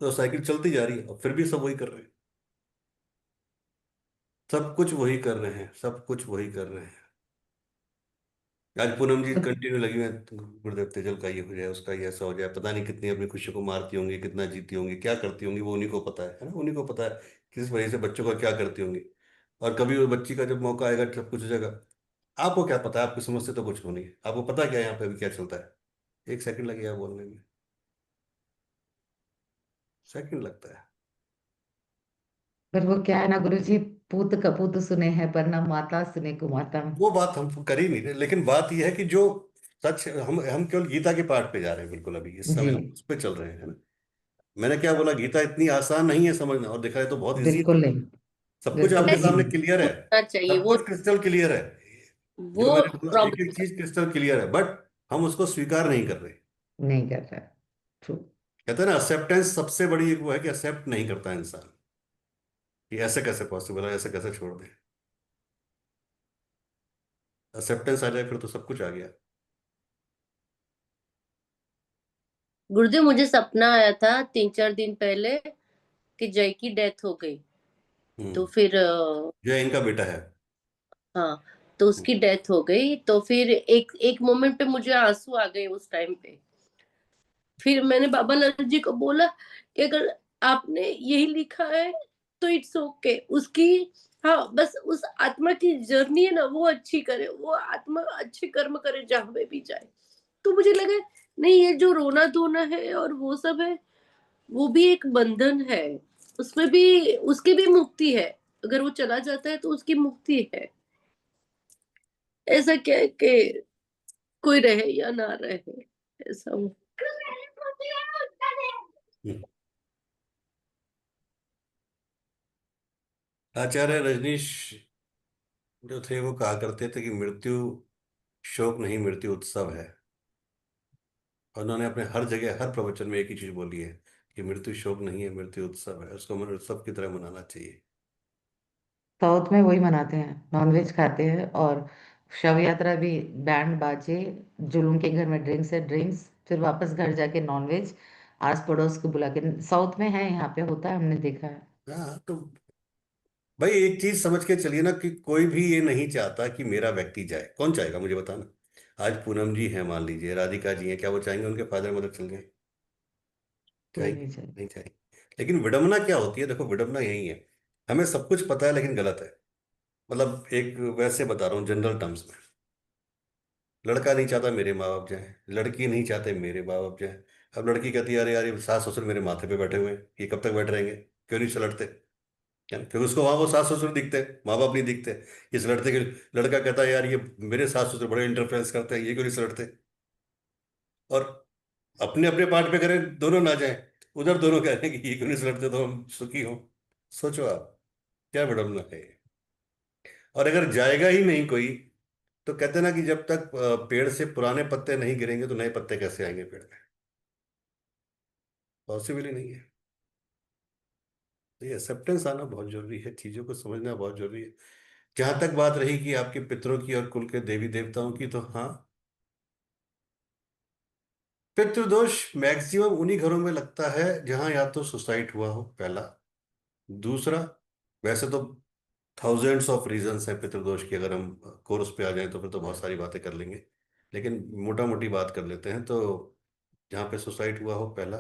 तो साइकिल चलती जा रही है, और फिर भी सब वही कर रहे हैं, सब कुछ वही कर रहे हैं, सब कुछ वही कर रहे हैं। आज पूनम जी कंटिन्यू लगी हुई हैं, गुरुदेव तेजल का ये हो जाए, उसका ये ऐसा हो जाए, पता नहीं कितनी अपनी खुशी को मारती होंगी, कितना जीती होंगी, क्या करती होंगी, वो उन्हीं को पता है ना, उन्हीं को पता है किस वजह से बच्चों का क्या करती होंगी। और कभी वो बच्ची का जब मौका आएगा सब कुछ हो जाएगा, आपको क्या पता है, आपकी समझ से तो कुछ होनी है, आपको पता क्या है यहाँ पे अभी क्या चलता है, एक सेकंड लगेगा बोलने में, सेकंड लगता है। पर वो क्या है ना गुरु जी, पूत कपूत सुने हैं पर ना माता सुने कुमाता। वो बात हम कर ही नहीं रहे, लेकिन बात यह है कि जो सच, हम केवल गीता के पाठ पे जा रहे हैं, बिल्कुल अभी इस जी, समय हम उस पे चल रहे हैं, है ना। मैंने क्या बोला, गीता इतनी आसान नहीं है समझना, और देखा है तो बहुत इजी है बिल्कुल समझना। नहीं। सब कुछ बिल्कुल आपके इजी सामने नहीं। क्लियर है, होना चाहिए सब वो कुछ क्रिस्टल क्लियर है, जो वो मैंने बोला एक एक प्रॉब्लम। चीज क्रिस्टल क्लियर है, बट हम उसको स्वीकार नहीं कर रहे। नहीं कर रहा। ट्रू। कहते हैं ना, एक्सेप्टेंस सबसे बड़ी एक वो है कि एक्सेप्ट नहीं करता इंसान, कि ऐसे कैसे पॉसिबल है, ऐसे कैसे छोड़ दें, एक्सेप्टेंस आ जाए फिर तो सब कुछ आ गया। गुरुदेव मुझे सपना आया था 3-4 दिन पहले कि जय की डेथ हो गई, तो हम्म। फिर जो इनका बेटा है। हाँ, तो उसकी डेथ हो गई, तो फिर एक एक मोमेंट पे मुझे आंसू आ गए उस टाइम पे। फिर मैंने बाबा लाल जी को बोला कि अगर आपने यही लिखा है तो इट्स ओके, उसकी, हाँ बस उस आत्मा की जर्नी है ना वो अच्छी करे, वो आत्मा अच्छे कर्म करे जहां पे भी जाए। तो मुझे लगा नहीं, ये जो रोना धोना है और वो सब है, वो भी एक बंधन है, उसमें भी उसकी भी मुक्ति है। अगर वो चला जाता है तो उसकी मुक्ति है। ऐसा क्या है कि कोई रहे या ना रहे, ऐसा हो। हम्म। आचार्य रजनीश जो थे वो कहा करते थे कि मृत्यु शोक नहीं, मृत्यु उत्सव है। और उन्होंने अपने हर जगह हर प्रवचन में एक ही चीज बोली है कि मृत्यु शोक नहीं है, मृत्यु उत्सव है, उसको उत्सव की तरह मनाना चाहिए। साउथ में वही मनाते हैं, नॉनवेज खाते हैं, और शव यात्रा भी बैंड बाजे, जो उनके घर में ड्रिंक्स है ड्रिंक्स, फिर वापस घर जाके नॉनवेज, आस पड़ोस को बुला के। साउथ में है, यहाँ पे होता है, हमने देखा है। हाँ तो भाई एक चीज समझ के चलिए ना कि कोई भी ये नहीं चाहता कि मेरा व्यक्ति जाए। कौन चाहेगा मुझे बताना। आज पूनम जी हैं, मान लीजिए राधिका जी हैं, क्या वो चाहेंगे उनके फादर मदर चल जाए? कोई चाहेंगे? नहीं चाहिए। नहीं चाहेंगे। लेकिन विडंबना क्या होती है, देखो विडंबना यही है, हमें सब कुछ पता है लेकिन गलत है। मतलब एक वैसे बता रहा हूँ जनरल टर्म्स में, लड़का नहीं चाहता मेरे माँ बाप जाए, लड़की नहीं चाहते मेरे माँ बाप जाए। अब लड़की कहती है अरे यार ये सास ससुर मेरे माथे पे बैठे हुए हैं, ये कब तक बैठे रहेंगे, क्यों नहीं चलटते? क्या फिर उसको वहां वो सास ससुर दिखते हैं, माँ बाप नहीं दिखते। इस लड़ते के लड़का कहता है यार ये मेरे सास ससुर बड़े इंटरफेरेंस करते हैं, ये क्यों नहीं चलटते? और अपने अपने पार्ट पे करें, दोनों ना जाए, उधर दोनों कह रहे हैं कि ये क्यों नहीं चलटते तो हम सुखी हो। सोचो आप, क्या विडम्बना है ये। और अगर जाएगा ही नहीं कोई, तो कहते हैं ना कि जब तक पेड़ से पुराने पत्ते नहीं गिरेंगे तो नए पत्ते कैसे आएंगे पेड़ में? पॉसिबल ही नहीं है। तो ये एक्सेप्टेंस आना बहुत जरूरी है, चीजों को समझना बहुत जरूरी है। जहां तक बात रही कि आपके पितरों की और कुल के देवी देवताओं की, तो हाँ, पितृदोष मैक्सिमम उन्हीं घरों में लगता है जहां या तो सुसाइड हुआ हो, पहला। दूसरा, वैसे तो थाउजेंड्स ऑफ रीजंस हैं पितृदोष की, अगर हम कोर्स पे आ जाएं तो फिर तो बहुत सारी बातें कर लेंगे, लेकिन मोटा मोटी बात कर लेते हैं। तो जहाँ पे सुसाइड हुआ हो, पहला।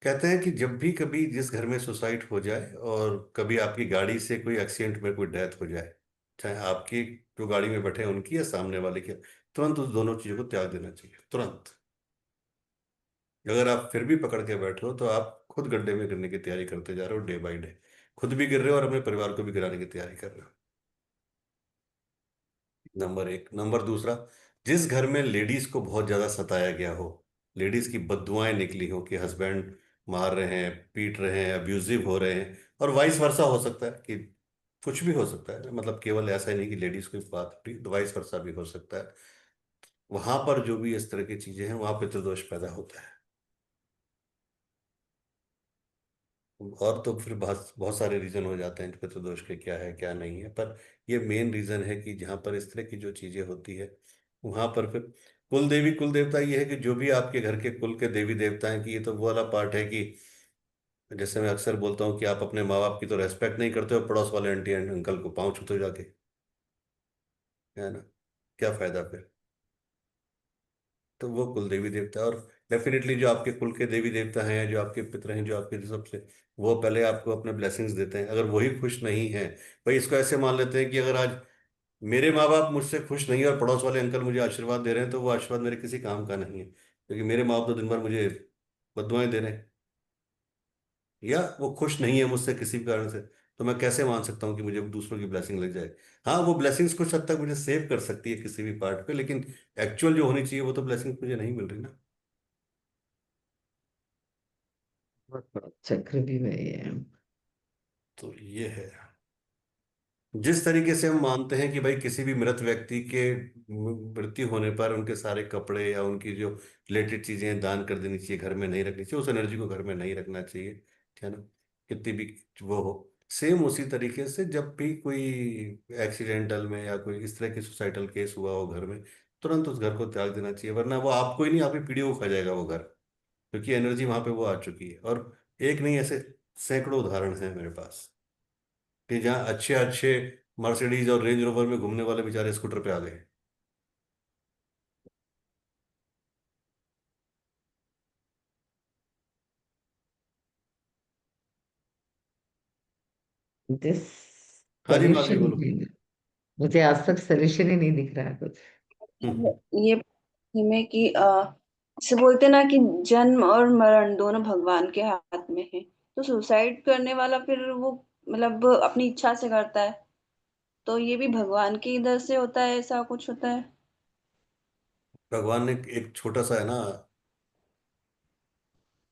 कहते हैं कि जब भी कभी जिस घर में सुसाइड हो जाए और कभी आपकी गाड़ी से कोई एक्सीडेंट में कोई डेथ हो जाए, चाहे आपकी जो गाड़ी में बैठे हैं उनकी या सामने वाले की, तुरंत उस दोनों चीजों को त्याग देना चाहिए, तुरंत। अगर आप फिर भी पकड़ के बैठे हो तो आप खुद गड्ढे में गिरने की तैयारी करते जा रहे हो, डे बाई डे। खुद भी गिर रहे हो और अपने परिवार को भी गिराने की तैयारी कर रहे हो। नंबर एक। नंबर दूसरा, जिस घर में लेडीज को बहुत ज्यादा सताया गया हो, लेडीज की बददुआएं निकली हो कि हस्बैंड मार रहे हैं, पीट रहे हैं, अब्यूजिव हो रहे हैं, और वाइस वर्सा हो सकता है कि कुछ भी हो सकता है, मतलब केवल ऐसा ही नहीं कि लेडीज की बात हुई, तो वाइस वर्सा भी हो सकता है। वहां पर जो भी इस तरह की चीजें हैं वहां पितृदोष पैदा होता है। और तो फिर बहुत बहुत सारे रीजन हो जाते हैं पितृदोष के, क्या है क्या नहीं है, पर ये मेन रीजन है कि जहाँ पर इस तरह की जो चीजें होती है वहां पर फिर कुल देवी कुल देवता, ये है कि जो भी आपके घर के कुल के देवी देवता हैं, कि ये तो वो वाला पार्ट है कि जैसे मैं अक्सर बोलता हूँ कि आप अपने माँ बाप की तो रेस्पेक्ट नहीं करते हो, पड़ोस वाले आंटी एंड अंकल को पाँव छूते हो जाके, है ना? क्या फायदा फिर? तो वो कुल देवी देवता है। और डेफिनेटली जो आपके कुल के देवी देवता हैं, जो आपके पितर हैं, जो आपके सबसे, वो पहले आपको अपने ब्लेसिंग्स देते हैं। अगर वही खुश नहीं है, भाई इसको ऐसे मान लेते हैं कि अगर आज मेरे माँ बाप मुझसे खुश नहीं है और पड़ोस वाले अंकल मुझे आशीर्वाद दे रहे हैं, तो वो आशीर्वाद मेरे किसी काम का नहीं है, क्योंकि मेरे माँ बाप तो दिन भर मुझे बददुआएं दे रहे हैं, या वो खुश नहीं है मुझसे किसी भी कारण से। तो मैं कैसे मान सकता हूँ कि मुझे दूसरों की ब्लेसिंग लग जाए? हाँ, वो ब्लेसिंग्स कुछ हद तक मुझे सेव कर सकती है किसी भी पार्ट पे, लेकिन एक्चुअल जो होनी चाहिए वो तो ब्लेसिंग्स मुझे नहीं मिल रही ना। बहुत बड़ा चक्र भी वही है। तो ये है। जिस तरीके से हम मानते हैं कि भाई किसी भी मृत व्यक्ति के मृत्यु होने पर उनके सारे कपड़े या उनकी जो रिलेटेड चीजें हैं दान कर देनी चाहिए, घर में नहीं रखनी चाहिए, उस एनर्जी को घर में नहीं रखना चाहिए, है ना? कितनी भी वो हो। सेम उसी तरीके से जब भी कोई एक्सीडेंटल में या कोई इस तरह की सुसाइडल केस हुआ हो घर में, तुरंत उस घर को त्याग देना चाहिए, वरना वो आपको ही नहीं, आपकी पीढ़ियों को खा जाएगा वो घर, क्योंकि एनर्जी वहां पे वो आ चुकी है। और एक नहीं, ऐसे सैकड़ों उदाहरण हैं मेरे पास कि जहाँ अच्छे अच्छे मर्सिडीज और रेंज रोवर में घूमने वाले बेचारे स्कूटर पे आ गए। दिस हाँ जी माँ जी सोल्यूशन, बोलो। मुझे आज तक सोल्यूशन ही नहीं दिख रहा है कुछ। हम्म। ये में कि जैसे बोलते हैं ना कि जन्म और मरण दोनों भगवान के हाथ में है। तो सुसाइड करने वाला फिर वो मतलब अपनी इच्छा से करता है, तो ये भी भगवान की इधर से होता है, ऐसा कुछ होता है। भगवान ने एक छोटा सा है ना,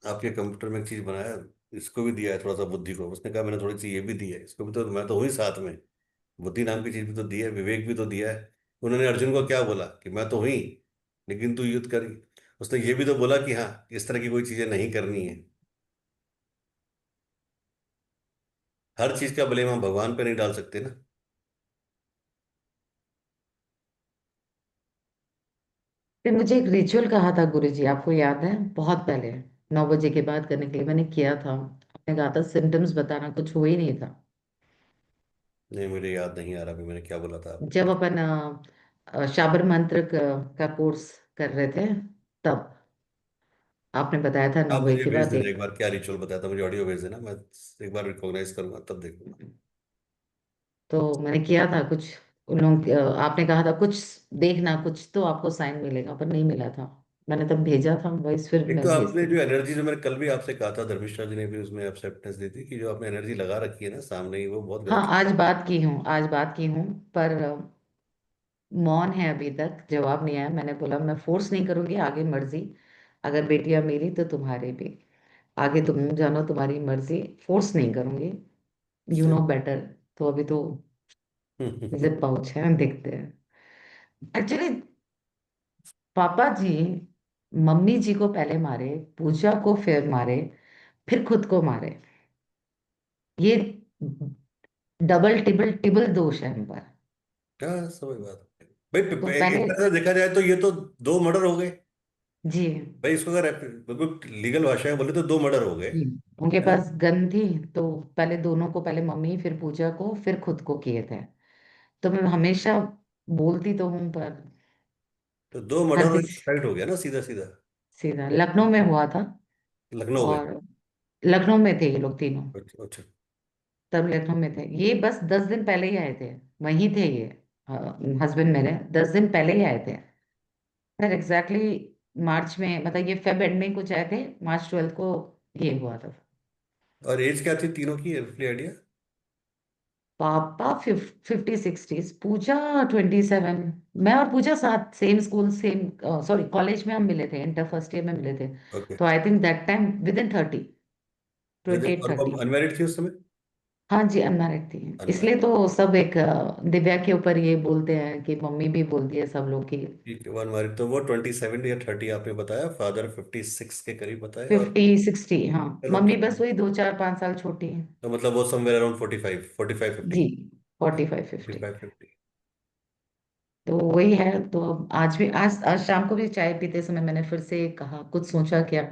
आपके कंप्यूटर में एक चीज बनाया, इसको भी दिया है थोड़ा सा बुद्धि को, उसने कहा मैंने थोड़ी सी ये भी दी है इसको भी, तो मैं तो हुई साथ में। बुद्धि नाम की चीज भी तो दी है, विवेक भी तो दिया है। उन्होंने अर्जुन को क्या बोला कि मैं तो हुई, लेकिन तू युद्ध करी। उसने ये भी तो बोला कि हाँ इस तरह की कोई चीजें नहीं करनी है। हर चीज का ब्लेम हम भगवान पे नहीं डाल सकते ना। फिर मुझे एक रिचुअल कहा था गुरुजी, आपको याद है? बहुत पहले 9 बजे के बाद करने के लिए मैंने किया था। आपने कहा था सिम्टम्स बताना, कुछ हो ही नहीं था। नहीं मुझे याद नहीं आ रहा भी मैंने क्या बोला था आपको। जब अपन शाबर मंत्र का कोर्स कर रहे थे, तब आपने बताया था नौ आप बजे मुझे के भेज बाद देना एक। एक बार क्या रिचुअल बताया था, मुझे ऑडियो भेज देना, मैं एक बार रिकॉग्नाइज करूंगा तब देखूंगा। तो मैंने किया था कुछ। उन लोग आपने कहा था कुछ देखना, कुछ तो आपको साइन मिलेगा, पर नहीं मिला था। मैंने तब भेजा था वॉइस, फिर एक तो मैं आपने भेजती जो हूँ। एनर्जी, जो मैंने कल भी आपसे कहा था, धर्मिष्ठा जी ने भी उसमें एक्सेप्टेंस दी थी कि जो आपने एनर्जी लगा रखी है ना सामने ही, वो बहुत हाँ, गलत। आज बात की हूँ, आज बात की हूँ, पर मौन है, अभी तक जवाब नहीं आया। मैंने बोला मैं फोर्स नहीं करूंगी, आगे मर्जी। अगर बेटियां मेरी तो तुम्हारी भी, आगे तुम जानो, तुम्हारी मर्जी। फोर्स नहीं करूंगी। You know better. तो अभी तो जिप पाउच है, देखते हैं। एक्चुअली पापा जी मम्मी जी को पहले मारे, पूजा को फिर मारे, फिर खुद को मारे। ये डबल टिबल टिबल दोष है इन पर। क्या समझ बात है भाई, तो एक पहले तरह से देखा जाए तो ये तो दो मर्डर हो गए। जी भाई इसको अगर बिल्कुल लीगल भाषा में बोले तो दो मर्डर हो गए, जी उनके है ना। पास गन थी। तो पहले दोनों को, पहले मम्मी फिर पूजा को फिर खुद को किए थे। तो मैं हमेशा बोलती तो हूँ, पर तो दो मर्डर हर और किसी। सुसाइड हो गया ना सीधा सीधा। सीधा लखनऊ में हुआ था। लखनऊ में। और लखनऊ में थे ये लोग तीनों। अच्छा अच्छा। तब लखनऊ में थे ये, बस 10 दिन पहले ही आए थे। वहीं थे ये, हस्बैंड मेरे 10 दिन पहले ही आए थे। फिर एग्जैक्टली मार्च में, मतलब ये फेब एंड में कुछ आए थे, मार्च 12 को ये हुआ था। और एज क्या थी तीनों की, रफली आइडिया। पापा 50-60s, पूजा 27। मैं और पूजा साथ same school, same sorry college में हम मिले थे, इंटर फर्स्ट ईयर में मिले थे। ओके। तो I think that time within 30, twenty eight और वो 30 अनमैरिड थी उस समय। हाँ जी, अनमैरिड थी। इसलिए अनमैरिड। तो सब एक दिव्या के ऊपर ये बोलते हैं कि मम्मी भी बोलती है सब लोग की। ठीक है, अनमैरिड तो वो 27 या 30 आपने बताया, फादर 56 के करीब बताए, और 50-60, हाँ। चलो मम्मी ठीक है। बस वही 2-4-5 साल छोटी है। तो मतलब वो समवेयर अराउंड 45, 50। जी, 45-50। 45, 50। तो वही है। तो अब आज भी, आज शाम को भी चाय पीते समय मैंने फिर से कहा, कुछ सोचा क्या?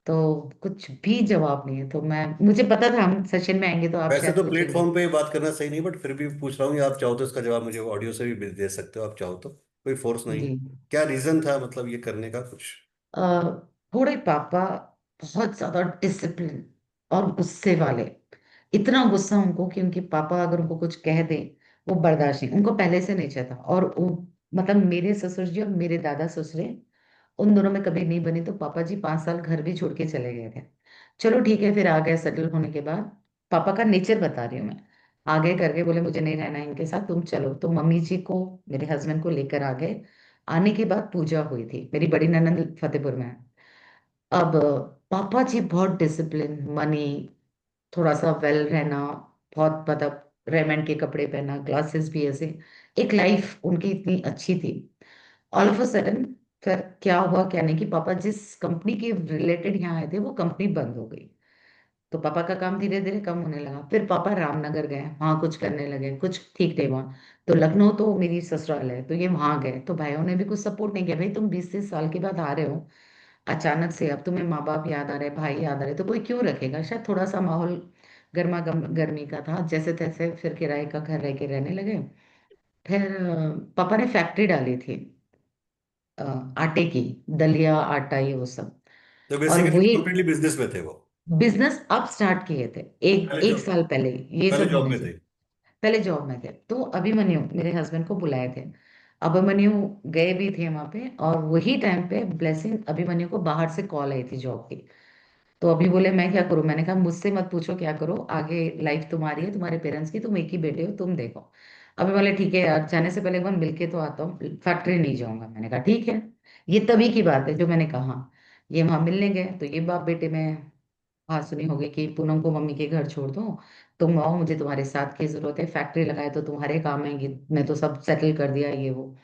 तो कुछ भी जवाब नहीं है। तो मैं, मुझे पता था हम सेशन में आएंगे तो आप वैसे शायद तो पूछेंगे। प्लेटफॉर्म पे बात करना सही नहीं, बट फिर भी पूछ रहा हूँ, या आप चाहो तो इसका जवाब मुझे ऑडियो से भी दे सकते हो, आप चाहो तो, कोई फोर्स नहीं है। जी। क्या रीजन था मतलब ये करने का कुछ। अ, थोड़े पापा बहुत ज्यादा डिसिप्लिन और गुस्से वाले। इतना गुस्सा उनको कि उनके पापा अगर उनको कुछ कह दें, वो बर्दाश्त नहीं, उनको पहले से नहीं चाहता। और वो, मतलब मेरे ससुर जी और मेरे दादा ससुरे, उन दोनों में कभी नहीं बनी। तो पापा जी 5 साल घर भी छोड़ के चले गए थे। चलो ठीक है, फिर आ गए सेटल होने के बाद। पापा का नेचर बता रही हूँ मैं। आगे करके बोले मुझे नहीं रहना है इनके साथ, तुम चलो। तो मम्मी जी को, मेरे हस्बैंड को लेकर आ गए। आने के बाद पूजा हुई थी, मेरी बड़ी ननद फतेहपुर में है। अब पापा जी बहुत डिसिप्लिन, मनी, थोड़ा सा वेल रहना, बहुत मतलब रेमंड के कपड़े पहना, ग्लासेस भी ऐसे, एक लाइफ उनकी इतनी अच्छी थी। ऑल ऑफ अ सडन फिर क्या हुआ क्या नहीं, कि पापा जिस कंपनी के रिलेटेड यहाँ आए थे वो कंपनी बंद हो गई। तो पापा का काम धीरे धीरे कम होने लगा। फिर पापा रामनगर गए, वहाँ कुछ करने लगे, कुछ ठीक नहीं हुआ। तो लखनऊ तो मेरी ससुराल है, तो ये वहां गए। तो भाइयों ने भी कुछ सपोर्ट नहीं किया, भाई तुम 20 से साल के बाद आ रहे हो अचानक से, अब तुम्हें माँ बाप याद आ रहे, भाई याद आ रहे, तो कोई क्यों रखेगा। शायद थोड़ा सा माहौल गर्मी का था, जैसे तैसे फिर किराए का घर रह के रहने लगे। फिर पापा ने फैक्ट्री डाली थी, अ, आटे की, दलिया आटा ये वो सब। तो और बेसिकली वही कंप्लीटली बिजनेस में थे वो। बिजनेस अब स्टार्ट किए थे, एक पहले एक जॉब, साल पहले ये पहले सब जॉब होने में से थे। पहले जॉब में थे। तो अभिमन्यु मेरे हस्बैंड को बुलाए थे। अभिमन्यु गए भी थे वहां पे, और वही टाइम पे ब्लेसिंग, अभिमन्यु को बाहर से कॉल आई थी जॉब की। तो अभी बोले मैं क्या करूं, मैंने कहा मुझसे मत पूछो क्या करो, आगे लाइफ तुम्हारी है, तुम्हारे पेरेंट्स की, तुम एक ही बेटे हो, तुम देखो। अभी बोले ठीक है यार, जाने से पहले एक बार मिलके तो आता हूँ, फैक्ट्री नहीं जाऊंगा। मैंने कहा ठीक है। ये तभी की बात है जो मैंने कहा। ये वहां मिलने गए तो ये बाप बेटे में बात सुनी होगी कि पूनम को मम्मी के घर छोड़ दो, तुम आओ, मुझे तुम्हारे साथ की जरूरत है, फैक्ट्री लगाए तो तुम्हारे काम आएंगी, मैं तो सब सेटल कर दिया ये वो।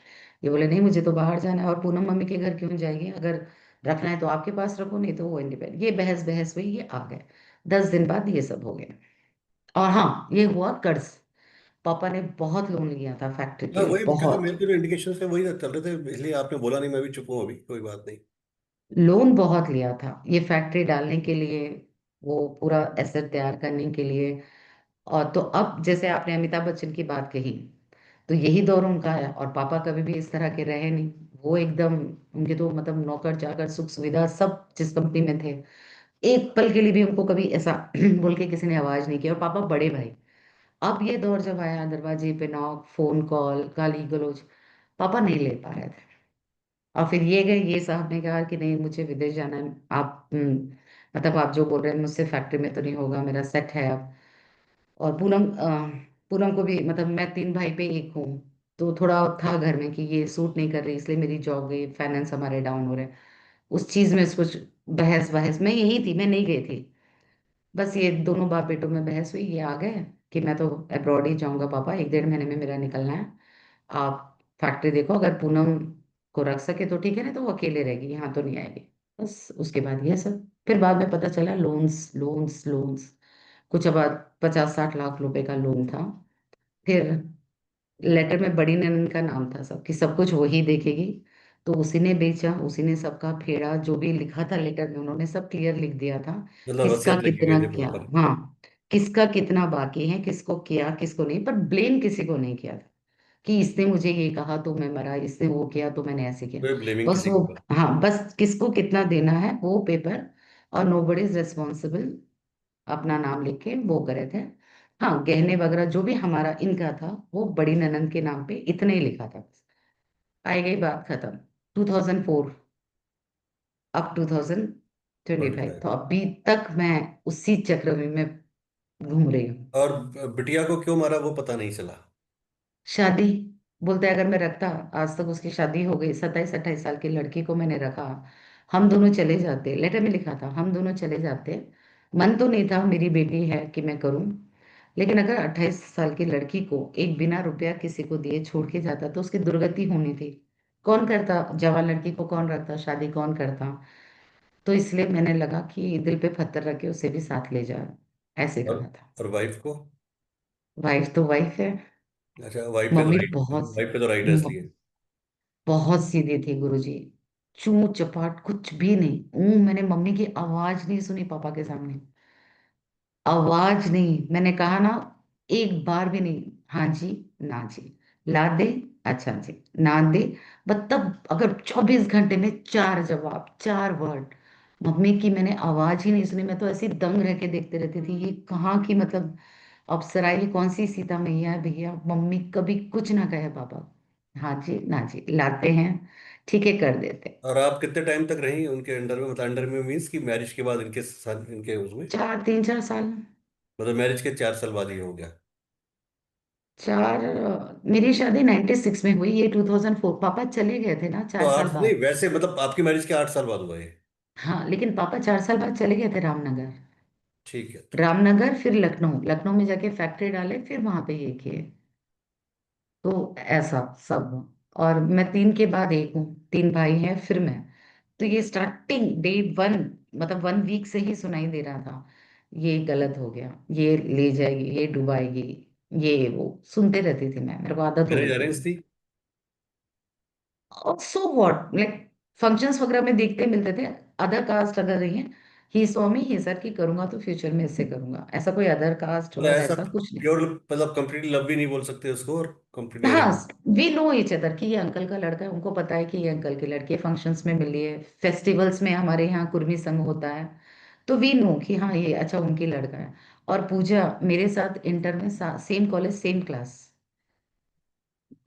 ये बोले नहीं, मुझे तो बाहर जाना है, और पूनम मम्मी के घर क्यों जाएगी, अगर रखना है तो आपके पास रखो, नहीं तो वो इंडिपेंडेंट। ये बहस बहस हुई, ये आ गए। 10 दिन बाद ये सब हो गया। और हाँ, ये हुआ कर्ज। पापा ने बहुत लोन लिया था फैक्ट्री के हाँ लिए, वही, क्योंकि बहुत। मेरे को जो इंडिकेशन थे वही चल रहे थे, इसलिए आपने बोला नहीं, मैं भी चुप हूँ अभी, कोई बात नहीं। लोन बहुत लिया था ये फैक्ट्री डालने के लिए, वो पूरा एसेट तैयार करने के लिए। और तो अब जैसे आपने अमिताभ बच्चन की बात कही, तो यही दौर उनका है। और पापा कभी भी इस तरह के रहे नहीं। वो एकदम, उनके तो मतलब नौकर चाकर सुख सुविधा सब जिस कंपनी में थे, एक पल के लिए भी उनको कभी ऐसा बोल के किसी ने आवाज नहीं की। और पापा बड़े भाई। अब ये दौर जब आया, दरवाजे पे नॉक, फोन कॉल, गाली गलौज, पापा नहीं ले पा रहे थे। और फिर ये गए, ये साहब ने कहा कि नहीं मुझे विदेश जाना है, आप मतलब आप जो बोल रहे हैं मुझसे फैक्ट्री में तो नहीं होगा, मेरा सेट है अब। और पूनम को भी, मतलब मैं 3 भाई पे एक हूँ, तो थोड़ा था घर में कि ये सूट नहीं कर रही, इसलिए मेरी जॉब गई, फाइनेंस हमारे डाउन हो रहे हैं। उस चीज में कुछ बहस बहस, मैं यही थी, मैं नहीं गई थी। बस ये दोनों बाप बेटों में बहस हुई, ये आ गए कि मैं तो अब्रॉड ही जाऊंगा पापा, 1 1.5 महीने में मेरा निकलना है। आप फैक्ट्री देखो, अगर पूनम को रख सके तो ठीक है, नहीं तो वो अकेले रहेगी, यहाँ तो नहीं आएगी। बस उसके बाद ये सब, फिर बाद में पता चला लोन्स लोन्स लोन्स, कुछ अब 50 60 लाख रुपए का लोन था। फिर लेटर में बड़ी ननद का नाम था सब, कि सब कुछ वही देखेगी। तो उसी ने बेचा, उसी ने सबका फेड़ा, जो भी लिखा था लेटर में उन्होंने सब क्लियर लिख दिया था। मतलब किसका वसीयत लिखी कितना गई थी क्या, प्रॉपर। हाँ, किसका कितना बाकी है, किसको किया किसको नहीं, पर ब्लेम किसी को नहीं किया था कि इसने मुझे ये कहा तो मैं मरा, इसने वो किया तो मैंने ऐसे किया। कोई ब्लेमिंग बस किसी के वो, ऊपर। हाँ, बस किसको कितना देना है वो पेपर, और नो बडी इज रिस्पॉन्सिबल, अपना नाम लिख के वो करे थे। हाँ, गहने वगैरह जो भी हमारा इनका था वो बड़ी ननद के नाम पे इतने ही लिखा था बस। आई गई बात खत्म। 2004, अब ट्वेंटी 2025, फाइव तो अभी तक मैं उसी चक्र में मैं घूम रही हूँ। और बिटिया को क्यों मारा वो पता नहीं चला। शादी, बोलते अगर मैं रखता, आज तक उसकी शादी हो गई, 27 28 साल की लड़की को मैंने रखा, हम दोनों चले जाते, लेटर में लिखा था हम दोनों चले जाते। मन तो नहीं था, मेरी बेटी है कि मैं करूं, लेकिन अगर 28 साल की लड़की को एक बिना रुपया किसी को दिए छोड़ के जाता तो उसकी दुर्गति होनी थी। कौन करता, जवान लड़की को कौन रखता, शादी कौन करता। तो इसलिए मैंने लगा कि दिल पे पत्थर रख के उसे भी साथ ले जा, ऐसे और कहा था। और वाइफ को। वाइफ तो वाइफ है। अच्छा, वाइफ पे तो मम्मी राइट, बहुत, वाइफ पे तो राइट है इसलिए। बहुत सीधी थी गुरुजी। चू चपाट कुछ भी नहीं, मैंने मम्मी की आवाज नहीं सुनी पापा के सामने। आवाज नहीं, मैंने कहा ना, एक बार भी नहीं, हाँ जी, ना जी, ला दे, अच्छा जी, ना दे। मतलब अगर 24 घंटे में 4 जवाब, 4 वर्ड, मम्मी की मैंने आवाज ही नहीं सुनी। मैं तो ऐसी दंग रह के देखते रहती थी, ये कहाँ की मतलब अप्सरा, ये कौन सी सीता मैया है भैया। मम्मी कभी कुछ ना कहे पापा, हाँ जी ना जी, लाते हैं, ठीक है कर देते। और आप कितने टाइम तक रही उनके अंडर में, मतलब अंडर में मीन्स कि मैरिज के बाद इनके साथ, इनके उसमें, 3 4 साल। मतलब मैरिज के 4 साल बाद ही हो गया। चार, मेरी शादी 96 में हुई, ये 2004, पापा चले गए थे ना तो 4 साल 8 नहीं, बाद। वैसे मतलब आपकी मैरिज के 8 साल बाद हुआ ये। हाँ, लेकिन पापा 4 साल बाद चले गए थे रामनगर। ठीक है। रामनगर फिर लखनऊ, लखनऊ में जाके फैक्ट्री डाले, फिर वहां पे ये किए। तो ऐसा सब। और मैं 3 के बाद एक हूँ, 3 भाई हैं फिर मैं। तो ये स्टार्टिंग डे 1, मतलब 1 वीक से ही सुनाई दे रहा था, ये गलत हो गया, ये ले जाएगी, ये डुबाएगी, ये वो सुनते रहती थी मैं, मेरे को आदत हो मैरिज गई थी। अरेंज थी। और सो व्हाट, लाइक फंक्शंस वगैरह में देखते मिलते थे। अदर कास्ट अगर रही है, he saw me, he sir की करूंगा तो फ्यूचर में इससे करूंगा, ऐसा कोई अदर कास्ट मतलब और ऐसा ऐसा कुछ नहीं। प्योर, मतलब कंप्लीटली लव भी नहीं बोल सकते उसको, और कंप्लीटली हाँ, arrange. We know each other कि ये अंकल का लड़का है, उनको पता है कि ये अंकल की लड़की है, फंक्शंस में मिली है, फेस्टिवल्स में हमारे यहाँ कुर्मी संघ होता है, तो वी नो कि हाँ ये अच्छा उनकी लड़का है। और पूजा मेरे साथ इंटर में सेम कॉलेज सेम क्लास,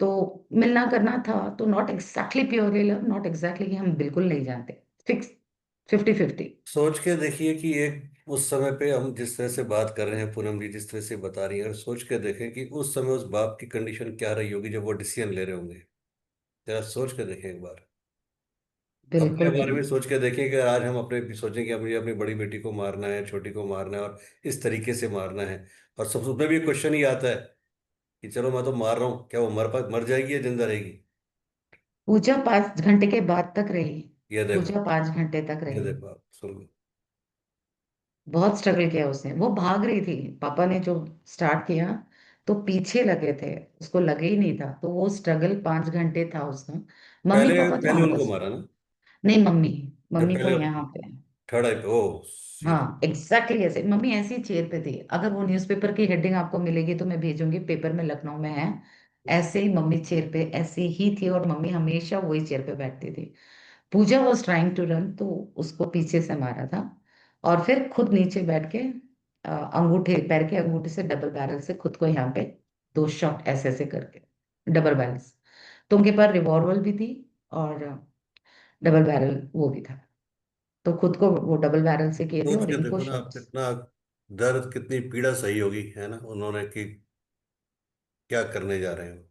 तो मिलना करना था, तो not exactly purely love, not exactly कि हम बिल्कुल नहीं जानते, फिक्स 50-50। सोच के देखिए कि एक उस समय पे हम जिस तरह से बात कर रहे हैं, पूनम जी जिस तरह से बता रही है, और सोच के देखें कि उस समय उस बाप की कंडीशन क्या रही होगी जब वो डिसीजन ले रहे होंगे। जरा सोच के देखें एक बार। अपने बिल्कुल बारे भी। में सोच के देखें कि आज हम अपने सोचें कि मुझे अपनी बड़ी बेटी को मारना है, छोटी को मारना है, और इस तरीके से मारना है, और सब उसमें भी क्वेश्चन ही आता है कि चलो मैं तो मार रहा हूँ, क्या वो मर जाएगी या जिंदा रहेगी? पूजा 5 घंटे के बाद तक रही। ये देखो, पूजा 5 घंटे तक ये रही। देखो आप सुन लो। बहुत स्ट्रगल किया उसने, वो भाग रही थी। पापा ने जो स्टार्ट किया तो पीछे लगे थे, उसको लगे ही नहीं था, तो वो स्ट्रगल 5 घंटे था उसका। मम्मी पहले पापा तो पहले उनको आपस। मारा ना? नहीं, मम्मी। जब मम्मी को पहले यहाँ पे। थर्ड आई पे, ओ शिट। हाँ, एग्जैक्टली ऐसे मम्मी ऐसी चेयर पे थी। अगर वो न्यूज़पेपर की हेडिंग आपको मिलेगी तो मैं भेजूंगी, पेपर में लखनऊ में है। ऐसे ही मम्मी चेयर पे ऐसे ही थी, और मम्मी हमेशा वही चेयर पे बैठती थी। पूजा वॉज ट्राइंग टू रन, तो उसको पीछे से मारा था। और फिर खुद नीचे बैठ के अंगूठे, पैर के अंगूठे से डबल बैरल से खुद को यहाँ पे 2 शॉट ऐसे ऐसे करके, डबल बैरल। तो उनके पास रिवॉल्वर भी थी, और डबल बैरल वो भी था। तो खुद को वो डबल बैरल से किए थे, सोच और के इनको देखो ना आप, शॉट्स। कितना दर्द, कितनी पीड़ा सही होगी, है ना, उन्होंने कि क्या करने जा रहे हैं,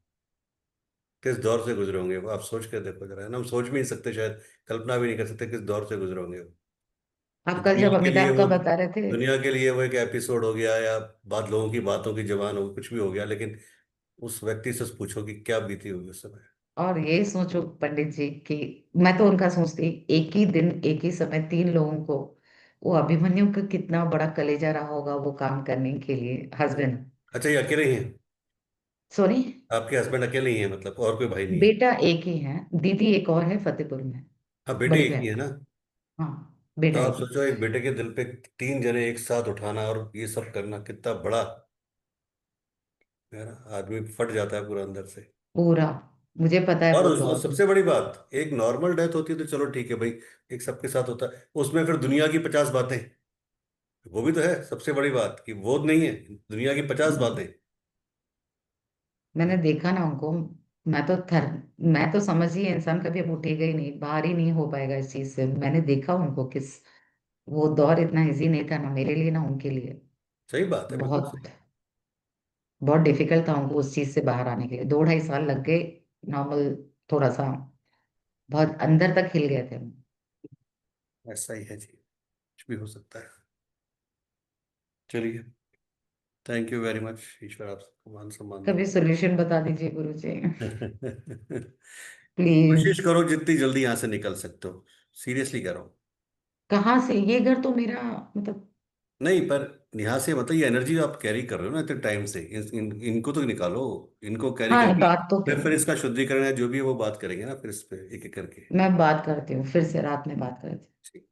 किस दौर से गुजरे होंगे वो। आप सोच के देखो जरा, है ना, हम सोच भी नहीं सकते शायद, कल्पना भी नहीं कर सकते किस दौर से गुजरे होंगे वो। कि आप कल जब अमिताभ का बता रहे थे। दुनिया के लिए वो एक एपिसोड हो गया, या बात लोगों की बातों की जबान हो, कुछ भी हो गया, लेकिन उस व्यक्ति से पूछो कि क्या बीती होगी उस समय। और ये सोचो पंडित जी कि मैं तो उनका सोचती, एक ही दिन एक ही समय 3 लोगों को, वो अभिमन्यु का कितना बड़ा कलेजा रहा होगा वो काम करने के लिए, हस्बैंड। अच्छा, ये अकेले ही हैं? सॉरी। आपके हस्बैंड अकेले ही हैं मतलब, और कोई भाई नहीं है? बेटा एक ही है, दीदी एक और है फतेहपुर में। हाँ, बेटे बड़ी एक ही है बहन। ना? हाँ, तो बेटा आप एक ही। सोचो एक बेटे के दिल पे 3 जने एक साथ उठाना और ये सब करना कितना बड़ा, है ना, आदमी फट जाता है पूरा अंदर से। पूरा। मुझे पता है और वो दौर। सबसे बड़ी बात, एक नॉर्मल डेथ होती है तो चलो ठीक है भाई, एक सबके साथ होता है, उसमें फिर दुनिया की 50 बातें, वो भी तो है सबसे बड़ी बात, कि वो नहीं है, दुनिया की 50 बातें। मैंने देखा ना उनको। मैं तो थर मैं तो समझ ही, इंसान कभी अब उठेगा ही नहीं, बाहर ही नहीं हो पाएगा इस चीज से। मैंने देखा उनको किस, वो दौर इतना इजी नहीं था ना मेरे लिए ना उनके लिए। सही बात है, बिल्कुल बहुत सही। बहुत डिफिकल्ट था उनको उस चीज से बाहर आने के लिए, 2-2.5 साल लग गए। नॉर्मल। थोड़ा सा। बहुत अंदर तक हिल गए थे हम। ऐसा ही है जी, कुछ भी हो सकता है। चलिए, थैंक यू वेरी मच, ईश्वर आप सबको मान सम्मान दे। कभी सोल्यूशन बता दीजिए गुरु जी। प्लीज। कोशिश करो जितनी जल्दी यहाँ से निकल सकते हो, सीरियसली कह रहा हूँ। कहाँ से, ये घर तो मेरा मतलब। नहीं, पर यहाँ से मतलब ये एनर्जी आप कैरी कर रहे हो ना इतने टाइम से, इनको तो निकालो, इनको कैरी हाँ, करके बात तो फिर करें। इसका शुद्धिकरण है जो भी है वो बात करेंगे ना फिर इस पे एक एक करके। मैं बात करती हूँ, फिर से रात में बात करती हूँ।